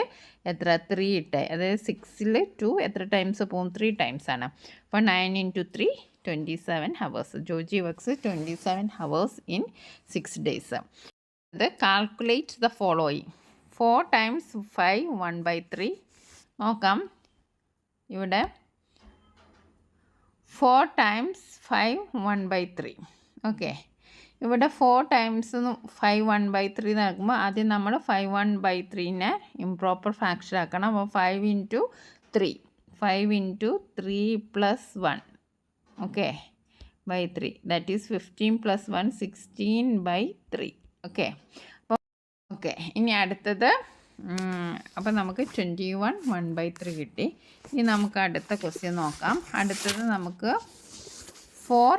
എത്ര, 3 ഇട്ട്, അതായത് 6ൽ 2 എത്ര ടൈംസ് പോകും, 3 ടൈംസ് ആണ്. അപ്പോൾ 9 × 3 27 hours. Joji works 27 hours in 6 days. അത് കാൽക്കുലേറ്റ് ദ ഫോളോയിങ്. 4 × 5 1/3 നോക്കാം. ഇവിടെ 4 × 5 1/3. ഓക്കെ, ഇവിടെ 4 × 5 1/3 നടക്കുമ്പോൾ ആദ്യം നമ്മൾ 5 1/3നെ ഇംപ്രോപ്പർ ഫ്രാക്ഷൻ ആക്കണം. അപ്പോൾ 5 × 3 5 × 3 + 1 ഓക്കെ /3 ദാറ്റ് ഈസ് 15 + 1 16/3. ഓക്കെ, അപ്പോൾ ഓക്കെ, ഇനി അടുത്തത് അപ്പോൾ നമുക്ക് 21 1/3 കിട്ടി. ഇനി നമുക്ക് അടുത്ത ക്വസ്റ്റ്യൻ നോക്കാം. അടുത്തത് നമുക്ക് 4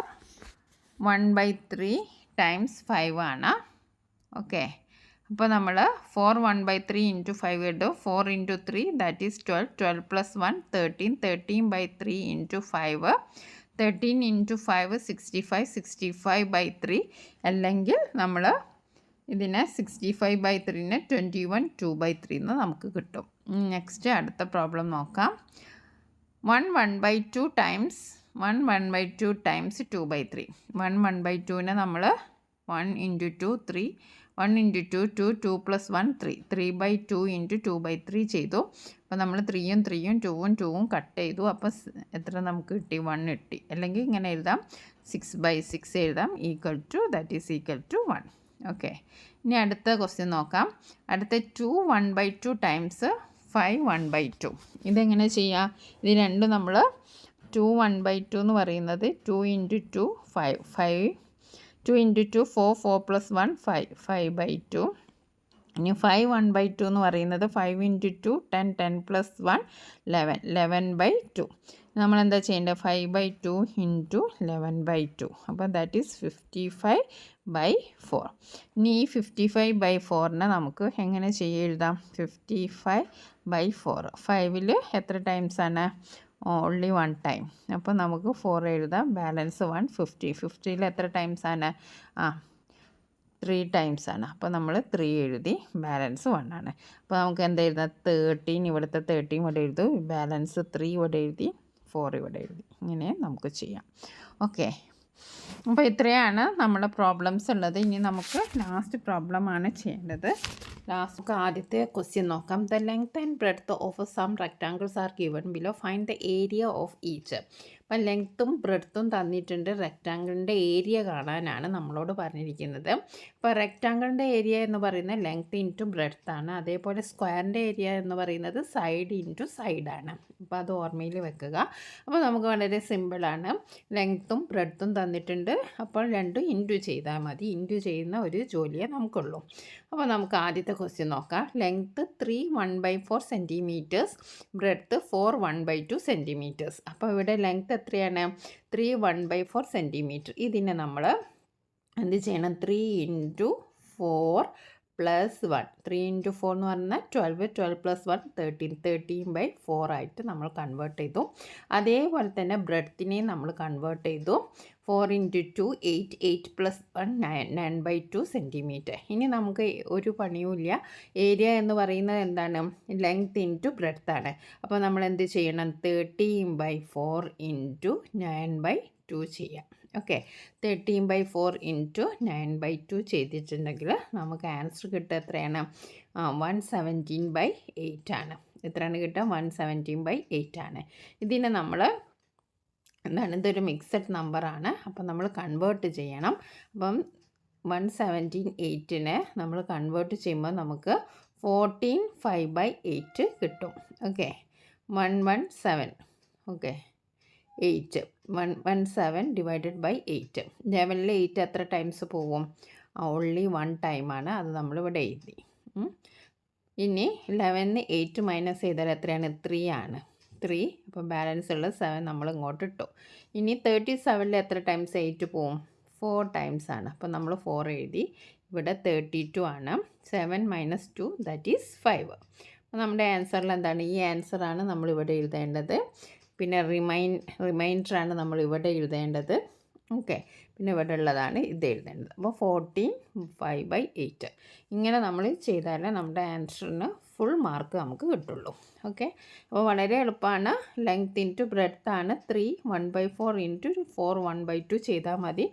1/3 ടൈംസ് 5 ആണ്. ഓക്കെ, അപ്പോൾ നമ്മൾ 4 1/3 ഇൻറ്റു 5 ഇടും. 4 into 3 that is 12. 12 plus 1 13. 13/3 into 5 13 into 5 65. 65/3 അല്ലെങ്കിൽ നമ്മൾ ഇതിനെ 65/3നെ 21 2/3 എന്ന് നമുക്ക് കിട്ടും. നെക്സ്റ്റ് അടുത്ത പ്രോബ്ലം നോക്കാം. 1 1/2 ടൈംസ് 1 1/2 ടൈംസ് 2/3. 1 1/2നെ നമ്മൾ 1 ഇൻറ്റു 2 3. 1 ഇൻറ്റു 2 2. 2 പ്ലസ് 1 3. 3/2 ഇൻറ്റു 2/3 ചെയ്തു. അപ്പോൾ നമ്മൾ 3യും 3യും 2വും 2വും കട്ട് ചെയ്തു. അപ്പോൾ എത്ര നമുക്ക് കിട്ടി? 1 കിട്ടി. അല്ലെങ്കിൽ ഇങ്ങനെ എഴുതാം, 6/6 എഴുതാം, equal to that is equal to 1. Okay, ഇനി അടുത്ത ക്വസ്റ്റ്യൻ നോക്കാം. അടുത്ത 2 1/2 ടൈംസ് 5 1/2. ഇതെങ്ങനെ ചെയ്യാം? ഇത് രണ്ടും നമ്മൾ 2 1/2 എന്ന് പറയുന്നത് 2 ഇൻറ്റു 2 5 5. 2 ഇൻറ്റു 2 4. 4 പ്ലസ് 1 5 5/2. ഇനി 5 1/2 എന്ന് പറയുന്നത് 5 ഇൻറ്റു 2 10. 10 പ്ലസ് 1 11. 11/2. നമ്മൾ എന്താ ചെയ്യേണ്ടത്? 5/2 ഇൻറ്റു 11/2. അപ്പോൾ ദാറ്റ് ഈസ് 55/4. ഇനി ഈ 55/4നെ നമുക്ക് എങ്ങനെ എഴുതാം? 55/4. 5ൽ എത്ര ടൈംസ് ആണ്? Only 1 time. അപ്പോൾ നമുക്ക് 4 എഴുതാം, ബാലൻസ് 1 50. 50ൽ എത്ര ടൈംസ് ആണ്? 3 ടൈംസ് ആണ്. അപ്പോൾ നമ്മൾ 3 എഴുതി, ബാലൻസ് 1 ആണ്. അപ്പോൾ നമുക്ക് എന്താ എഴുതാം? 13. ഇവിടുത്തെ 13 ഇവിടെ എഴുതും, ബാലൻസ് 3 ഇവിടെ എഴുതി, 4 ഇവിടെ എഴുതി. ഇങ്ങനെ നമുക്ക് ചെയ്യാം. ഓക്കെ, അപ്പോൾ ഇത്രയാണ് നമ്മുടെ പ്രോബ്ലംസ് ഉള്ളത്. ഇനി നമുക്ക് ലാസ്റ്റ് പ്രോബ്ലമാണ് ചെയ്യേണ്ടത്. നമുക്ക് ആദ്യത്തെ ക്വസ്റ്റ്യൻ നോക്കാം. The length and breadth of some rectangles are given below. Find the area of each. അപ്പം ലെങ്ത്തും ബ്രെഡ്ത്തും തന്നിട്ടുണ്ട്. റെക്ടാങ്കിളിൻ്റെ ഏരിയ കാണാനാണ് നമ്മളോട് പറഞ്ഞിരിക്കുന്നത്. അപ്പോൾ റെക്ടാങ്കിളിൻ്റെ ഏരിയ എന്ന് പറയുന്നത് ലെങ്ത് ഇൻറ്റു ബ്രെഡ്ത്ത് ആണ്. അതേപോലെ സ്ക്വയറിൻ്റെ ഏരിയ എന്ന് പറയുന്നത് സൈഡ് ഇൻറ്റു സൈഡാണ്. അപ്പോൾ അത് ഓർമ്മയിൽ വെക്കുക. അപ്പോൾ നമുക്ക് വളരെ സിമ്പിളാണ്. ലെങ്ത്തും ബ്രെഡ്ത്തും തന്നിട്ടുണ്ട്. അപ്പോൾ രണ്ടും ഇൻറ്റു ചെയ്താൽ മതി. ഇൻറ്റു ചെയ്യുന്ന ഒരു ജോലിയെ നമുക്കുള്ളൂ. അപ്പോൾ നമുക്ക് ആദ്യത്തെ ക്വസ്റ്റ്യൻ നോക്കാം. Length 3 1/4 centimetres, breadth 4 1/2 centimetres. അപ്പോൾ ഇവിടെ ലെങ്ത്ത് എത്രയാണ്? 3 1/4 സെൻറ്റിമീറ്റർ. ഇതിനെ നമ്മൾ എന്ത് ചെയ്യണം? 3 ഇൻറ്റു 4 പ്ലസ് 1. 3 ഇൻറ്റു 4 എന്ന് പറഞ്ഞാൽ 12. 12 പ്ലസ് 1 13. 13/4 ആയിട്ട് നമ്മൾ കൺവേർട്ട് ചെയ്തു. അതേപോലെ തന്നെ ബ്രെഡ്ത്തിനെയും നമ്മൾ കൺവേർട്ട് ചെയ്തു. 4 ഇൻറ്റു 2 8. 8 പ്ലസ് 1 9. 9/2 സെൻറ്റിമീറ്റർ. ഇനി നമുക്ക് ഒരു പണിയുമില്ല. ഏരിയ എന്ന് പറയുന്നത് എന്താണ്? ലെങ്ത് ഇൻറ്റു ബ്രെഡ്ത്ത് ആണ്. അപ്പോൾ നമ്മൾ എന്ത് ചെയ്യണം? 13/4 ഇൻറ്റു 9/2 ചെയ്യാം. ഓക്കെ, 13/4 ഇൻറ്റു 9/2 ചെയ്തിട്ടുണ്ടെങ്കിൽ നമുക്ക് ആൻസർ കിട്ടുക എത്രയാണ്? 117/8 ആണ്. എത്രയാണ് കിട്ടുക? 117/8 ആണ്. ഇതിനെ നമ്മൾ എന്താണ്? ഇതൊരു മിക്സഡ് നമ്പറാണ്. അപ്പം നമ്മൾ കൺവേർട്ട് ചെയ്യണം. അപ്പം 117/8നെ നമ്മൾ കൺവേർട്ട് ചെയ്യുമ്പോൾ നമുക്ക് 14/5/8 കിട്ടും. ഓക്കെ, 117. Okay, 8 117 divided by 8. 11ൽ 8 എത്ര ടൈംസ് പോവും? ഓൺലി 1 ടൈമാണ്. അത് നമ്മളിവിടെ എഴുതി. ഇനി 11ന് 8 മൈനസ് ചെയ്താൽ എത്രയാണ്? 3 ആണ്. 3. അപ്പോൾ ബാലൻസ് ഉള്ള 7 നമ്മൾ ഇങ്ങോട്ട് ഇട്ടു. ഇനി 37ൽ എത്ര ടൈംസ് 8 പോവും? 4 ടൈംസ് ആണ്. അപ്പോൾ നമ്മൾ 4 എഴുതി. ഇവിടെ 32 ആണ്. 7 മൈനസ് 2 ദാറ്റ് ഈസ് 5. അപ്പോൾ നമ്മുടെ ആൻസറിൽ എന്താണ്? ഈ ആൻസറാണ് നമ്മളിവിടെ എഴുതേണ്ടത്. പിന്നെ റിമൈൻഡറാണ് നമ്മൾ ഇവിടെ എഴുതേണ്ടത്. ഓക്കെ, പിന്നെ ഇവിടെ ഉള്ളതാണ് ഇത് എഴുതേണ്ടത്. അപ്പോൾ 14/5/8 ഇങ്ങനെ നമ്മൾ ചെയ്താലേ നമ്മുടെ ആൻസറിന് ഫുൾ മാർക്ക് നമുക്ക് കിട്ടുള്ളൂ. ഓക്കെ, അപ്പോൾ വളരെ എളുപ്പമാണ്. ലെങ്ത് ഇൻറ്റു ബ്രെഡ്ത്ത് ആണ്. 3 1/4 ഇൻറ്റു 4 1/2 ചെയ്താൽ മതി.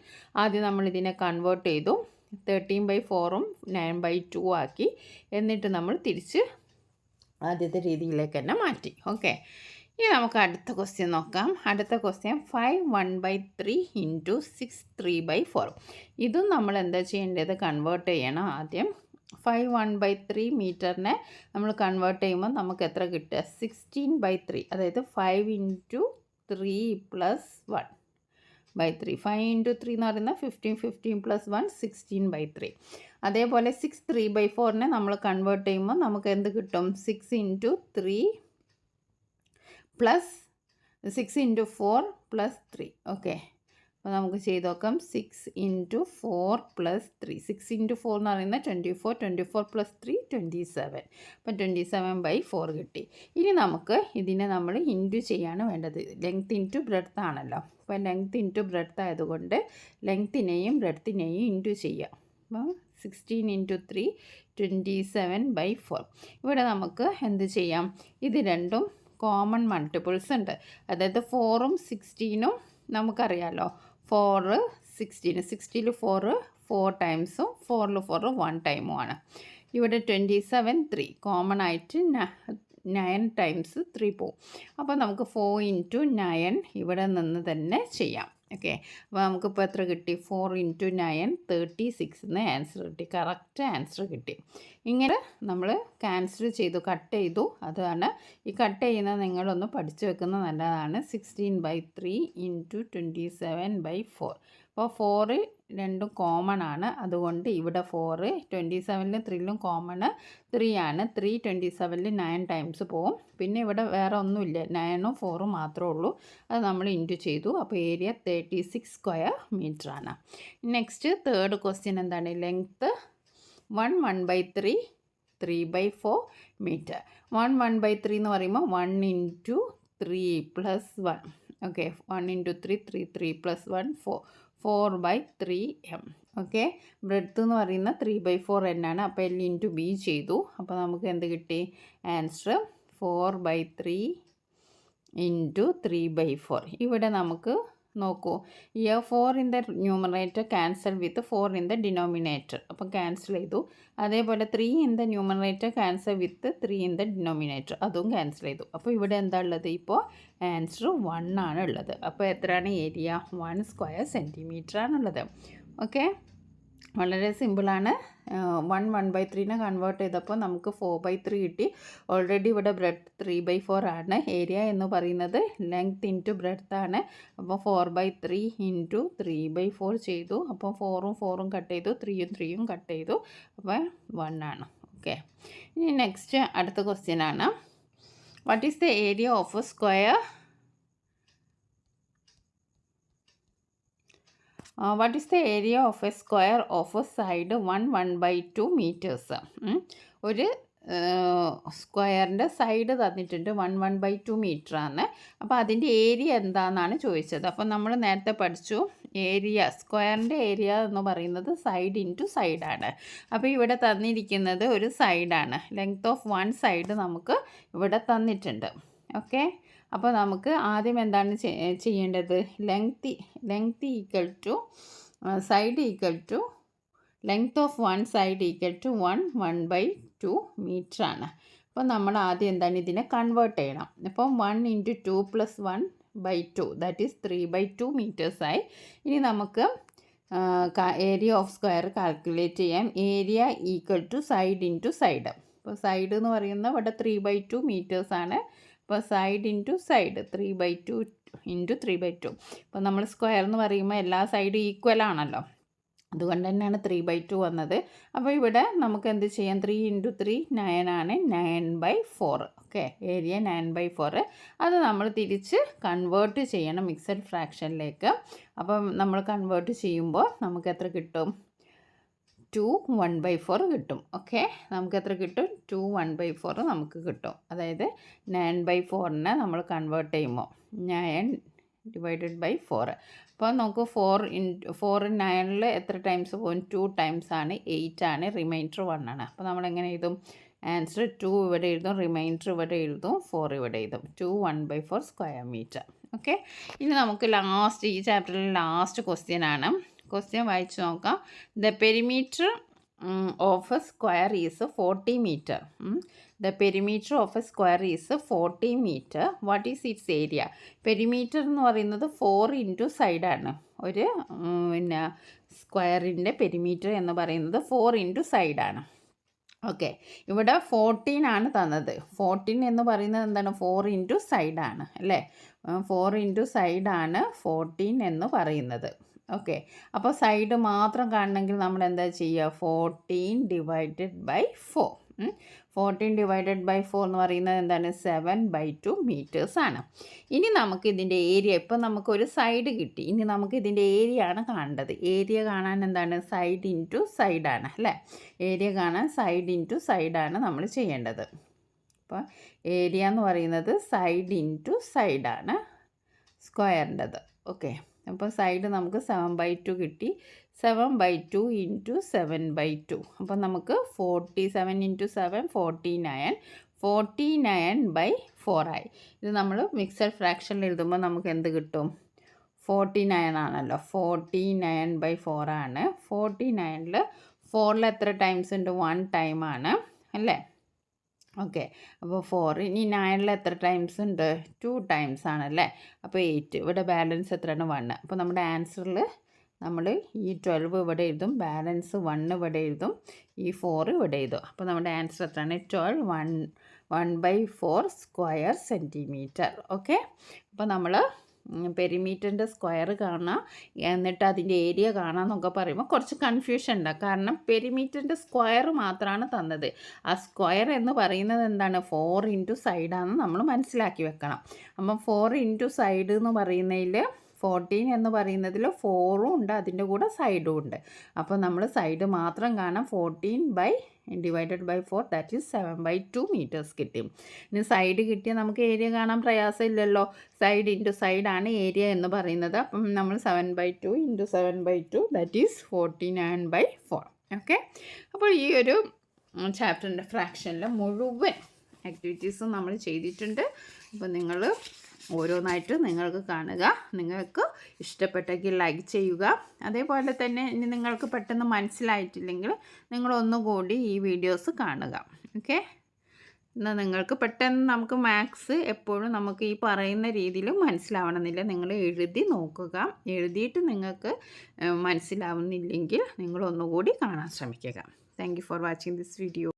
ആദ്യം നമ്മൾ ഇതിനെ കൺവേർട്ട് ചെയ്തു. 13/4ഉം 9/2 ആക്കി. എന്നിട്ട് നമ്മൾ തിരിച്ച് ആദ്യത്തെ രീതിയിലേക്ക് തന്നെ മാറ്റി. ഓക്കെ, ഇനി നമുക്ക് അടുത്ത ക്വസ്റ്റ്യൻ നോക്കാം. അടുത്ത ക്വസ്റ്റ്യൻ 5 1/3 ഇൻറ്റു 6 3/4. ഇതും നമ്മൾ എന്താ ചെയ്യേണ്ടത്? കൺവേർട്ട് ചെയ്യണം. ആദ്യം 5 1/3 മീറ്ററിനെ നമ്മൾ കൺവേർട്ട് ചെയ്യുമ്പോൾ നമുക്ക് എത്ര കിട്ടുക? 16/3. അതായത് 5 ഇൻറ്റു 3 പ്ലസ് 1. 3. 5 ഇൻറ്റു 3 എന്ന് പറയുന്നത് 15, 15 പ്ലസ് 1 16/3. അതേപോലെ 6 3/4നെ നമ്മൾ കൺവേർട്ട് ചെയ്യുമ്പോൾ നമുക്ക് എന്ത് കിട്ടും? 6 into 3 plus 6 into 4 plus 3. Okay, അപ്പോൾ നമുക്ക് ചെയ്ത് നോക്കാം. 6 ഇൻറ്റു 4 പ്ലസ് 3. 6 ഇൻറ്റു 4 എന്ന് പറയുന്നത് 24. 24 പ്ലസ് 3 27. അപ്പം 27/4 കിട്ടി. ഇനി നമുക്ക് ഇതിനെ നമ്മൾ ഇൻറ്റു ചെയ്യാണ് വേണ്ടത്. ലെങ്ത് ഇൻറ്റു ബ്രെഡ്ത്ത് ആണല്ലോ. അപ്പോൾ ലെങ്ത് ഇൻറ്റു ബ്രെഡ്ത്ത് ആയതുകൊണ്ട് ലെങ്ത്തിനെയും ബ്രെഡ്ത്തിനെയും ഇൻറ്റു ചെയ്യാം. അപ്പോൾ 16 ഇൻറ്റു 3 27/4. ഇവിടെ നമുക്ക് എന്ത് ചെയ്യാം? ഇത് രണ്ടും കോമൺ മൾട്ടിപ്പിൾസ് ഉണ്ട്. അതായത് 4ഉം 16ഉം നമുക്കറിയാമല്ലോ. 4 16, 60ൽ 4 ടൈംസും 4ൽ 4 1 ടൈമുമാണ്. ഇവിടെ 27 3 കോമൺ ആയിട്ട് 9 ടൈംസ് 3 പോവും. അപ്പോൾ നമുക്ക് 4 ഇൻറ്റു 9 ഇവിടെ നിന്ന് തന്നെ ചെയ്യാം. ഓക്കെ, അപ്പോൾ നമുക്കിപ്പോൾ എത്ര കിട്ടി? 4 ഇൻറ്റു 9 36 എന്ന് ആൻസർ കിട്ടി. കറക്റ്റ് ആൻസർ കിട്ടി. ഇങ്ങനെ നമ്മൾ ക്യാൻസൽ ചെയ്തു, കട്ട് ചെയ്തു. അതാണ് ഈ കട്ട് ചെയ്യുന്നത് നിങ്ങളൊന്ന് പഠിച്ചു വെക്കുന്നത് നല്ലതാണ്. 16/3 ഇൻറ്റു 27/4. അപ്പോൾ 4 രണ്ടും കോമൺ ആണ്. അതുകൊണ്ട് ഇവിടെ 4 27ലും 3ലും കോമൺ 3 ആണ്. 3 27ൽ 9 ടൈംസ് പോവും. പിന്നെ ഇവിടെ വേറെ ഒന്നുമില്ല, 9ഉം 4ഉം മാത്രമേ ഉള്ളൂ. അത് നമ്മൾ ഇൻറ്റു ചെയ്തു. അപ്പോൾ ഏരിയ 36 സ്ക്വയർ മീറ്റർ ആണ്. നെക്സ്റ്റ് തേർഡ് ക്വസ്റ്റ്യൻ എന്താണ്? Length 1 1/3 3/4 metre. 1 1/3 എന്ന് പറയുമ്പോൾ 1 into 3 plus 1. Okay, 1 into 3 3 3 plus 1 4/3 m. Okay, breadth എന്ന് പറയുന്നത് 3/4 n ആണ്. അപ്പോൾ L ഇൻറ്റു ബി ചെയ്തു. അപ്പോൾ നമുക്ക് എന്ത് കിട്ടി? Answer 4/3 into 3/4. ഇവിടെ നമുക്ക് നോക്കൂ, ഈ 4 in the numerator cancel with 4 in the denominator. അപ്പോൾ ക്യാൻസൽ ചെയ്തു. അതേപോലെ 3 in the numerator cancel with 3 in the denominator, അതും ക്യാൻസൽ ചെയ്തു. അപ്പോൾ ഇവിടെ എന്താ ഉള്ളത്? ഇപ്പോൾ ആൻസർ 1 ആണ് ഉള്ളത്. അപ്പോൾ എത്രയാണ് ഏരിയ? 1 സ്ക്വയർ സെൻറ്റിമീറ്റർ ആണുള്ളത്. ഓക്കെ, വളരെ സിമ്പിളാണ്. 1 1/3നെ കൺവേർട്ട് ചെയ്തപ്പോൾ നമുക്ക് 4/3 കിട്ടി. ഓൾറെഡി ഇവിടെ ബ്രെഡ്ത്ത് 3/4 ആണ്. ഏരിയ എന്ന് പറയുന്നത് ലെങ്ത് ഇൻറ്റു ബ്രെഡ്ത്ത് ആണ്. അപ്പോൾ 4/3 ഇൻറ്റു 3/4 ചെയ്തു. അപ്പോൾ 4ഉം 4ഉം കട്ട് ചെയ്തു, 3ഉം 3ഉം കട്ട് ചെയ്തു. അപ്പോൾ 1 ആണ്. ഓക്കെ, ഇനി നെക്സ്റ്റ് അടുത്ത ക്വസ്റ്റ്യൻ ആണ്. What is the area of a square? What is the area of a square of a side 1/2 meters? ഒരു സ്ക്വയറിൻ്റെ സൈഡ് തന്നിട്ടുണ്ട് 1/2 മീറ്റർ ആണ്. അപ്പോൾ അതിൻ്റെ ഏരിയ എന്താണെന്നാണ് ചോദിച്ചത്. അപ്പോൾ നമ്മൾ നേരത്തെ പഠിച്ചു, ഏരിയ സ്ക്വയറിൻ്റെ ഏരിയ എന്ന് പറയുന്നത് സൈഡ് ഇൻറ്റു സൈഡാണ്. അപ്പോൾ ഇവിടെ തന്നിരിക്കുന്നത് ഒരു സൈഡാണ്. ലെങ്ത് ഓഫ് 1 സൈഡ് നമുക്ക് ഇവിടെ തന്നിട്ടുണ്ട്. ഓക്കെ, അപ്പോൾ നമുക്ക് ആദ്യം എന്താണ് ചെയ്യേണ്ടത്? Length equal to side equal to length of 1 side equal to 1/2 metre ആണ്. അപ്പോൾ നമ്മൾ ആദ്യം എന്താണ് ഇതിനെ കൺവേർട്ട് ചെയ്യണം. അപ്പം 1 ഇൻറ്റു 2 പ്ലസ് 1/2 ദാറ്റ് ഈസ് 3/2 മീറ്റേഴ്സായി. ഇനി നമുക്ക് ഏരിയ ഓഫ് സ്ക്വയർ കാൽക്കുലേറ്റ് ചെയ്യാം. Area equal to side into side. അപ്പോൾ സൈഡ് എന്ന് പറയുന്നത് ഇവിടെ 3/2 മീറ്റേഴ്സാണ്. അപ്പോൾ സൈഡ് ഇൻറ്റു സൈഡ് 3/2 ഇൻറ്റു 3/2. അപ്പോൾ നമ്മൾ സ്ക്വയർ എന്ന് പറയുമ്പോൾ എല്ലാ സൈഡും ഈക്വൽ ആണല്ലോ, അതുകൊണ്ട് തന്നെയാണ് 3/2 വന്നത്. അപ്പോൾ ഇവിടെ നമുക്ക് എന്ത് ചെയ്യാം? 3 ഇൻറ്റു 3 9 ആണ്. 9/4. Okay, area 9/4. അത് നമ്മൾ തിരിച്ച് കൺവേർട്ട് ചെയ്യണം മിക്സഡ് ഫ്രാക്ഷനിലേക്ക്. അപ്പം നമ്മൾ കൺവേർട്ട് ചെയ്യുമ്പോൾ നമുക്ക് എത്ര കിട്ടും? 2 1/4 കിട്ടും. ഓക്കെ, നമുക്ക് എത്ര കിട്ടും? 2 1/4 നമുക്ക് കിട്ടും. അതായത് 9/4നെ നമ്മൾ കൺവേർട്ട് ചെയ്യുമ്പോൾ 9 ഡിവൈഡഡ് ബൈ 4. അപ്പോൾ നമുക്ക് 4 9ൽ എത്ര ടൈംസ് പോകും? 2 ടൈംസ് ആണ്. 8 ആണ്. റിമൈൻഡർ 1 ആണ്. അപ്പോൾ നമ്മൾ എങ്ങനെ എഴുതും? ആൻസർ 2 ഇവിടെ എഴുതും, റിമൈൻഡർ ഇവിടെ എഴുതും, 4 ഇവിടെ എഴുതും. 2 1/4 സ്ക്വയർ മീറ്റർ. ഓക്കെ, ഇനി നമുക്ക് ലാസ്റ്റ് ഈ ചാപ്റ്ററിൽ ലാസ്റ്റ് ക്വസ്റ്റ്യൻ ആണ്. ക്വസ്റ്റ്യൻ വായിച്ചു നോക്കാം. The perimeter of a square is 40 metre. The perimeter of a square is 40 metre. What is its area? Perimeter എന്ന് പറയുന്നത് 4 ഇൻറ്റു സൈഡാണ്. ഒരു പിന്നെ സ്ക്വയറിൻ്റെ പെരിമീറ്റർ എന്ന് പറയുന്നത് 4 ഇൻറ്റു സൈഡാണ്. ഓക്കെ, ഇവിടെ 14 ആണ് തന്നത്. 14 എന്ന് പറയുന്നത് എന്താണ്? 4 ഇൻറ്റു സൈഡാണ് അല്ലേ? 4 ഇൻറ്റു സൈഡാണ് 14 എന്ന് പറയുന്നത്. ഓക്കെ, അപ്പോൾ സൈഡ് മാത്രം കാണണമെങ്കിൽ നമ്മൾ എന്താ ചെയ്യുക? 14 ഡിവൈഡഡ് ബൈ 4. 14 ഡിവൈഡഡ് ബൈ 4 എന്ന് പറയുന്നത് എന്താണ്? 7/2 മീറ്റേഴ്സ് ആണ്. ഇനി നമുക്ക് ഇതിൻ്റെ ഏരിയ, ഇപ്പം നമുക്കൊരു സൈഡ് കിട്ടി. ഇനി നമുക്ക് ഇതിൻ്റെ ഏരിയ ആണ് കാണേണ്ടത്. ഏരിയ കാണാൻ എന്താണ്? സൈഡ് ഇൻറ്റു സൈഡാണ് അല്ലേ? ഏരിയ കാണാൻ സൈഡ് ഇൻറ്റു സൈഡാണ് നമ്മൾ ചെയ്യേണ്ടത്. അപ്പോൾ ഏരിയ എന്ന് പറയുന്നത് സൈഡ് ഇൻറ്റു സൈഡാണ് സ്ക്വയറിൻ്റെത്. ഓക്കെ, അപ്പോൾ സൈഡ് നമുക്ക് 7/2 കിട്ടി. 7/2 ഇൻറ്റു 7/2. അപ്പോൾ നമുക്ക് 47 ഇൻറ്റു 7 49. 49/4 ആയി. ഇത് നമ്മൾ മിക്സഡ് ഫ്രാക്ഷനിൽ എഴുതുമ്പോൾ നമുക്ക് എന്ത് കിട്ടും? 49 ആണല്ലോ. 49/4 ആണ്. 49ൽ 4ൽ എത്ര ടൈംസ് ഉണ്ട്? 1 ടൈമാണ് അല്ലേ? ഓക്കെ, അപ്പോൾ 4. ഇനി 9ൽ എത്ര ടൈംസ് ഉണ്ട്? 2 ടൈംസ് ആണല്ലേ? അപ്പോൾ 8. ഇവിടെ ബാലൻസ് എത്രയാണ്? 1. അപ്പോൾ നമ്മുടെ ആൻസറിൽ നമ്മൾ ഈ 12 ഇവിടെ എഴുതും, ബാലൻസ് 1 ഇവിടെ എഴുതും, ഈ 4 ഇവിടെ എഴുതും. അപ്പോൾ നമ്മുടെ ആൻസർ എത്രയാണ്? 12 1/4 സ്ക്വയർ സെൻറ്റിമീറ്റർ. ഓക്കെ, അപ്പോൾ നമ്മൾ പെരിമീറ്ററിൻ്റെ സ്ക്വയർ കാണാം, എന്നിട്ട് അതിൻ്റെ ഏരിയ കാണാമെന്നൊക്കെ പറയുമ്പോൾ കുറച്ച് കൺഫ്യൂഷൻ ഉണ്ടാകും. കാരണം പെരിമീറ്ററിൻ്റെ സ്ക്വയർ മാത്രമാണ് തന്നത്. ആ സ്ക്വയർ എന്ന് പറയുന്നത് എന്താണ്? 4 ഇൻറ്റു സൈഡാണെന്ന് നമ്മൾ മനസ്സിലാക്കി വെക്കണം. അപ്പം 4 ഇൻറ്റു സൈഡ് എന്ന് പറയുന്നതിൽ 14 എന്ന് പറയുന്നതിൽ 4ഉം ഉണ്ട്, അതിൻ്റെ കൂടെ സൈഡും ഉണ്ട്. അപ്പോൾ നമ്മൾ സൈഡ് മാത്രം കാണാം. 14 divided by 4 that is 7/2 metres കിട്ടി. ഇനി സൈഡ് കിട്ടിയാൽ നമുക്ക് ഏരിയ കാണാൻ പ്രയാസമില്ലല്ലോ. സൈഡ് ഇൻറ്റു സൈഡാണ് ഏരിയ എന്ന് പറയുന്നത്. അപ്പം നമ്മൾ 7/2 ഇൻറ്റു 7/2 ദാറ്റ് ഈസ് 49/4. ഓക്കെ, അപ്പോൾ ഈ ഒരു ചാപ്റ്ററിൻ്റെ ഫ്രാക്ഷനിൽ മുഴുവൻ ആക്ടിവിറ്റീസും നമ്മൾ ചെയ്തിട്ടുണ്ട്. അപ്പോൾ നിങ്ങൾ ഓരോന്നായിട്ട് നിങ്ങൾക്ക് കാണുക. നിങ്ങൾക്ക് ഇഷ്ടപ്പെട്ടെങ്കിൽ ലൈക്ക് ചെയ്യുക. അതേപോലെ തന്നെ ഇനി നിങ്ങൾക്ക് പെട്ടെന്ന് മനസ്സിലായിട്ടില്ലെങ്കിൽ നിങ്ങളൊന്നുകൂടി ഈ വീഡിയോസ് കാണുക. ഓക്കെ, എന്നാൽ നിങ്ങൾക്ക് പെട്ടെന്ന് നമുക്ക് മാത്സ് എപ്പോഴും നമുക്ക് ഈ പറയുന്ന രീതിയിൽ മനസ്സിലാവണമെന്നില്ല. നിങ്ങൾ എഴുതി നോക്കുക. എഴുതിയിട്ട് നിങ്ങൾക്ക് മനസ്സിലാവുന്നില്ലെങ്കിൽ നിങ്ങളൊന്നുകൂടി കാണാൻ ശ്രമിക്കുക. Thank you for watching this video.